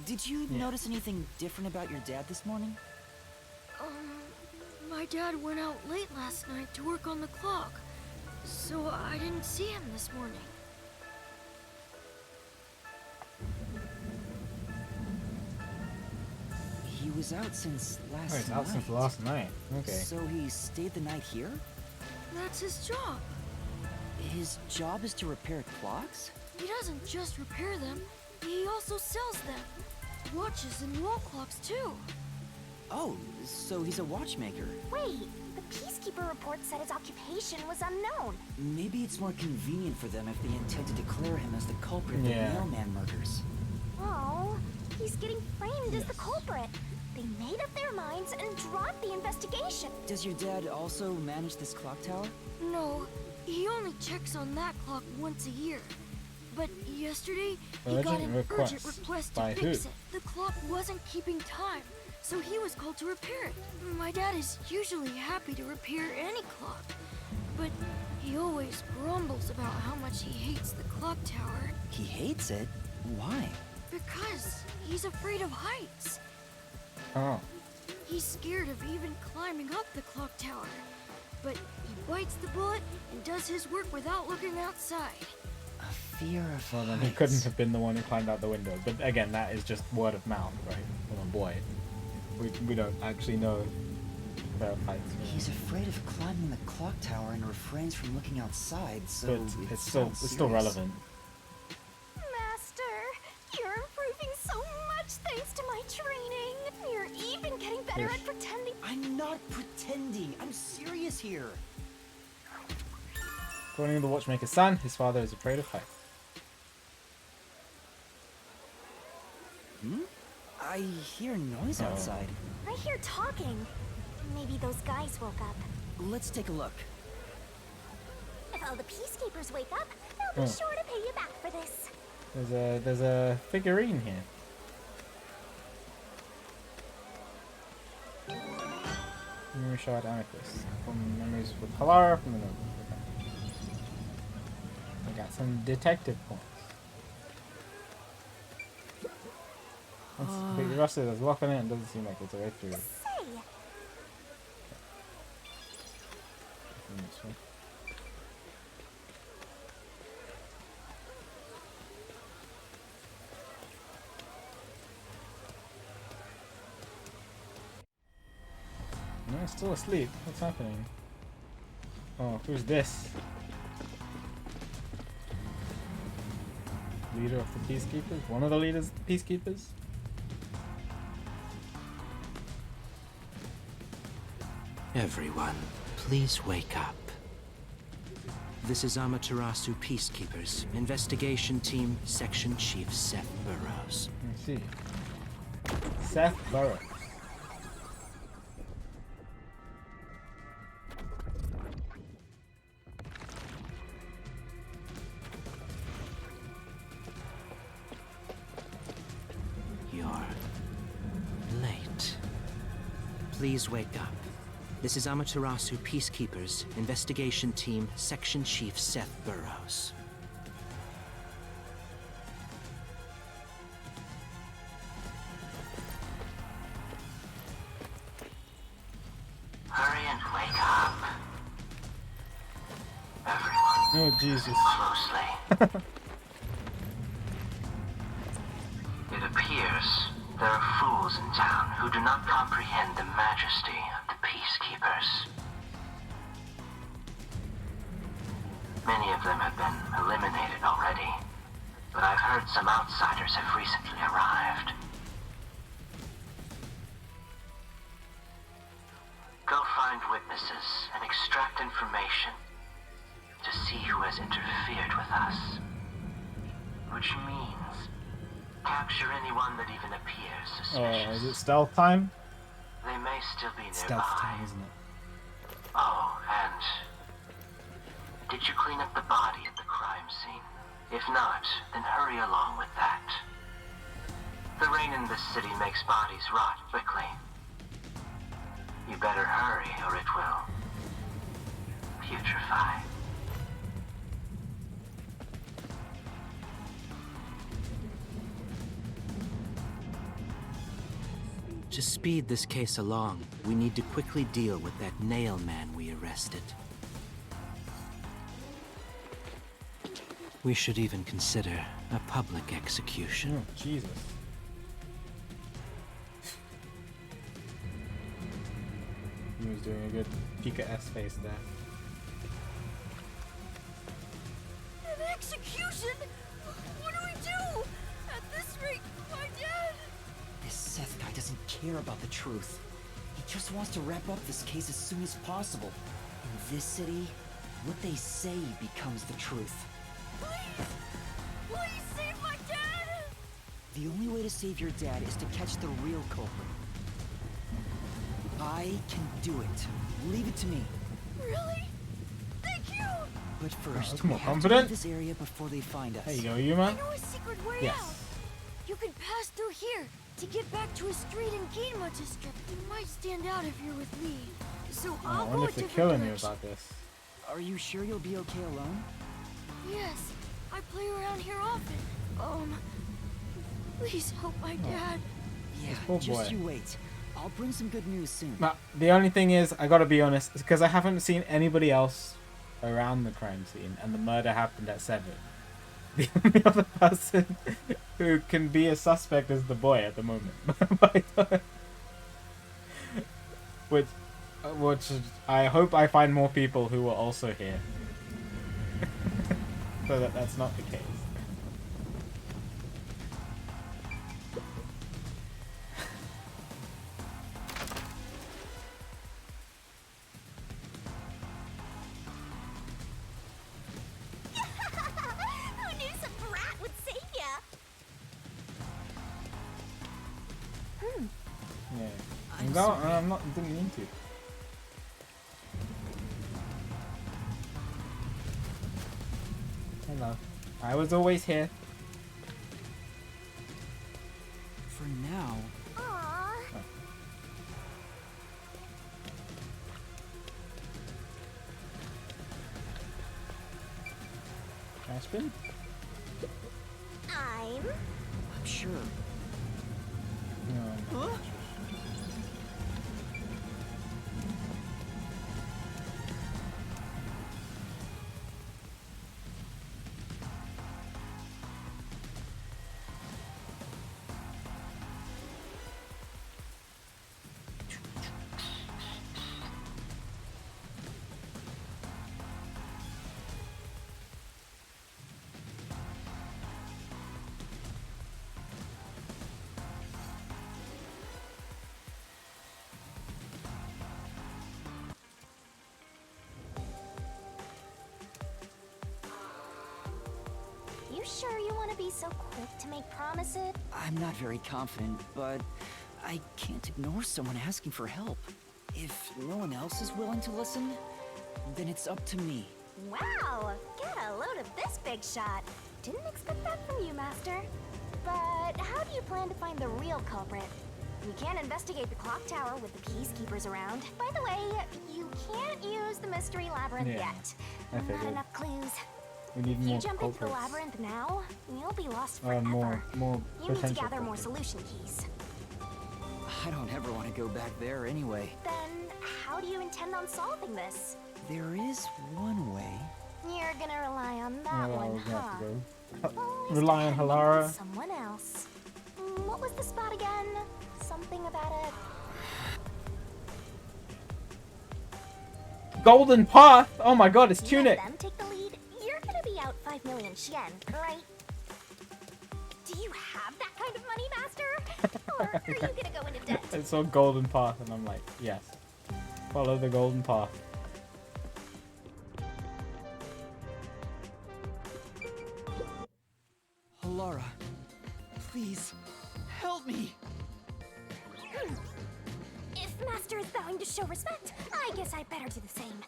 did you notice anything different about your dad this morning? My dad went out late last night to work on the clock, so I didn't see him this morning. was out since last Oh, it's night. out since last night. Okay. So he stayed the night here? That's his job. His job is to repair clocks? He doesn't just repair them, he also sells them. Watches and wall clocks, too. Oh, so he's a watchmaker. Wait, the Peacekeeper report said his occupation was unknown. Maybe it's more convenient for them if they intend to declare him as the culprit of Yeah. the mailman murders. Oh, he's getting framed as the culprit. They made up their minds and dropped the investigation. Does your dad also manage this clock tower? No, he only checks on that clock once a year. But yesterday, he Urgent got an request. urgent request to By fix who? it. The clock wasn't keeping time, so he was called to repair it. My dad is usually happy to repair any clock, but he always grumbles about how much he hates the clock tower. He hates it? Why? Because he's afraid of heights. Oh. He's scared of even climbing up the clock tower. But he bites the bullet and does his work without looking outside. A fear of Well, then he couldn't have been the one who climbed out the window. But again, that is just word of mouth, right? From a boy. We don't actually know about heights. He's afraid of climbing the clock tower and refrains from looking outside, so But it it's still sounds still serious. relevant. Master, you're improving so much thanks to my training. You're even getting better at pretending. I'm not pretending. I'm serious here. According to the watchmaker's son, his father is afraid of heights. I hear noise Oh. outside. I hear talking. Maybe those guys woke up. Let's take a look. If all the Peacekeepers wake up, they'll be Oh. sure to pay you back for this. There's a figurine here. Memory shard amethyst. From memories with Halara from the notebook. Okay. I got some detective points. That's completely rusted. There's a lock on it and doesn't seem like it's a way through. Say, From this way. No, it's still asleep. What's happening? Oh, who's this? Leader of the Peacekeepers? One of the leaders of the Peacekeepers? Everyone, please wake up. This is Amaterasu Peacekeepers, Investigation Team, Section Chief Seth Burrows. Let's see. Seth Burrows. You're late. Please wake up. This is Amaterasu Peacekeepers, Investigation Team, Section Chief Seth Burrows. Hurry and wake up. Everyone, Oh, Jesus. closely. It appears there are fools in town who do not comprehend the majesty of the Peacekeepers. Many of them have been eliminated already, but I've heard some outsiders have recently arrived. Go find witnesses and extract information to see who has interfered with us. Which means capture anyone that even appears suspicious. Is it stealth time? They may still be nearby. Stealth time, isn't it? Oh, and did you clean up the body at the crime scene? If not, then hurry along with that. The rain in this city makes bodies rot quickly. You better hurry or it will putrefy. To speed this case along, we need to quickly deal with that nail man we arrested. We should even consider a public execution. Oh, Jesus. Yumi's doing a good Pika S face there. An execution? What do we do? At this rate, my dad... This Seth guy doesn't care about the truth. He just wants to wrap up this case as soon as possible. In this city, what they say becomes the truth. Please! Please save my dad! The only way to save your dad is to catch the real culprit. I can do it. Leave it to me. Really? Thank you! But first, that's we more have to confident. leave this area before they find us. There you go, Yuma. I know a secret way Yes. out. You can pass through here to get back to a street in Ginma district. You might stand out if you're with me. So I I'll wonder go a if they're different killing you direction. about this. Are you sure you'll be okay alone? Yes, I play around here often. Please help my dad. Yeah, Oh, just boy. you wait. I'll bring some good news soon. But the only thing is, I gotta be honest, is because I haven't seen anybody else around the crime scene, and the murder happened at 7. The only other person who can be a suspect is the boy at the moment. which I hope I find more people who are also here, so that that's not the case. Who knew some brat would save ya? Yeah. I'm not. Didn't mean to. Hello. I was always here. For now, Aww. Ashbin? I'm sure. No. You sure you want to be so quick to make promises? I'm not very confident, but I can't ignore someone asking for help. If no one else is willing to listen, then it's up to me. Wow, get a load of this big shot. Didn't expect that from you, Master. But how do you plan to find the real culprit? You can't investigate the clock tower with the peacekeepers around. By the way, you can't use the mystery labyrinth Yeah, yet. I Not figured. enough clues. We need If you more jump into the culprits. labyrinth now, you'll be lost forever. More You need to potential gather more culprits. solution keys. I don't ever want to go back there anyway. Then, how do you intend on solving this? There is one way. You're gonna rely on that Yeah, well, one, we're gonna huh? have to go. Always Rely on depending on Halara. someone else. What was the spot again? Something about it. Golden Path! Oh my god, it's You let Tunic! them take the lead. You're gonna be out 5 million yen, right? Do you have that kind of money, Master? Or are you gonna go into debt? I saw Golden Path and I'm like, yes. Follow the Golden Path. Halara, please, help me! If Master is vowing to show respect, I guess I better do the same.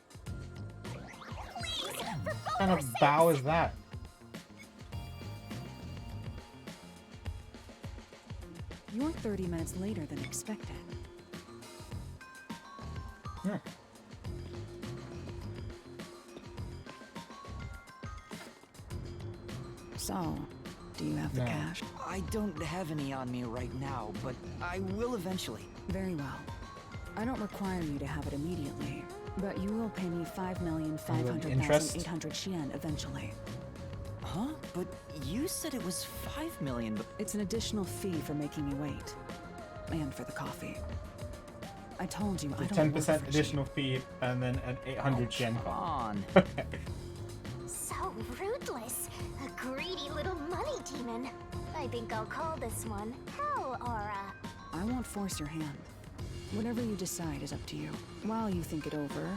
Please, for both What kind our of sakes. bow is that? You're 30 minutes later than expected. Hmm. So, do you have the No. cash? I don't have any on me right now, but I will eventually. Very well. I don't require you to have it immediately, but you will pay me 5,500,800 yen eventually. Huh? But you said it was 5 million, but... It's an additional fee for making me wait. And for the coffee. I told you, I don't 10% work for additional fee and then an 800 yen on. So rootless. A greedy little money demon. I think I'll call this one Hell Aura. I won't force your hand. Whatever you decide is up to you. While you think it over,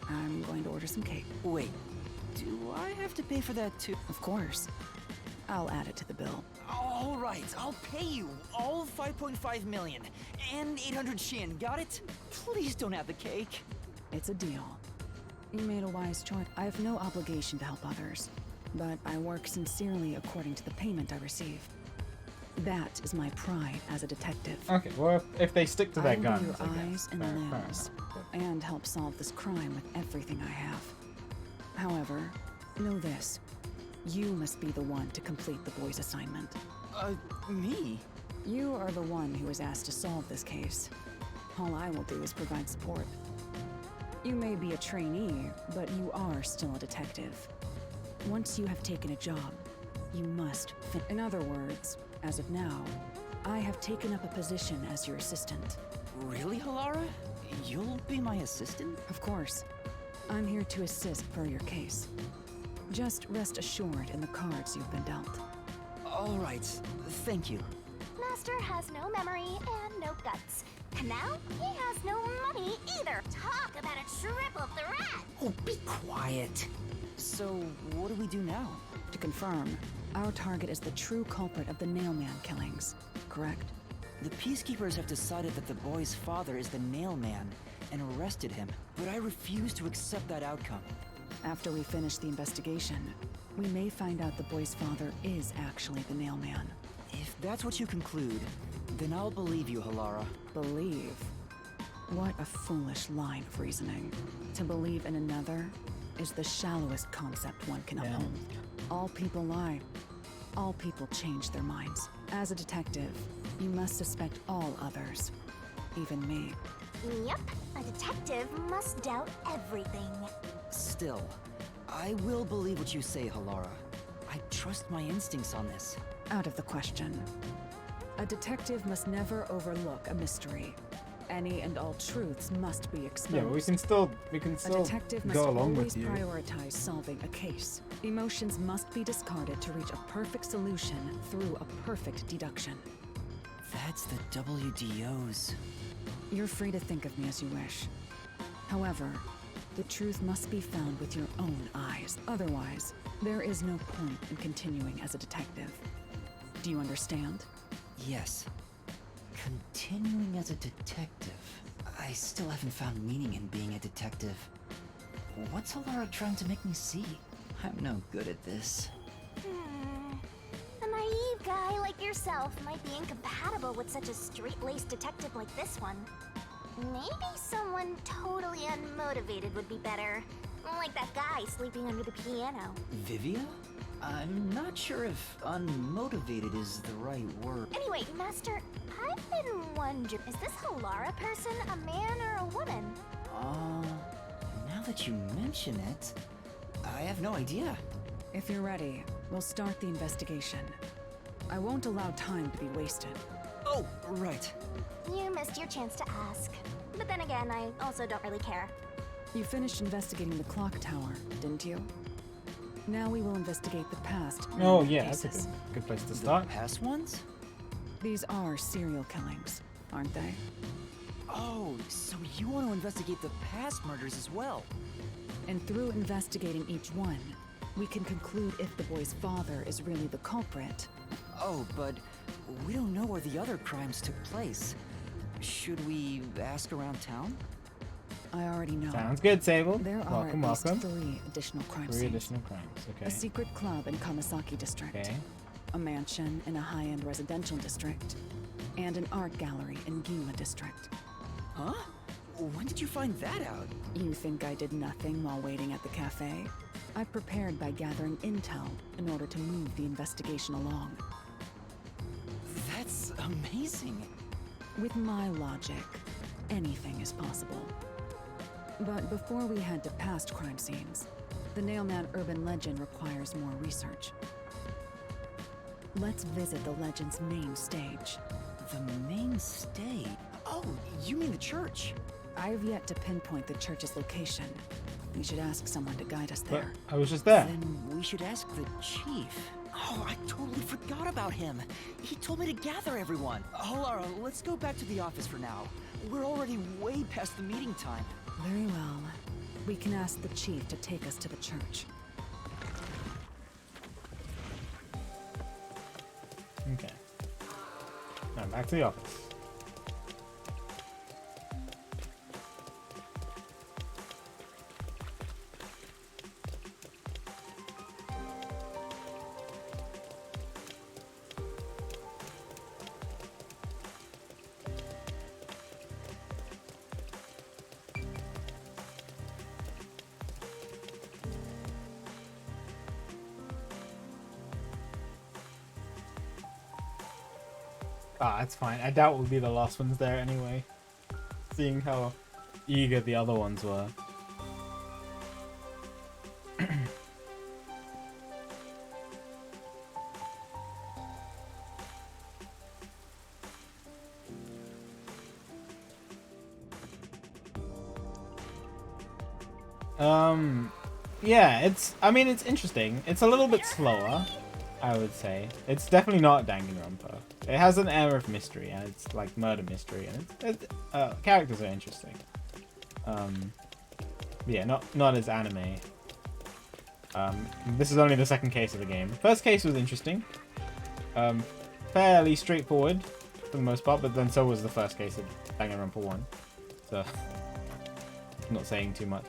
I'm going to order some cake. Wait, do I have to pay for that too? Of course. I'll add it to the bill. All right, I'll pay you all 5.5 million and 800 shin. Got it? Please don't have the cake. It's a deal. You made a wise choice. I have no obligation to help others, but I work sincerely according to the payment I receive. That is my pride as a detective. Okay, well, if they stick to their I will guns, be your I guess. eyes and Fair limbs, and help solve this crime with everything I have. However, know this. You must be the one to complete the boy's assignment. Me? You are the one who is asked to solve this case. All I will do is provide support. You may be a trainee, but you are still a detective. Once you have taken a job, you must in other words, as of now, I have taken up a position as your assistant. Really, Halara? You'll be my assistant? Of course. I'm here to assist per your case. Just rest assured in the cards you've been dealt. All right, thank you. Master has no memory and no guts. And now he has no money either. Talk about a triple threat! Oh, be quiet. So, what do we do now? To confirm, our target is the true culprit of the Nailman killings, correct? The Peacekeepers have decided that the boy's father is the Nailman and arrested him, but I refuse to accept that outcome. After we finish the investigation, we may find out the boy's father is actually the Nailman. If that's what you conclude, then I'll believe you, Halara. Believe? What a foolish line of reasoning. To believe in another is the shallowest concept one can uphold. All people lie. All people change their minds. As a detective, you must suspect all others, even me. Yep, a detective must doubt everything. Still, I will believe what you say, Halara. I trust my instincts on this. Out of the question. A detective must never overlook a mystery. Any and all truths must be exposed. Yeah, but we can still a detective must go along always with you. prioritize solving a case. Emotions must be discarded to reach a perfect solution through a perfect deduction. That's the WDO's. You're free to think of me as you wish. However, the truth must be found with your own eyes. Otherwise, there is no point in continuing as a detective. Do you understand? Yes. Continuing as a detective. I still haven't found meaning in being a detective. What's Halara trying to make me see? I'm no good at this. A naive guy like yourself might be incompatible with such a straight-laced detective like this one. Maybe someone totally unmotivated would be better. Like that guy sleeping under the piano. Vivia? I'm not sure if unmotivated is the right word. Anyway, Master, I've been wondering, is this Halara person a man or a woman? Now that you mention it, I have no idea. If you're ready, we'll start the investigation. I won't allow time to be wasted. Oh, right. You missed your chance to ask. But then again, I also don't really care. You finished investigating the clock tower, didn't you? Now we will investigate the past. Oh yeah, that's cases. a good place to start. The past ones? These are serial killings, aren't they? Oh, so you want to investigate the past murders as well? And through investigating each one, we can conclude if the boy's father is really the culprit. Oh, but we don't know where the other crimes took place. Should we ask around town? I already know. Sounds good, Sable. There are Welcome, at least welcome. 3 additional crime Three scenes. additional crimes, okay. A secret club in Kamasaki district. Okay. A mansion in a high-end residential district. And an art gallery in Ginma district. Huh? When did you find that out? You think I did nothing while waiting at the cafe? I prepared by gathering intel in order to move the investigation along. That's amazing. With my logic, anything is possible. But before we head to past crime scenes, the Nailman urban legend requires more research. Let's visit the legend's main stage. The main stage? Oh, you mean the church? I've yet to pinpoint the church's location. We should ask someone to guide us But there. I was just there. Then we should ask the chief. Oh, I totally forgot about him. He told me to gather everyone. Lara, let's go back to the office for now. We're already way past the meeting time. Very well. We can ask the chief to take us to the church. Okay. Now back to the office. Ah, it's fine. I doubt we'll be the last ones there anyway. Seeing how eager the other ones were. Yeah, I mean, it's interesting. It's a little bit slower, I would say. It's definitely not Danganronpa. It has an air of mystery, and it's like murder mystery, and characters are interesting. Yeah, not as anime. This is only the second case of the game. First case was interesting. Fairly straightforward for the most part, but then so was the first case of Danganronpa 1. So, not saying too much.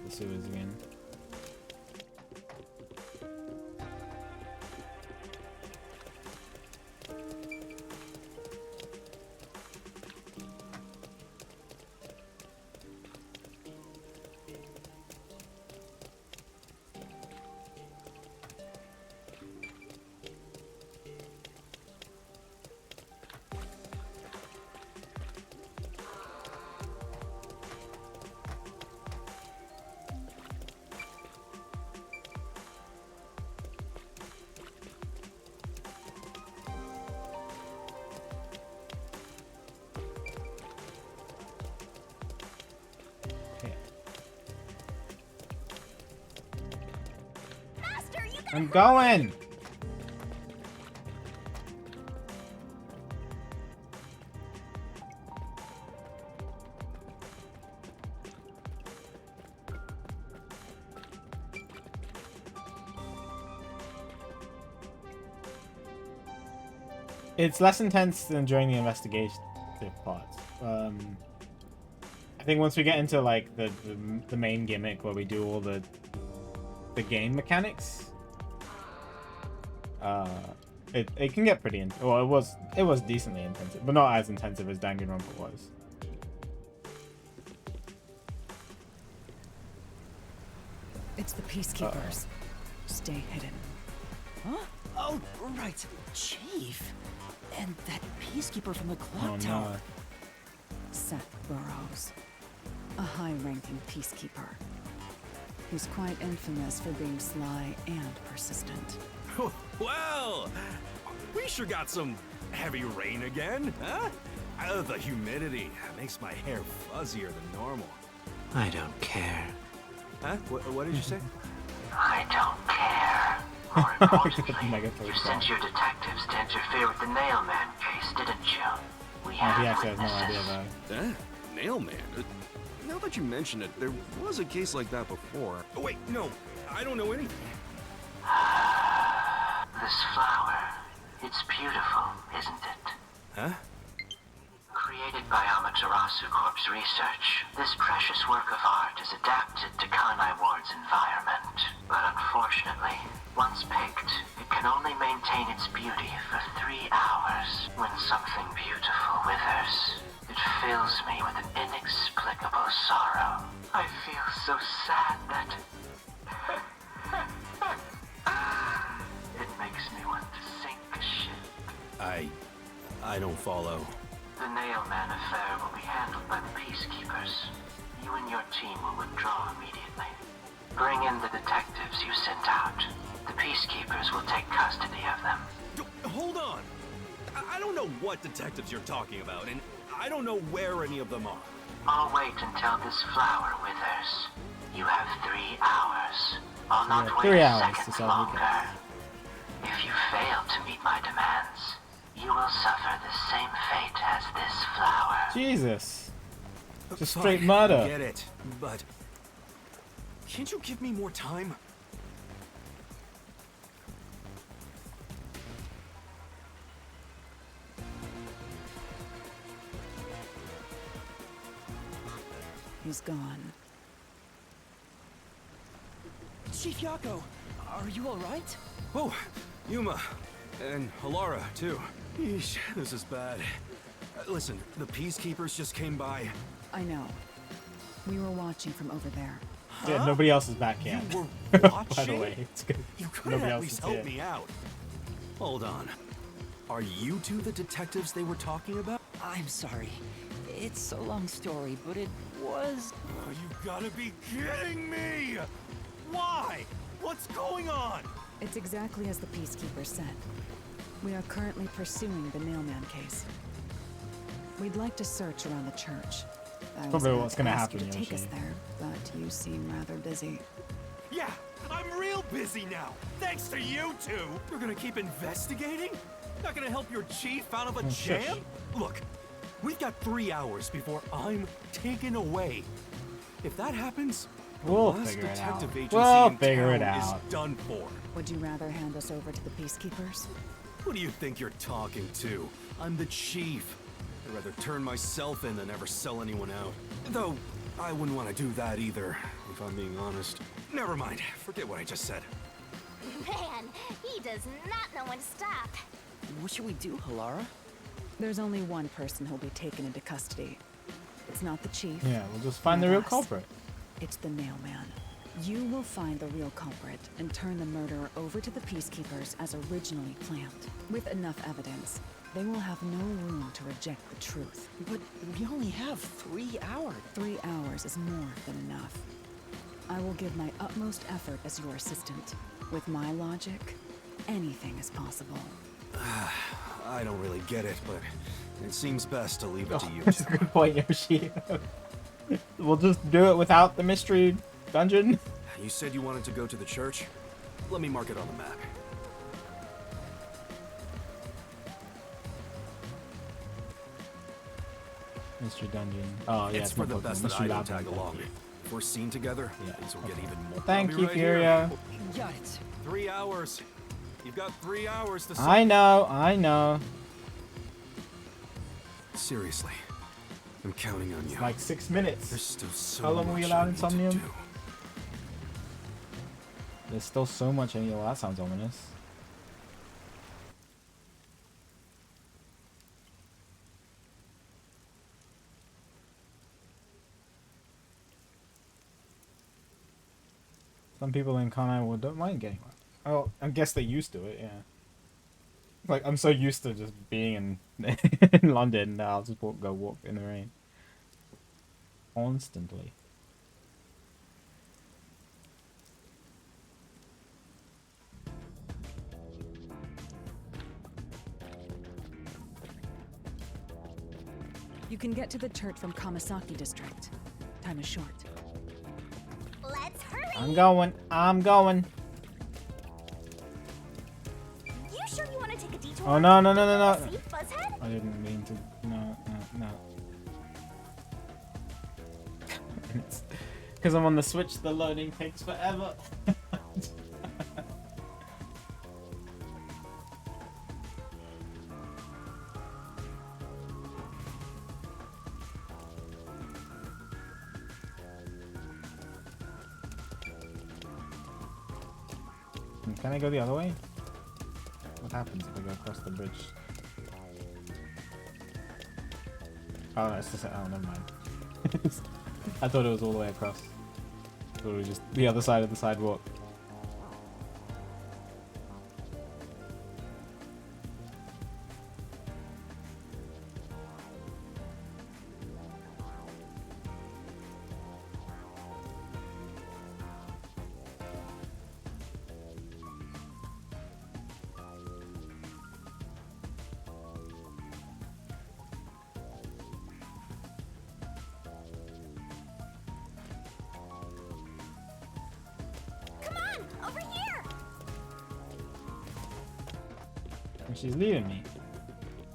Sewers again. I'm going! It's less intense than during the investigative parts. I think once we get into like the main gimmick where we do all the game mechanics, it can get pretty well, it was decently intensive, but not as intensive as Danganronpa was. It's the Peacekeepers. Stay hidden. Huh? Oh, right. Chief. And that Peacekeeper from the clock Oh, tower. no. Seth Burroughs. A high-ranking Peacekeeper. He's quite infamous for being sly and persistent. Well, we sure got some heavy rain again, huh? The humidity makes my hair fuzzier than normal. I don't care. Huh? What did you say? I don't care. More importantly, you sent your detectives to interfere with the Nailman case, didn't you? We have he actually has no witnesses. idea about it. Nailman? Now that you mention it, there was a case like that before. Oh, wait, no. I don't know anything. This flower, it's beautiful, isn't it? Huh? Created by Amaterasu Corp's research, this precious work of art is adapted to Kanai Ward's environment. But unfortunately, once picked, it can only maintain its beauty for 3 hours. When something beautiful withers, it fills me with an inexplicable sorrow. I feel so sad that it makes me want to sink a ship. I don't follow. The Nailman affair will be handled by the Peacekeepers. You and your team will withdraw immediately. Bring in the detectives you sent out. The Peacekeepers will take custody of them. Hold on! I don't know what detectives you're talking about, and I don't know where any of them are. I'll wait until this flower withers. You have 3 hours. I'll not wait 3 a hours second to solve the longer. If you fail to meet my demands, you will suffer the same fate as this flower. Jesus. Just Fine, straight murder. I get it, but can't you give me more time? He's gone. Chief Yako, are you alright? Oh, Yuma. And Halara, too. Yeesh, this is bad. Listen, the Peacekeepers just came by. I know. We were watching from over there. Yeah, nobody else is back yet. You were By watching? the way, it's good. You could Nobody at else least is help here. me out. Hold on. Are you two the detectives they were talking about? I'm sorry. It's a long story, but it was... Oh, you gotta be kidding me! Why? What's going on? It's exactly as the Peacekeeper said. We are currently pursuing the Nailman case. We'd like to search around the church. I was Probably about what's to gonna ask happen, you to take us Yoshi. there, but you seem rather busy. Yeah, I'm real busy now. Thanks to you two. You're gonna keep investigating? Not gonna help your chief out of a shush. jam? Look, we've got 3 hours before I'm taken away. If that happens, the We'll last figure it detective out. agency We'll in figure it town out. is done for. Would you rather hand us over to the Peacekeepers? Who do you think you're talking to? I'm the chief. I'd rather turn myself in than ever sell anyone out. Though, I wouldn't want to do that either, if I'm being honest. Never mind. Forget what I just said. Man, he does not know when to stop. What should we do, Halara? There's only one person who'll be taken into custody. It's not the chief. Yeah, we'll just find the not real us. culprit. It's the Nailman. You will find the real culprit and turn the murderer over to the Peacekeepers as originally planned. With enough evidence, they will have no room to reject the truth. But we only have 3 hours. 3 hours is more than enough. I will give my utmost effort as your assistant. With my logic, anything is possible. I don't really get it, but it seems best to leave it to you That's a two. good point, Yoshi. We'll just do it without the mystery dungeon. You said you wanted to go to the church? Let me mark it on the map. Mystery dungeon. Oh yeah, It's for not the Pokemon, best that Mystery I don't Lab tag dungeon. along. If we're seen together, Yeah, things will get okay. even more. Thank I'll be you, right here. Furia. Got it. 3 hours. You've got 3 hours to solve. I know, I know. Seriously, I'm counting on you. Like 6 minutes. There's still so How long were we much allowed I need to Insomnium? do. There's still so much. Well, that sounds ominous. Some people in Kanai don't mind getting one. Oh, I guess they used to it, yeah. Like, I'm so used to just being in, in London that I'll just go walk in the rain. Constantly. You can get to the church from Kamasaki District. Time is short. Let's hurry! I'm going. I'm going. You sure you want to take a detour? Oh, no, no, no, no, no. See, Buzzhead? I didn't mean to. No, no, no. Because I'm on the Switch, the loading takes forever. Can I go the other way? What happens if I go across the bridge? Oh, it's just, oh, never mind. I thought it was all the way across. I thought it was just the other side of the sidewalk. She's leaving me.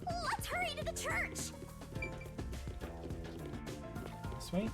Let's hurry to the church! This way?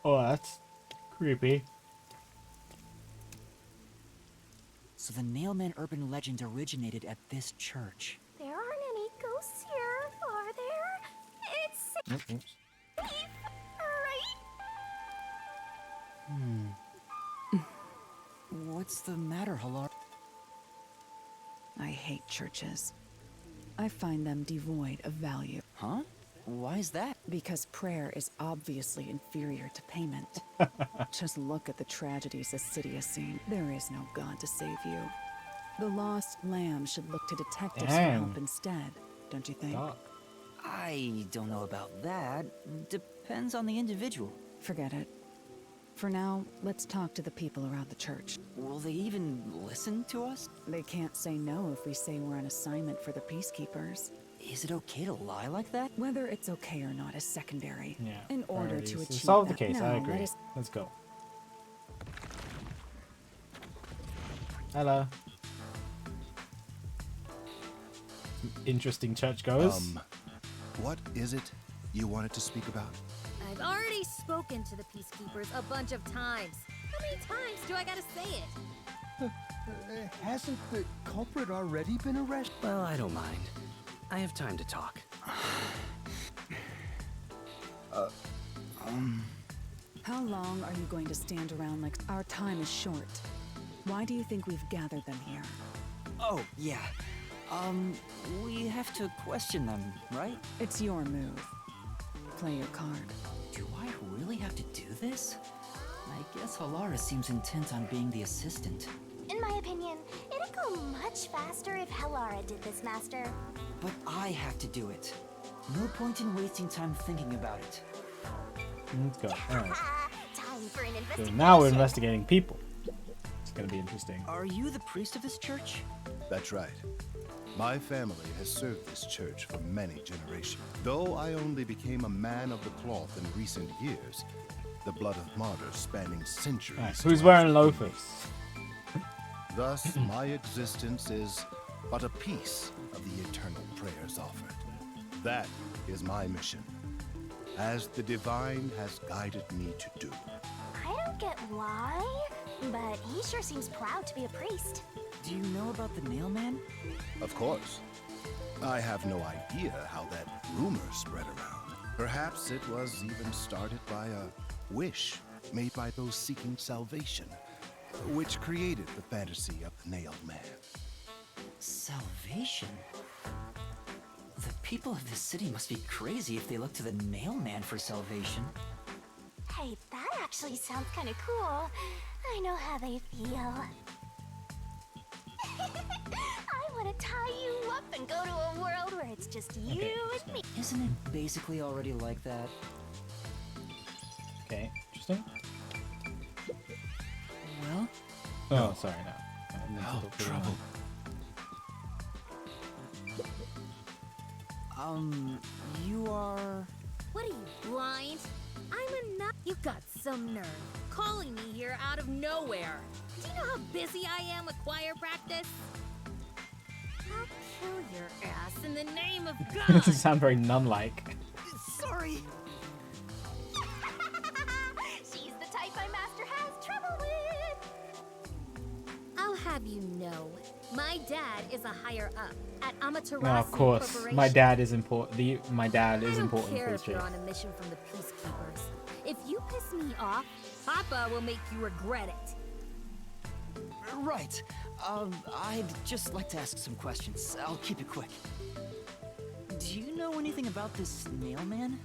Oh, that's creepy. So the Nailman urban legend originated at this church. There aren't any ghosts here, are there? It's safe, right? What's the matter, Halar? I hate churches. I find them devoid of value. Huh? Why is that? Because prayer is obviously inferior to payment. Just look at the tragedies the city has seen. There is no God to save you. The lost lamb should look to detectives for help instead, don't you think? I don't know about that. Depends on the individual. Forget it. For now, let's talk to the people around the church. Will they even listen to us? They can't say no if we say we're on assignment for the Peacekeepers. Is it okay to lie like that? Whether it's okay or not is secondary. Yeah. In order to priorities. achieve Solve the that. case. Now, I agree. let us- Let's go. Hello. Interesting church goes. What is it you wanted to speak about? I've already spoken to the Peacekeepers a bunch of times. How many times do I gotta say it? Hasn't the culprit already been arrested? Well, I don't mind. I have time to talk. How long are you going to stand around like our time is short? Why do you think we've gathered them here? Oh, yeah. We have to question them, right? It's your move. Play your card. Do I really have to do this? I guess Halara seems intent on being the assistant. In my opinion, it'd go much faster if Helara did this, Master. But I have to do it. No point in wasting time thinking about it. Let's go. Alright. Time for an So investigation. now we're investigating people. It's gonna be interesting. Are you the priest of this church? That's right. My family has served this church for many generations. Though I only became a man of the cloth in recent years, the blood of martyrs spanning centuries. Alright, who's wearing loafers? Thus, my existence is but a piece of the eternal prayers offered. That is my mission, as the divine has guided me to do. I don't get why, but he sure seems proud to be a priest. Do you know about the Nailman? Of course. I have no idea how that rumor spread around. Perhaps it was even started by a wish made by those seeking salvation, which created the fantasy of the Nailed Man. Salvation? The people of this city must be crazy if they look to the Nailman for salvation. Hey, that actually sounds kind of cool. I know how they feel. I want to tie you up and go to a world where it's just you and me. Isn't it basically already like that? Okay, interesting. Well? Oh, sorry, no. Trouble. You are... What are you, blind? I'm a nut. You got some nerve. Calling me here out of nowhere. Do you know how busy I am with choir practice? I'll kill your ass in the name of God. Doesn't sound very nun-like. Sorry. She's the type my master has trouble with. I'll have you know, my dad is a higher up at Amaterasu No, of course. Corporation. My dad is important. My dad is I don't important care for if the you're church. on a mission from the Peacekeepers. If you piss me off, Papa will make you regret it. Right. I'd just like to ask some questions. I'll keep it quick. Do you know anything about this Nailman?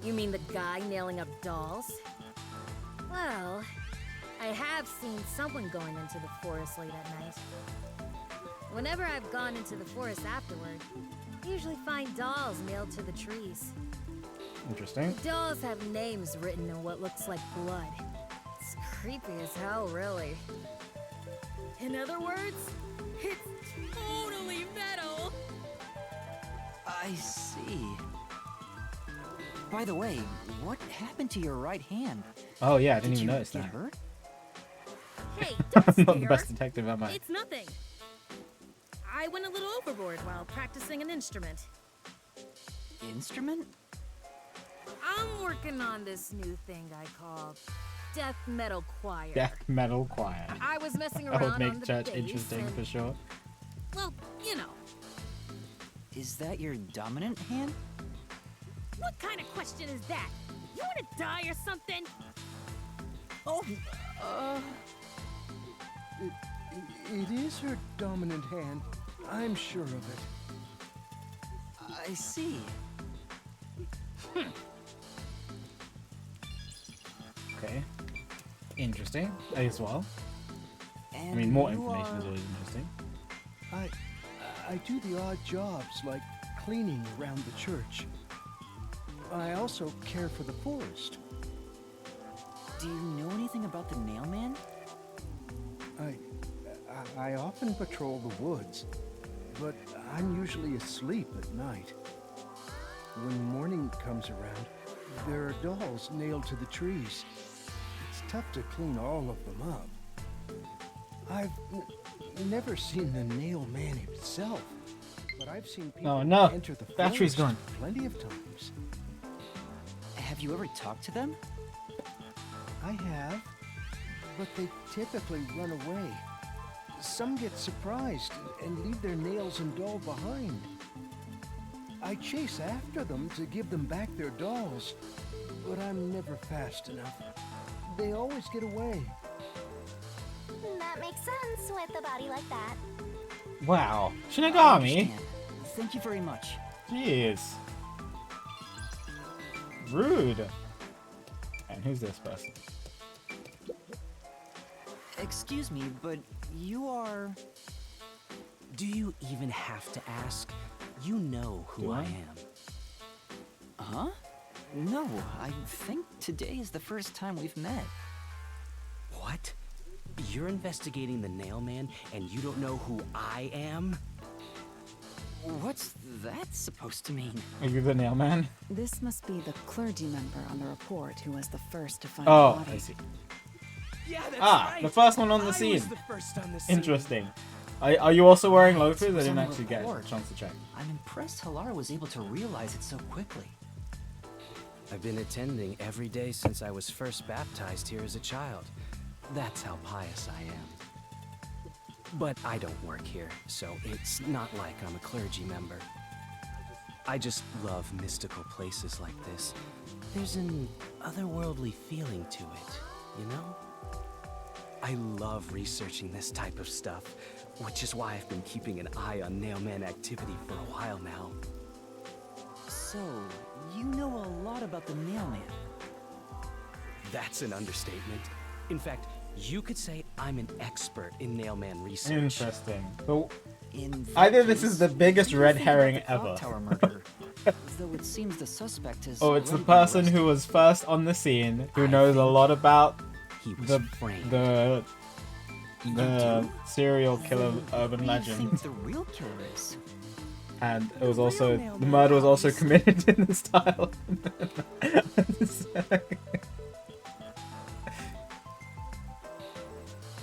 You mean the guy nailing up dolls? Well, I have seen someone going into the forest late at night. Whenever I've gone into the forest afterward, Usually find dolls nailed to the trees. Interesting. Dolls have names written in what looks like blood. It's creepy as hell, really. In other words, it's totally metal. I see. By the way, what happened to your right hand? Oh yeah, I didn't Did even you notice get that. hurt? Hey, don't I'm not the stare. best detective, am I? It's nothing. I went a little overboard while practicing an instrument. Instrument? I'm working on this new thing I call death metal choir. Death metal choir. I was messing That would around on make the church bass interesting and, for sure. well, you know. Is that your dominant hand? What kind of question is that? You want to die or something? Oh, It is her dominant hand. I'm sure of it. I see. Okay. Interesting as well. And I mean, more you information are- is always interesting. I do the odd jobs like cleaning around the church. I also care for the forest. Do you know anything about the Nail Man? I often patrol the woods, but I'm usually asleep at night. When morning comes around, there are dolls nailed to the trees. It's tough to clean all of them up. I've never seen the Nail Man himself, but I've seen people Oh, no. enter the Battery's forest gone. plenty of times. Have you ever talked to them? I have, but they typically run away. Some get surprised and leave their nails and doll behind. I chase after them to give them back their dolls, but I'm never fast enough. They always get away. That makes sense with a body like that. Wow. I Shinigami? understand. Thank you very much. Jeez. Rude. And who's this person? Excuse me, but you are... Do you even have to ask? You know who Do I I? am. Huh? No, I think today is the first time we've met. What? You're investigating the Nail Man and you don't know who I am? What's that supposed to mean? Are you the nail man? This must be the clergy member on the report who was the first to find Oh, the body. I see. Yeah, that's Ah, right. the first one on the I scene. was the first on the scene. Interesting. Are you also wearing loafers? I It was didn't on the actually get a report. chance to check. I'm impressed Halara was able to realize it so quickly. I've been attending every day since I was first baptized here as a child. That's how pious I am. But I don't work here, so it's not like I'm a clergy member. I just love mystical places like this. There's an otherworldly feeling to it, you know? I love researching this type of stuff, which is why I've been keeping an eye on Nailman activity for a while now. So, you know a lot about the Nail Man. That's an understatement. In fact, you could say I'm an expert in Nailman research. Interesting. But In that either this case, is the biggest what do you red think about herring the clock ever. Tower murder? Though it seems the suspect has Oh, it's the already been person arrested. who was first on the scene, who I knows a think lot about he was the framed. the serial killer urban Who do you legend. think the real killer is? And it was also the murder was also committed in the style.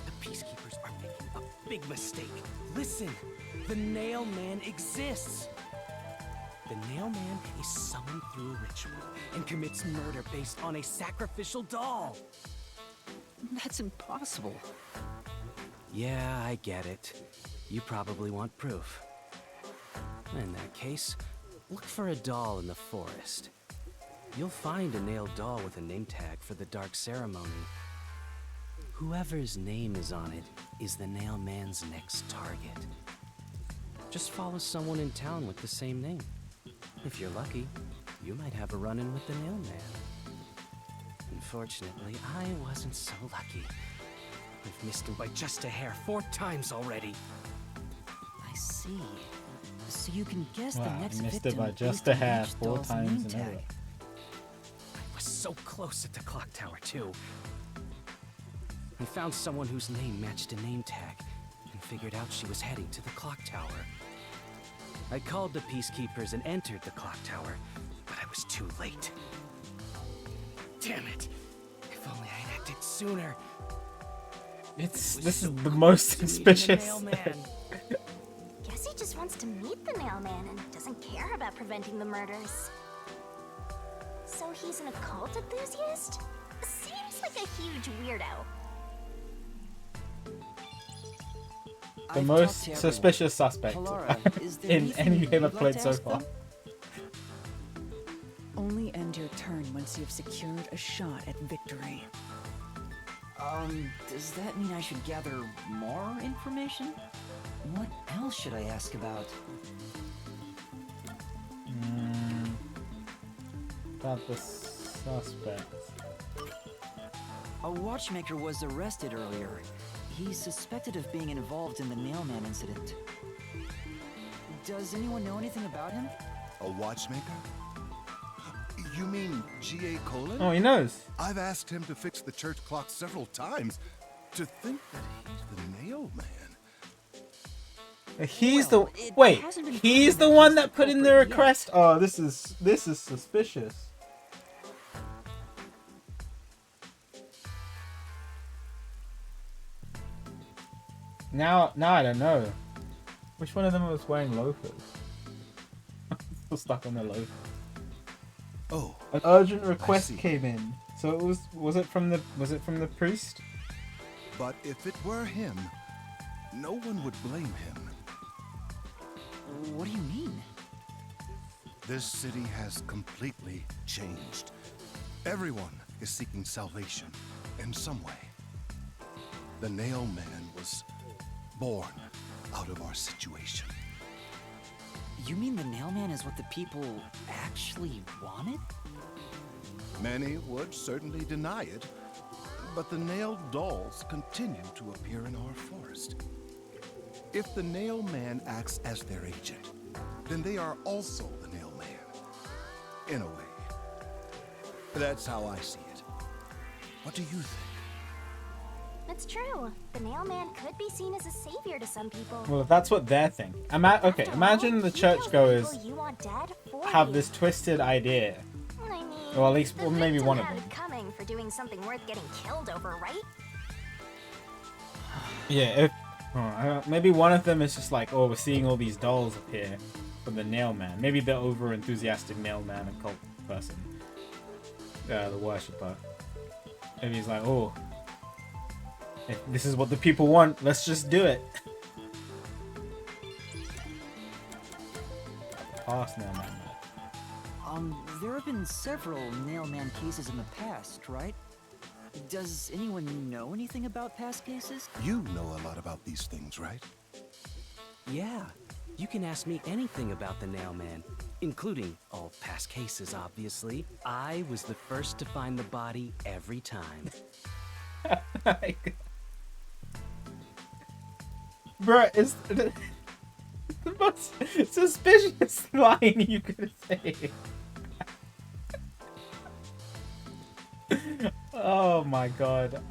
The peacekeepers are making a big mistake. Listen, the Nail Man exists. The Nail Man is summoned through a ritual and commits murder based on a sacrificial doll. That's impossible. Yeah, I get it. You probably want proof. In that case, look for a doll in the forest. You'll find a nailed doll with a name tag for the Dark Ceremony. Whoever's name is on it is the Nail Man's next target. Just follow someone in town with the same name. If you're lucky, you might have a run-in with the Nail Man. Unfortunately, I wasn't so lucky. I've missed him by just a hair 4 times already. I see. So you can guess Wow, the next I missed it victim by just based a on hair each 4 doll's times name in a row. tag. I was so close at the clock tower, too. I found someone whose name matched a name tag and figured out she was heading to the clock tower. I called the peacekeepers and entered the clock tower, but I was too late. Damn it! If only I had acted sooner. This is the most suspicious. Guess he just wants to meet the Nailman and doesn't care about preventing the murders. So he's an occult enthusiast? Seems like a huge weirdo. The most suspicious suspect in any game I've played so far. Only end your turn once you've secured a shot at victory. Does that mean I should gather more information? What else should I ask about? About the suspect. A watchmaker was arrested earlier. He's suspected of being involved in the Nailman incident. Does anyone know anything about him? A watchmaker? You mean G.A. Colin? Oh, he knows. I've asked him to fix the church clock several times. To think that he's the Nailman. He's he's the one that put in the request. Oh, this is suspicious. Now I don't know. Which one of them was wearing loafers? Still stuck on the loafers. Oh, an urgent request came in. So it was it from the priest? But if it were him, no one would blame him. What do you mean? This city has completely changed. Everyone is seeking salvation in some way. The Nailman was born out of our situation. You mean the Nailman is what the people actually wanted? Many would certainly deny it, but the nailed dolls continue to appear in our forest. If the Nailman acts as their agent, then they are also the Nailman. In a way. That's how I see it. What do you think? It's true. The Nailman could be seen as a savior to some people. Well, if that's what they're thinking. Okay, imagine the churchgoers have this twisted idea. I mean, Or at least, well, maybe one of them. Coming for doing something worth getting killed over, right? Yeah, maybe one of them is just like, oh, we're seeing all these dolls appear from the Nailman. Maybe the over-enthusiastic Nailman occult person. The worshipper. Maybe he's like, oh, if this is what the people want, let's just do it. Past Nailman. There have been several Nailman cases in the past, right? Does anyone know anything about past cases? You know a lot about these things, right? Yeah, you can ask me anything about the Nailman, including all past cases, obviously. I was the first to find the body every time. Bruh, it's the most suspicious line you could say. Oh my god.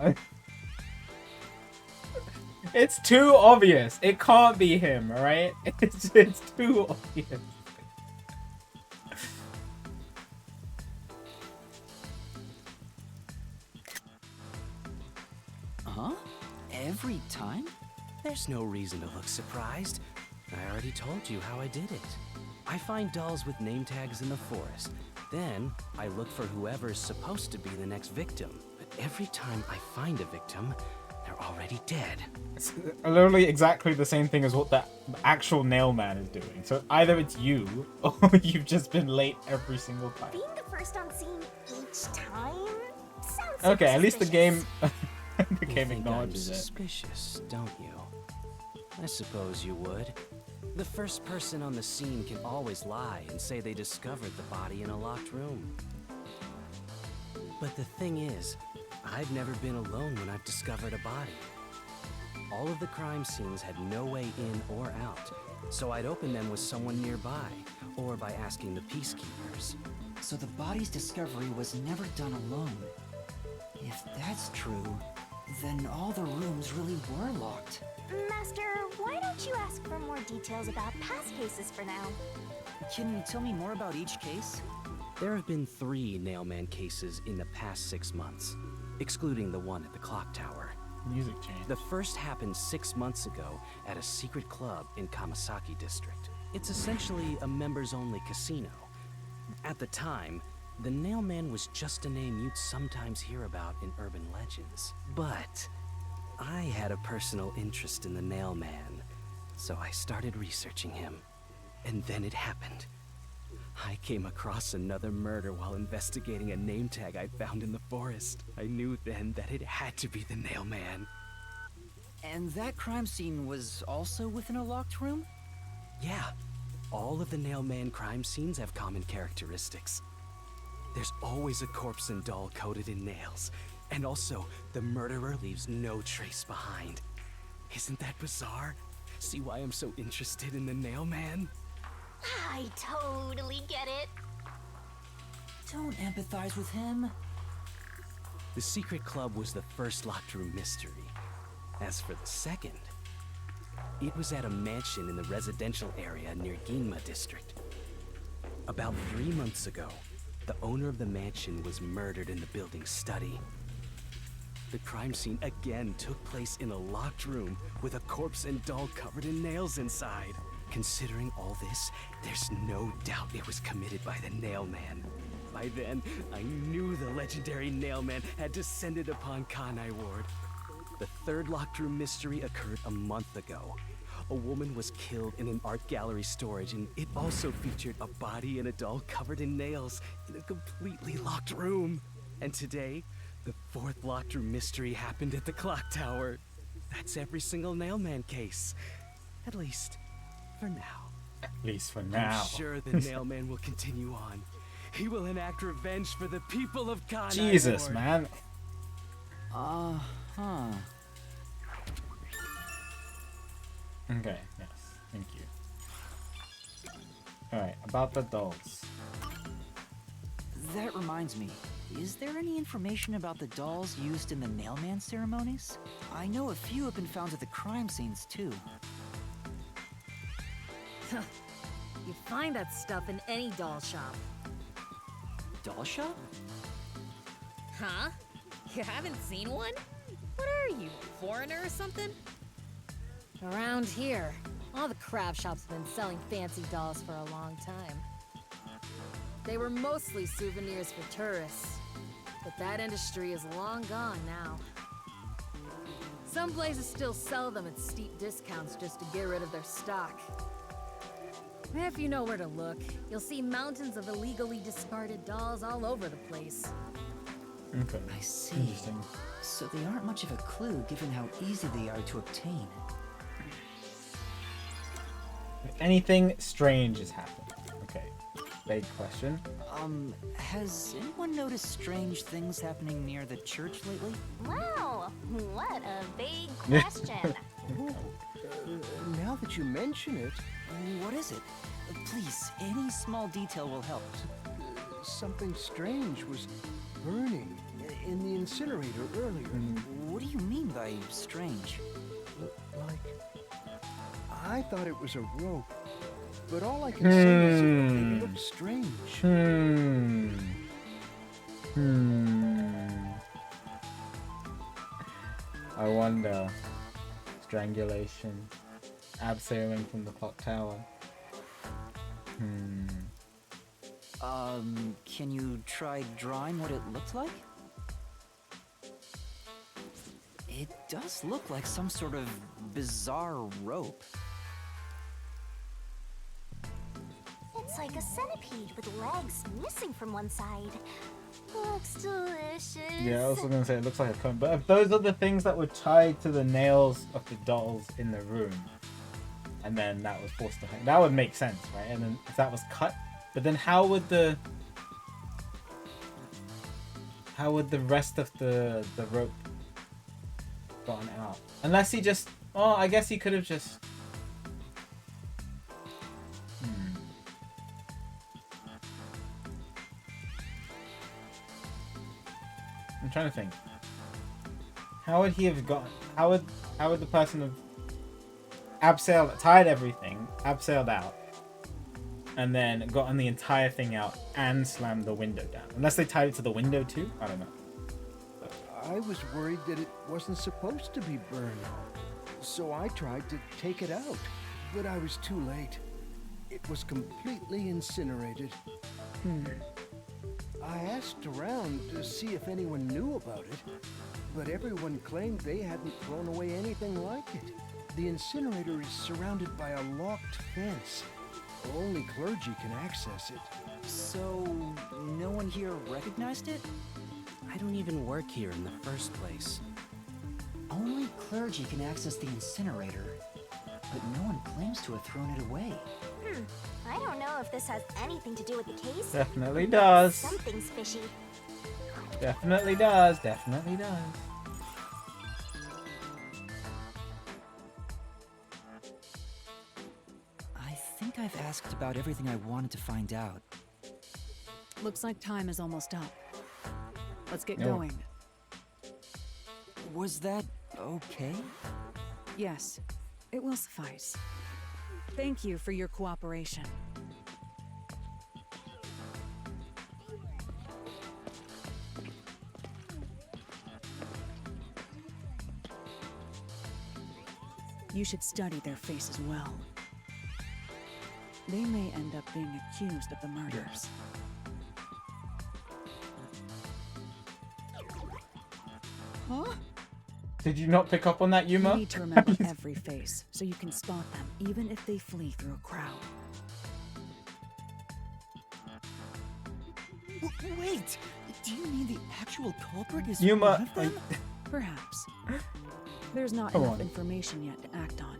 It's too obvious. It can't be him, alright? It's too obvious. Huh? Every time? There's no reason to look surprised. I already told you how I did it. I find dolls with name tags in the forest. Then, I look for whoever's supposed to be the next victim. But every time I find a victim, they're already dead. It's literally exactly the same thing as what the actual Nailman is doing. So either it's you, or you've just been late every single time. Being the first on scene each time sounds Okay, at least the game... the game acknowledges it. Suspicious, don't you? I suppose you would. The first person on the scene can always lie and say they discovered the body in a locked room. But the thing is, I've never been alone when I've discovered a body. All of the crime scenes had no way in or out, So I'd open them with someone nearby, or by asking the peacekeepers. So the body's discovery was never done alone. If that's true, then all the rooms really were locked. Master, why don't you ask for more details about past cases for now? Can you tell me more about each case? There have been 3 Nailman cases in the past 6 months, excluding the one at the clock tower. Music change. The first happened 6 months ago at a secret club in Kamasaki district. It's essentially a members-only casino. At the time, the Nailman was just a name you'd sometimes hear about in urban legends. But I had a personal interest in the Nailman, so I started researching him. And then it happened. I came across another murder while investigating a name tag I found in the forest. I knew then that it had to be the Nailman. And that crime scene was also within a locked room? Yeah. All of the Nailman crime scenes have common characteristics. There's always a corpse and doll coated in nails. And also, the murderer leaves no trace behind. Isn't that bizarre? See why I'm so interested in the Nailman? I totally get it. Don't empathize with him. The secret club was the first locked room mystery. As for the second, it was at a mansion in the residential area near Ginma district. About 3 months ago, the owner of the mansion was murdered in the building's study. The crime scene again took place in a locked room with a corpse and doll covered in nails inside. Considering all this, there's no doubt it was committed by the Nailman. By then, I knew the legendary Nailman had descended upon Kanai Ward. The third locked room mystery occurred a month ago. A woman was killed in an art gallery storage, and it also featured a body and a doll covered in nails in a completely locked room. And today, the fourth locked room mystery happened at the clock tower. That's every single Nailman case. At least, for now. At least for now. I'm sure the Nailman will continue on. He will enact revenge for the people of Kanai Jesus, Ward. man. Uh-huh. Okay, yes. Thank you. Alright, about the dolls. That reminds me. Is there any information about the dolls used in the Nailman ceremonies? I know a few have been found at the crime scenes, too. You find that stuff in any doll shop. Doll shop? Huh? You haven't seen one? What are you, a foreigner or something? Around here, all the craft shops have been selling fancy dolls for a long time. They were mostly souvenirs for tourists, but that industry is long gone now. Some places still sell them at steep discounts just to get rid of their stock. If you know where to look, you'll see mountains of illegally discarded dolls all over the place. Okay. I see. Interesting. So they aren't much of a clue given how easy they are to obtain. If anything strange has happened. Okay. Vague question. Has anyone noticed strange things happening near the church lately? Wow, what a vague question. Now that you mention it... What is it? Please, any small detail will help. Something strange was burning in the incinerator earlier. What do you mean by strange? Like... I thought it was a rope, but all I can say is it looks strange. I wonder. Strangulation. Abseiling from the clock tower. Can you try drawing what it looks like? It does look like some sort of bizarre rope. It's like a centipede with legs missing from one side. Looks delicious. Yeah, I was gonna say it looks like a cone, but if those are the things that were tied to the nails of the dolls in the room, and then that was forced to hang, that would make sense, right? And then if that was cut, but then how would the rest of the rope gotten out? Unless he just, oh, I guess he could have just trying to think. How would he have got? How would the person have abseiled, tied everything, abseiled out, and then gotten the entire thing out and slammed the window down? Unless they tied it to the window too. I don't know. I was worried that it wasn't supposed to be burned, so I tried to take it out, but I was too late. It was completely incinerated. I asked around to see if anyone knew about it, but everyone claimed they hadn't thrown away anything like it. The incinerator is surrounded by a locked fence. Only clergy can access it. So, no one here recognized it? I don't even work here in the first place. Only clergy can access the incinerator, but no one claims to have thrown it away. I don't know if this has anything to do with the case. Definitely does. Something's fishy. Definitely does. Definitely does. I think I've asked about everything I wanted to find out. Looks like time is almost up. Let's get No. going. Was that okay? Yes, it will suffice. Thank you for your cooperation. You should study their faces well. They may end up being accused of the murders. Huh? Did you not pick up on that, Yuma? You need to remember every face, so you can spot them, even if they flee through a crowd. Wait! Do you mean the actual culprit is Yuma, one of them? Perhaps. There's not Come enough on. information yet to act on.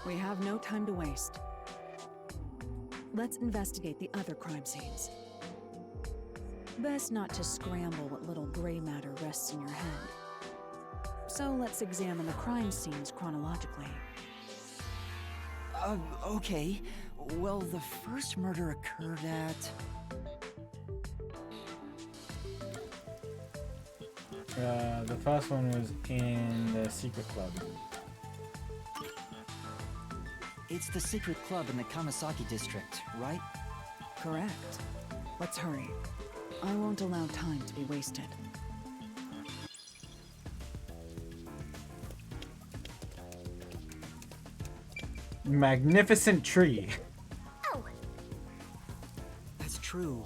We have no time to waste. Let's investigate the other crime scenes. Best not to scramble what little gray matter rests in your head. So let's examine the crime scenes chronologically. Okay. Well, the first murder occurred at... The first one was in the secret club. It's the secret club in the Kamasaki district, right? Correct. Let's hurry. I won't allow time to be wasted. Magnificent tree. That's true.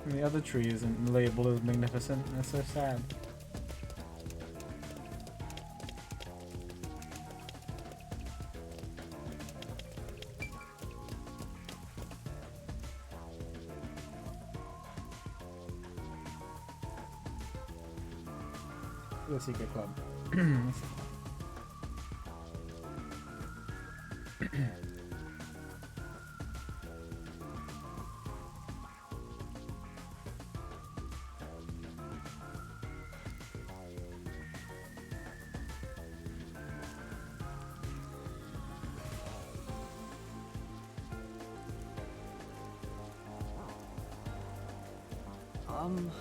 And the other tree isn't labeled as magnificent. That's so sad. The secret club.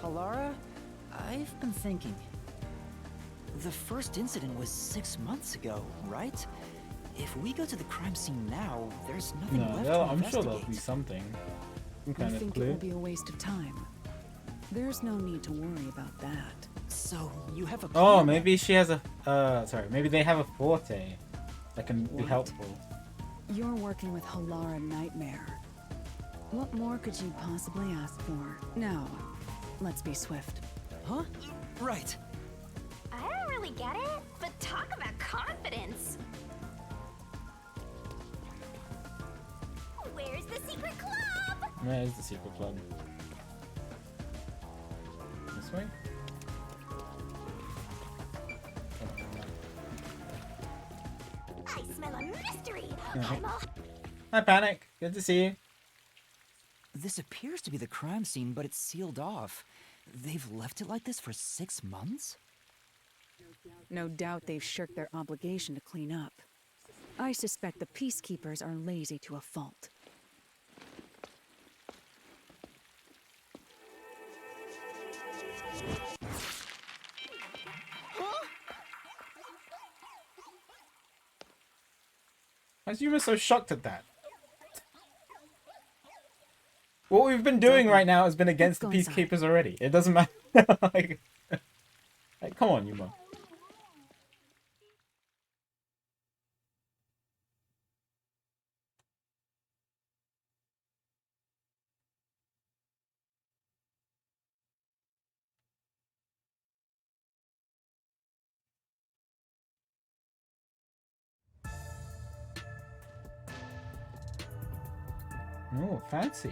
Halara? I've been thinking. The first incident was 6 months ago, right? If we go to the crime scene now, there's nothing No, left they'll- to I'm sure investigate. there'll be something. Some I kind of think it clue. will be a waste of time. There's no need to worry about that. So, you have a Oh, plan? maybe she has a. Sorry. Maybe they have a forte that can be What? helpful. You're working with Halara Nightmare. What more could you possibly ask for? Now, let's be swift. Huh? Right. I don't really get it, but talk about confidence. Where's the secret club? Where is the secret club? This way? I smell a mystery. Mhm. I'm all Hi, Panic. Good to see you. This appears to be the crime scene, but it's sealed off. They've left it like this for 6 months? No doubt they've shirked their obligation to clean up. I suspect the peacekeepers are lazy to a fault. Why is Yuma so shocked at that? What we've been doing right now has been against the Peacekeepers already. It doesn't matter. like, come on, Yuma. Oh, fancy.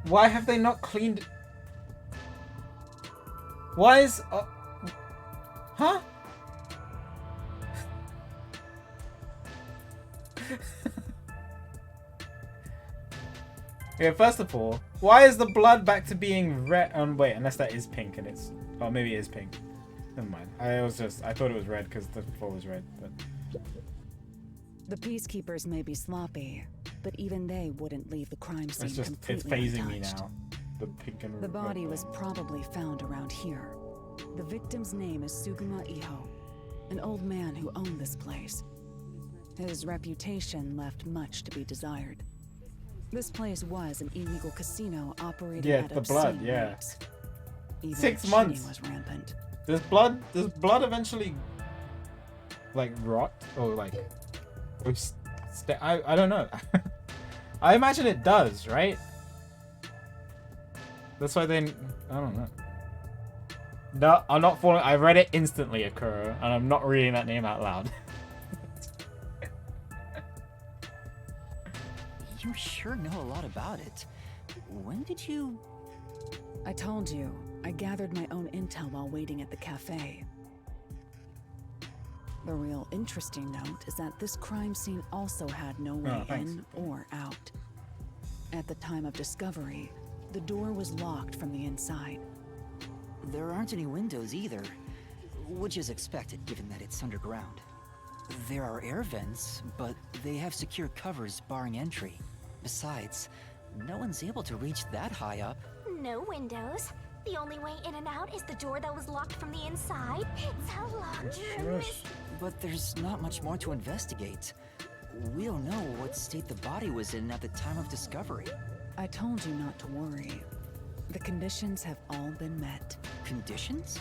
Why have they not cleaned? Why is? Huh? Okay, first of all, why is the blood back to being red? Wait, unless that is pink and it's. Oh, maybe it is pink. Never mind. I thought it was red because the floor was red. But the Peacekeepers may be sloppy, but even they wouldn't leave the crime scene it's completely phasing me untouched. now. The pink and The red body one. was probably found around here. The victim's name is Suguma Iho, an old man who owned this place. His reputation left much to be desired. This place was an illegal casino operated at the blood, obscene yeah. rates. Even 6 cheating months. was rampant. Does blood eventually like rot or like I don't know. I imagine it does, right? That's why they I don't know. No, I'm not falling. I read it instantly, Akuro, and I'm not reading that name out loud. You sure know a lot about it. When did you... I told you, I gathered my own intel while waiting at the cafe. The real interesting note is that this crime scene also had no way in or out. At the time of discovery, the door was locked from the inside. There aren't any windows either, which is expected given that it's underground. There are air vents, but they have secure covers barring entry. Besides, no one's able to reach that high up. No windows. The only way in and out is the door that was locked from the inside. It's a laundry. But there's not much more to investigate. We don't know what state the body was in at the time of discovery. I told you not to worry. The conditions have all been met. Conditions?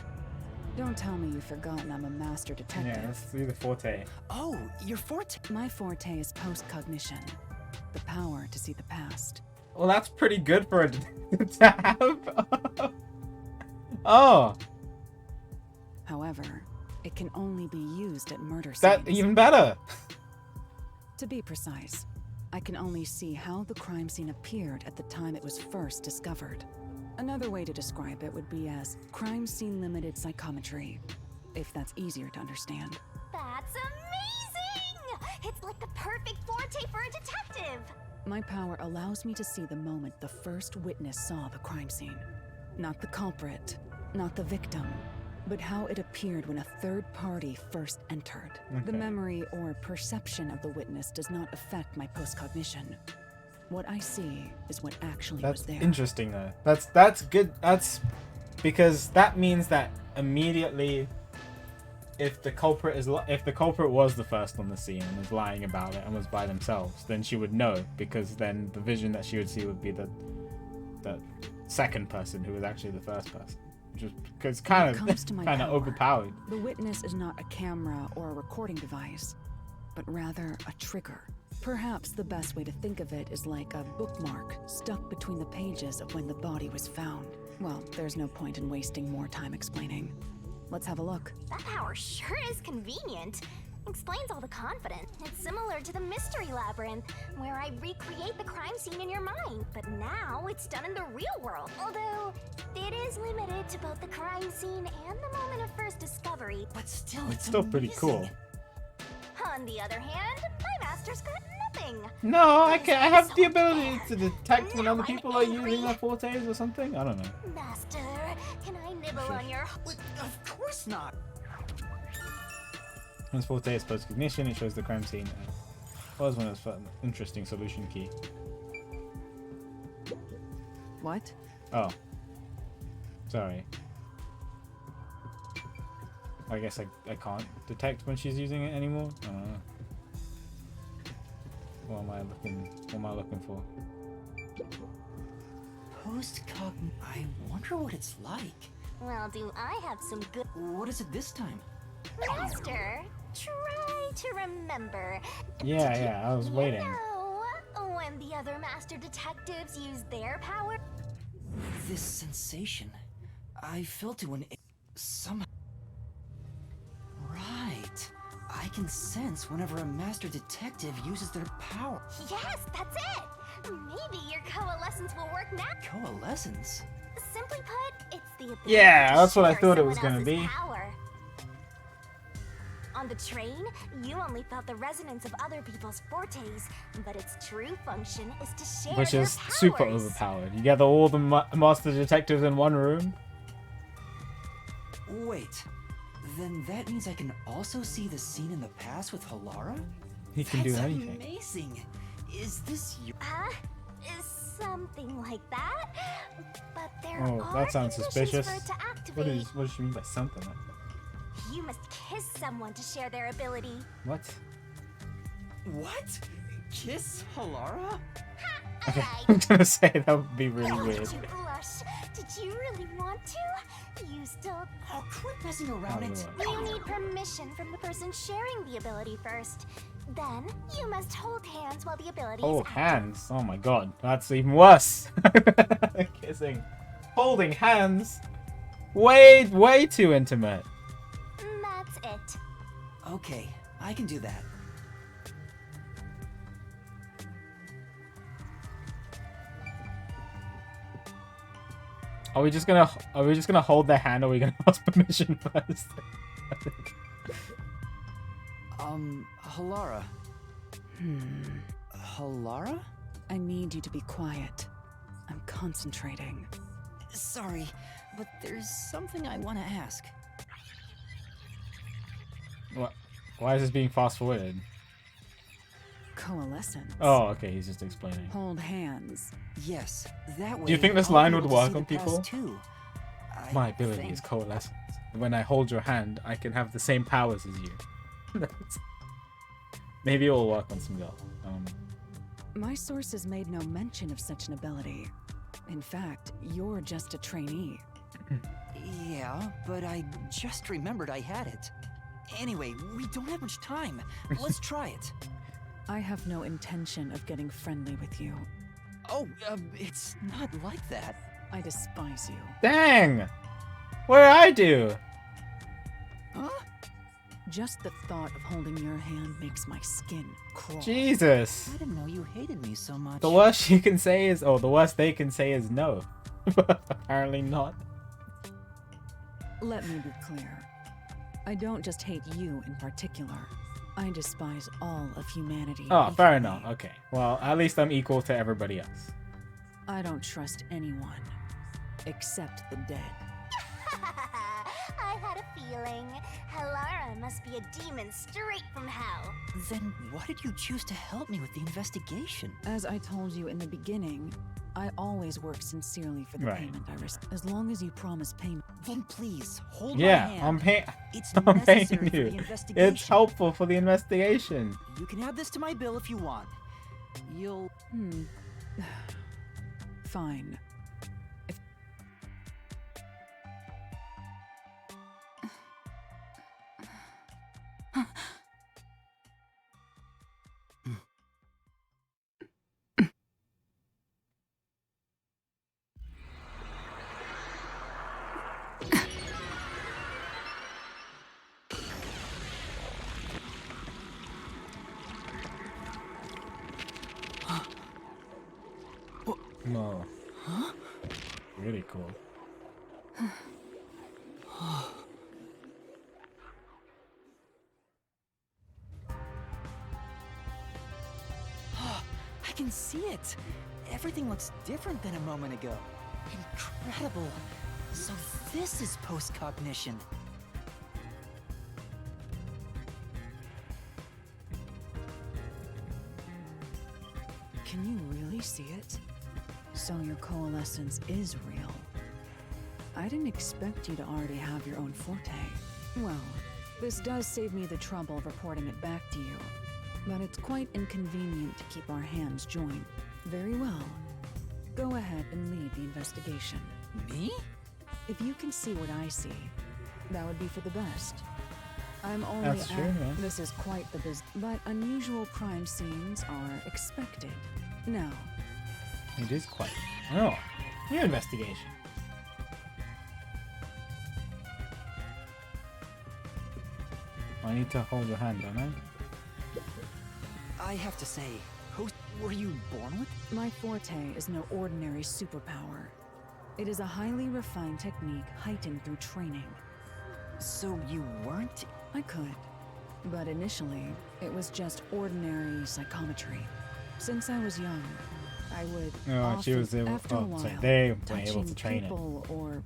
Don't tell me you've forgotten I'm a master detective. Yeah, let's do the forte. Oh, your forte? My forte is post-cognition. The power to see the past. Well, that's pretty good for a detective to have. Oh. However, it can only be used at murder scenes. That even better. To be precise, I can only see how the crime scene appeared at the time it was first discovered. Another way to describe it would be as crime scene limited psychometry, if that's easier to understand. That's amazing! It's like the perfect forte for a detective! My power allows me to see the moment the first witness saw the crime scene. Not the culprit, not the victim, but how it appeared when a third party first entered. The Okay. memory or perception of the witness does not affect my post-cognition. What I see is what actually was That's there. interesting though. That's good. That's because that means that immediately, if the culprit was the first on the scene and was lying about it and was by themselves, then she would know, because then the vision that she would see would be the second person who was actually the first person, which is because kind When it comes to of my kind of power, overpowered. The witness is not a camera or a recording device, but rather a trigger. Perhaps the best way to think of it is like a bookmark stuck between the pages of when the body was found. Well, there's no point in wasting more time explaining. Let's have a look. That power sure is convenient. Explains all the confidence. It's similar to the Mystery Labyrinth, where I recreate the crime scene in your mind, but now it's done in the real world. Although, it is limited to both the crime scene and the moment of first discovery. But still, It's still pretty cool. On the other hand, my master's got nothing. No, I have the ability to detect when other people are using their fortes or something. I don't know. Master, can I nibble on your... Of course not. Once Forte is post-cognition, it shows the crime scene. Was one of those fun, interesting solution key. What? Oh. Sorry. I guess I can't detect when she's using it anymore. What am I looking for? Post-cogn... I wonder what it's like. Well, do I have some good... What is it this time? Master, try to remember. Yeah, I was waiting. No, when the other master detectives used their power... This sensation. I felt it when it... somehow... Right. I can sense whenever a master detective uses their power. Yes, that's it! Maybe your coalescence will work now. Coalescence? Simply put, it's the ability Yeah, to that's what I share thought it was someone gonna else's be. power. On the train, you only felt the resonance of other people's fortes, but its true function is to share Which their is powers. super overpowered. You gather all the master detectives in one room. Wait. Then that means I can also see the scene in the past with Halara? He can do That's anything. amazing. Is this you? Is something like that. But there Oh, are that sounds conditions suspicious. for it to activate. What does she mean by something like that? You must kiss someone to share their ability. What? What? Kiss Halara? Okay, I'm gonna say that would be really Oh, weird. did you blush? Did you really want to? You still... Oh, quit messing around it. You need permission from the person sharing the ability first. Then, you must hold hands while the ability Oh, is active. hands. Oh my god. That's even worse. Kissing. Holding hands. Way too intimate. That's it. Okay, I can do that. Are we just gonna hold their hand or are we gonna ask permission first? Halara. Halara? I need you to be quiet. I'm concentrating. Sorry, but there's something I want to ask. What? Why is this being fast forwarded? Coalescence. Oh, okay, he's just explaining. Hold hands. Yes, that way. Do you think this I'll line be would able to work see on the past people? Too. My ability is coalescence. When I hold your hand, I can have the same powers as you. Maybe it will work on some girl. My sources made no mention of such an ability. In fact, you're just a trainee. Yeah, but I just remembered I had it. Anyway, we don't have much time. Let's try it. I have no intention of getting friendly with you. Oh, it's not like that. I despise you. Dang! What did I do? Huh? Just the thought of holding your hand makes my skin crawl. Jesus! I didn't know you hated me so much. The worst you can say is, the worst they can say is no. Apparently not. Let me be clear. I don't just hate you in particular. I despise all of humanity. Oh, fair equally. enough. Okay. Well, at least I'm equal to everybody else. I don't trust anyone. Except the dead. I had a feeling. Halara must be a demon straight from hell. Then why did you choose to help me with the investigation? As I told you in the beginning, I always work sincerely for the Right. payment I receive. As long as you promise payment. Then please, hold my Yeah, hand. I'm paying. It's I'm paying necessary for you. the investigation. It's helpful for the investigation. You can add this to my bill if you want. You'll... Fine. No. Huh? Really cool. I can see it. Everything looks different than a moment ago. Incredible. So this is post-cognition. Can you really see it? So your coalescence is real. I didn't expect you to already have your own forte. Well, this does save me the trouble of reporting it back to you. But it's quite inconvenient to keep our hands joined. Very well. Go ahead and lead the investigation. Me? If you can see what I see, that would be for the best. I'm only That's true, yeah. This is quite the but unusual crime scenes are expected. Now, It is quite. Oh, new investigation. I need to hold your hand, don't I? I have to say, who were you born with? My forte is no ordinary superpower. It is a highly refined technique heightened through training. So you weren't? I could. But initially, it was just ordinary psychometry. Since I was young, I would Oh, she often, was able. after a Oh, while, so they were able touching to train it. people or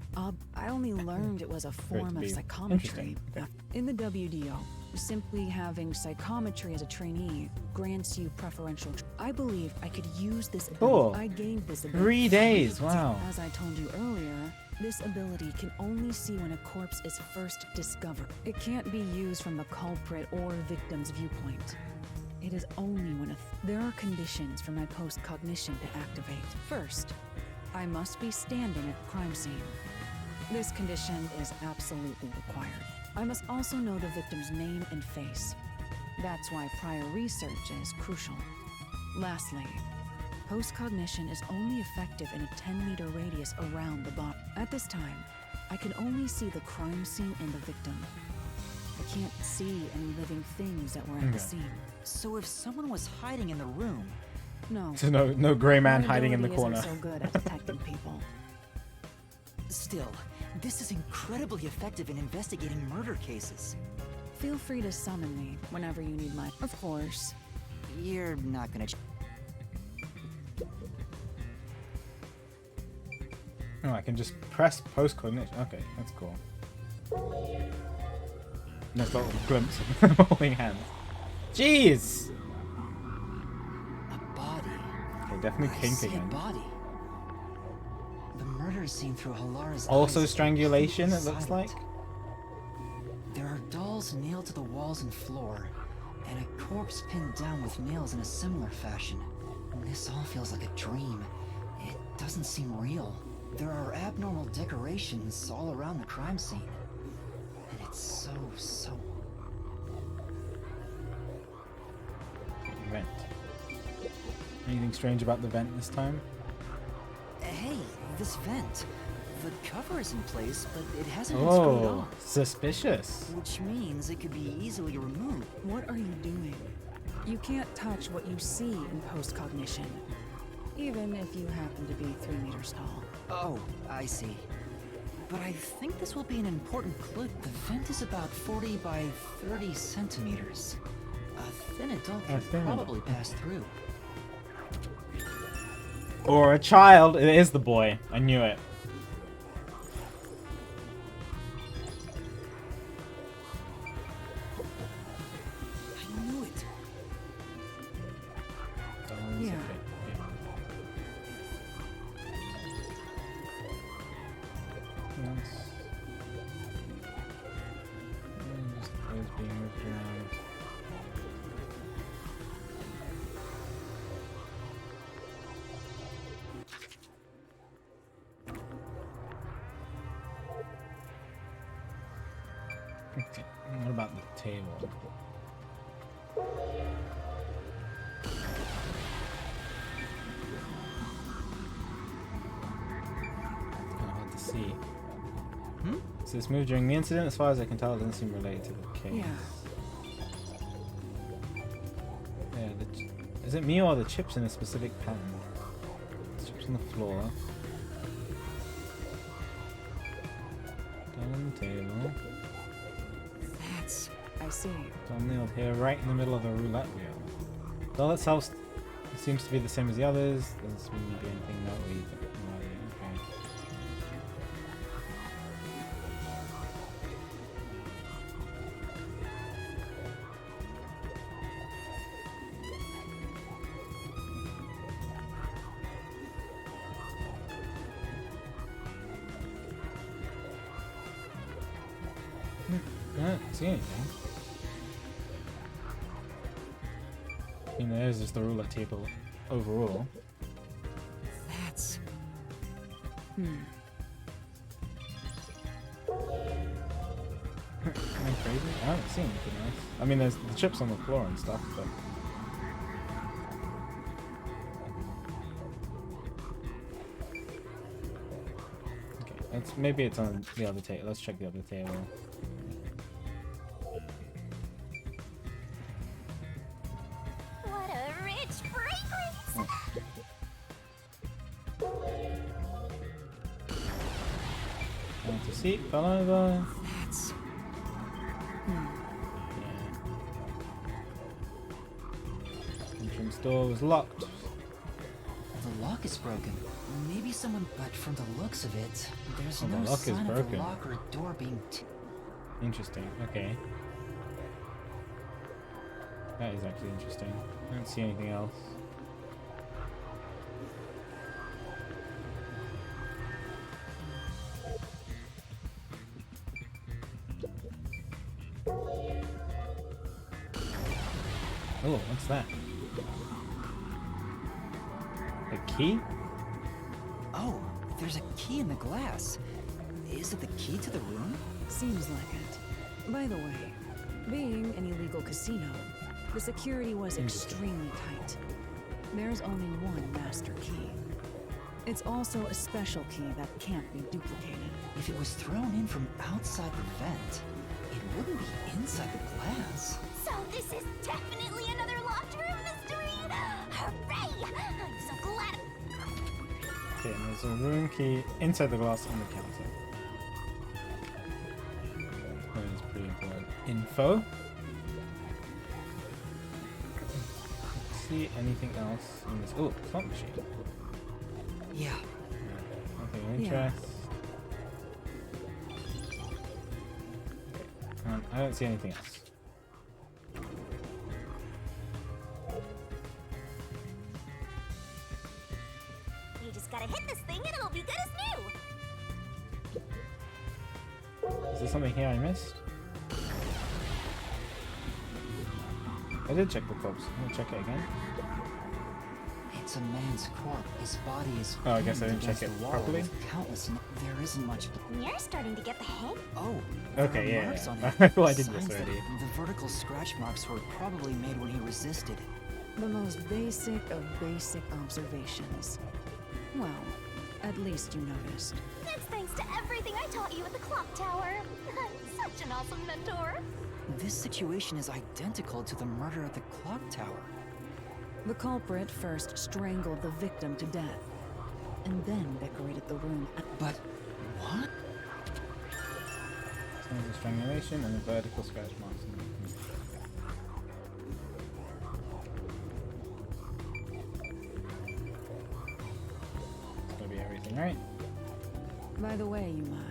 I only learned it was a form of be psychometry. interesting. In the WDO, simply having psychometry as a trainee grants you preferential. I believed I could use this ability. Cool. I gained this ability. 3 days. Wow. As I told you earlier, this ability can only see when a corpse is first discovered. It can't be used from the culprit or victim's viewpoint. It is only when there are conditions for my post-cognition to activate. First, I must be standing at the crime scene. This condition is absolutely required. I must also know the victim's name and face. That's why prior research is crucial. Lastly, post-cognition is only effective in a 10-meter radius around the body. At this time, I can only see the crime scene and the victim. I can't see any living things that were at the Okay. scene. So if someone was hiding in the room... No. So no gray man My hiding in the ability corner. isn't so good at detecting people. Still, this is incredibly effective in investigating murder cases. Feel free to summon me whenever you need my... Of course. You're not gonna... Oh, I can just press post cognition. Okay, that's cool. Nice little glimpse of them holding hands. Jeez! A body. Okay, definitely I kink see again. a body. The murder is seen through Halara's Also eyes. strangulation, it looks like. There are dolls nailed to the walls and floor, and a corpse pinned down with nails in a similar fashion. This all feels like a dream. It doesn't seem real. There are abnormal decorations all around the crime scene. And it's so... Vent. Anything strange about the vent this time? Hey, this vent. The cover is in place, but it hasn't been screwed Oh, off. suspicious. Which means it could be easily removed. What are you doing? You can't touch what you see in post-cognition, even if you happen to be 3 meters tall. Oh, I see. But I think this will be an important clue. The vent is about 40 by 30 centimeters. A thin adult A could thin probably adult. pass through. Or a child. It is the boy. I knew it. I knew it. Yeah. Yes. Just clothes being moved around. Okay, what about the table? It's kind of hard to see. So this moved during the incident. As far as I can tell, it doesn't seem related to the case. Yeah, is it me or the chips in a specific pattern? Chips on the floor. Down on the table. I see. John nailed here, right in the middle of the roulette wheel. The doll itself seems to be the same as the others. Doesn't seem to be anything noteworthy. Okay. don't see anything. I mean, there's just the ruler table overall. That's... Am I crazy? I haven't seen anything else. I mean, there's the chips on the floor and stuff, but... Okay, maybe it's on the other table. Let's check the other table. What a rich fragrance! Want to see? Fell over. That's... Entrance door was locked. The lock is broken. Maybe someone, but from the looks of it, there's Oh, the no lock is sign of the broken. lock or door being Interesting. Okay. That is actually interesting. I don't see anything else. Oh, what's that? A key? Oh, there's a key in the glass. Is it the key to the room? Seems like it. By the way, being an illegal casino, the security was extremely tight. There's only one master key. It's also a special key that can't be duplicated. If it was thrown in from outside the vent, it wouldn't be inside the glass. So this is definitely another locked room mystery! Hooray! I'm so glad. Okay, and there's a room key inside the glass on the counter. That is pretty important info. See anything else in this? Oh, slot machine. Yeah. Nothing of interest. I don't see anything else. You just gotta hit this thing and it'll be good as new! Is there something here I missed? I did check the corpse. I'm gonna check it again. It's a man's corpse. His body is. Oh, I guess I pinned didn't check against it the wall properly. with Countless. There isn't much. You're starting to get the hang. Oh. Okay, there are yeah, marks yeah. on it. I thought I did this Signs that already. The vertical scratch marks were probably made when he resisted. The most basic of basic observations. Well, at least you noticed. That's thanks to everything I taught you at the clock tower. I'm such an awesome mentor. This situation is identical to the murder at the clock tower. The culprit first strangled the victim to death, and then decorated the room. But what? Signs of strangulation and the vertical scratch marks. It's gonna be everything, right? By the way, Yuma,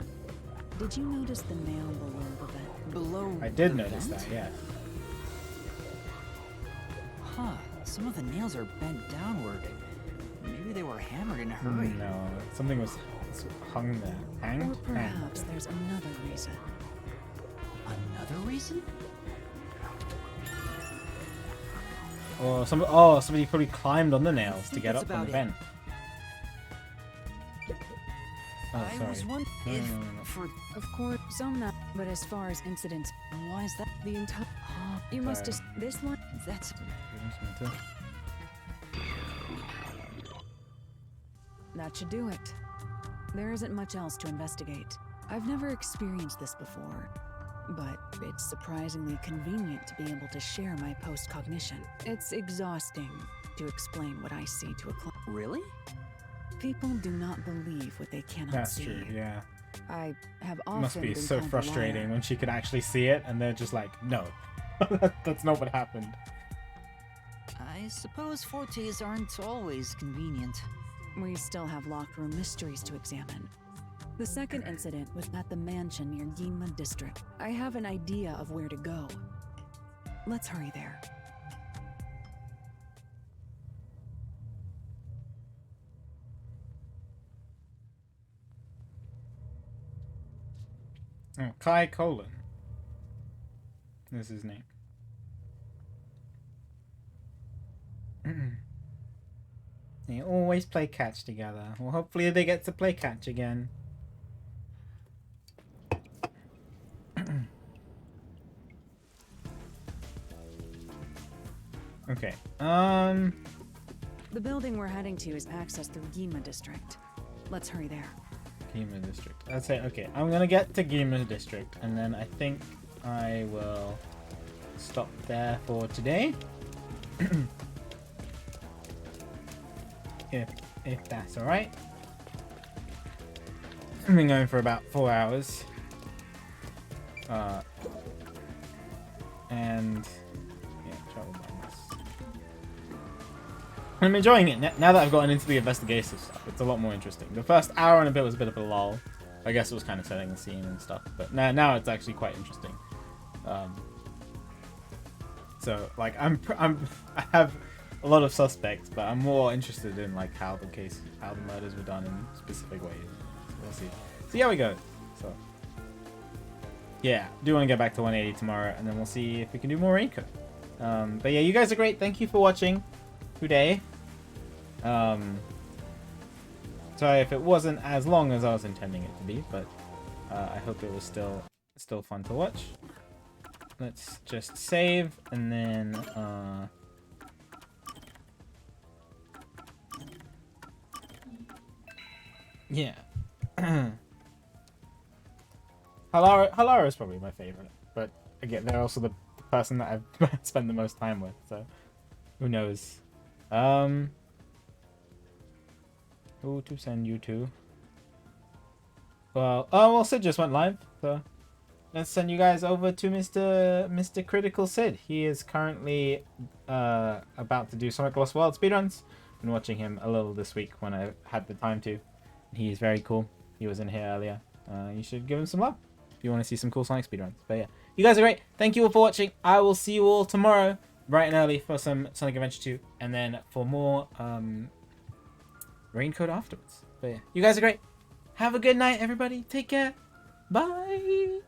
did you notice the nail below the vent? Below I did the notice vent? that, yeah. Huh. Some of the nails are bent downward. Maybe they were hammered in a hurry. No, something was hung there. Hanged? Or perhaps there's another reason. Another reason? Or somebody probably climbed on the nails to think get that's up from the about vent. Oh, I sorry. was wondering No, if, no, no, no. for Of course, some not. But as far as incidents, why is that? the entire. You must Sorry. just. This one. That's That should do it. There isn't much else to investigate. I've never experienced this before, but it's surprisingly convenient to be able to share my post-cognition. It's exhausting to explain what I see to a client. Really? People do not believe what they cannot That's see. true, yeah. I have It often must be been so called a frustrating liar. when she could actually see it and they're just like, no. That's not what happened. I suppose fortes aren't always convenient. We still have locked room mysteries to examine. The second incident was at the mansion near Ginma District. I have an idea of where to go. Let's hurry there. Oh, Kai Colon. This is his name. They always play catch together. Well, hopefully they get to play catch again. Okay. The building we're heading to is accessed through Gima District. Let's hurry there. Gima District. I'd say, okay, I'm gonna get to Gima District, and then I think I will stop there for today. if that's alright. I've been going for about 4 hours. And yeah, travel by this. I'm enjoying it now that I've gotten into the investigative stuff. It's a lot more interesting. The first hour and a bit was a bit of a lull. I guess it was kind of setting the scene and stuff, but now it's actually quite interesting. So like I have a lot of suspects, but I'm more interested in like how the murders were done in specific ways. So we'll see. See how we go. So yeah, do want to get back to 180 tomorrow, and then we'll see if we can do more Raincoat. But yeah, you guys are great. Thank you for watching today. Sorry if it wasn't as long as I was intending it to be, but I hope it was still fun to watch. Let's just save, and then yeah. Halara is probably my favorite, but again, they're also the person that I've spent the most time with, so who knows. Who to send you to? Well, Sid just went live, so let's send you guys over to Mr. Critical Sid. He is currently about to do Sonic Lost World speedruns. Been watching him a little this week when I had the time to. He is very cool. He was in here earlier. You should give him some love if you want to see some cool Sonic speedruns. But yeah, you guys are great. Thank you all for watching. I will see you all tomorrow, bright and early, for some Sonic Adventure 2, and then for more Raincoat afterwards. But yeah, you guys are great. Have a good night, everybody. Take care. Bye.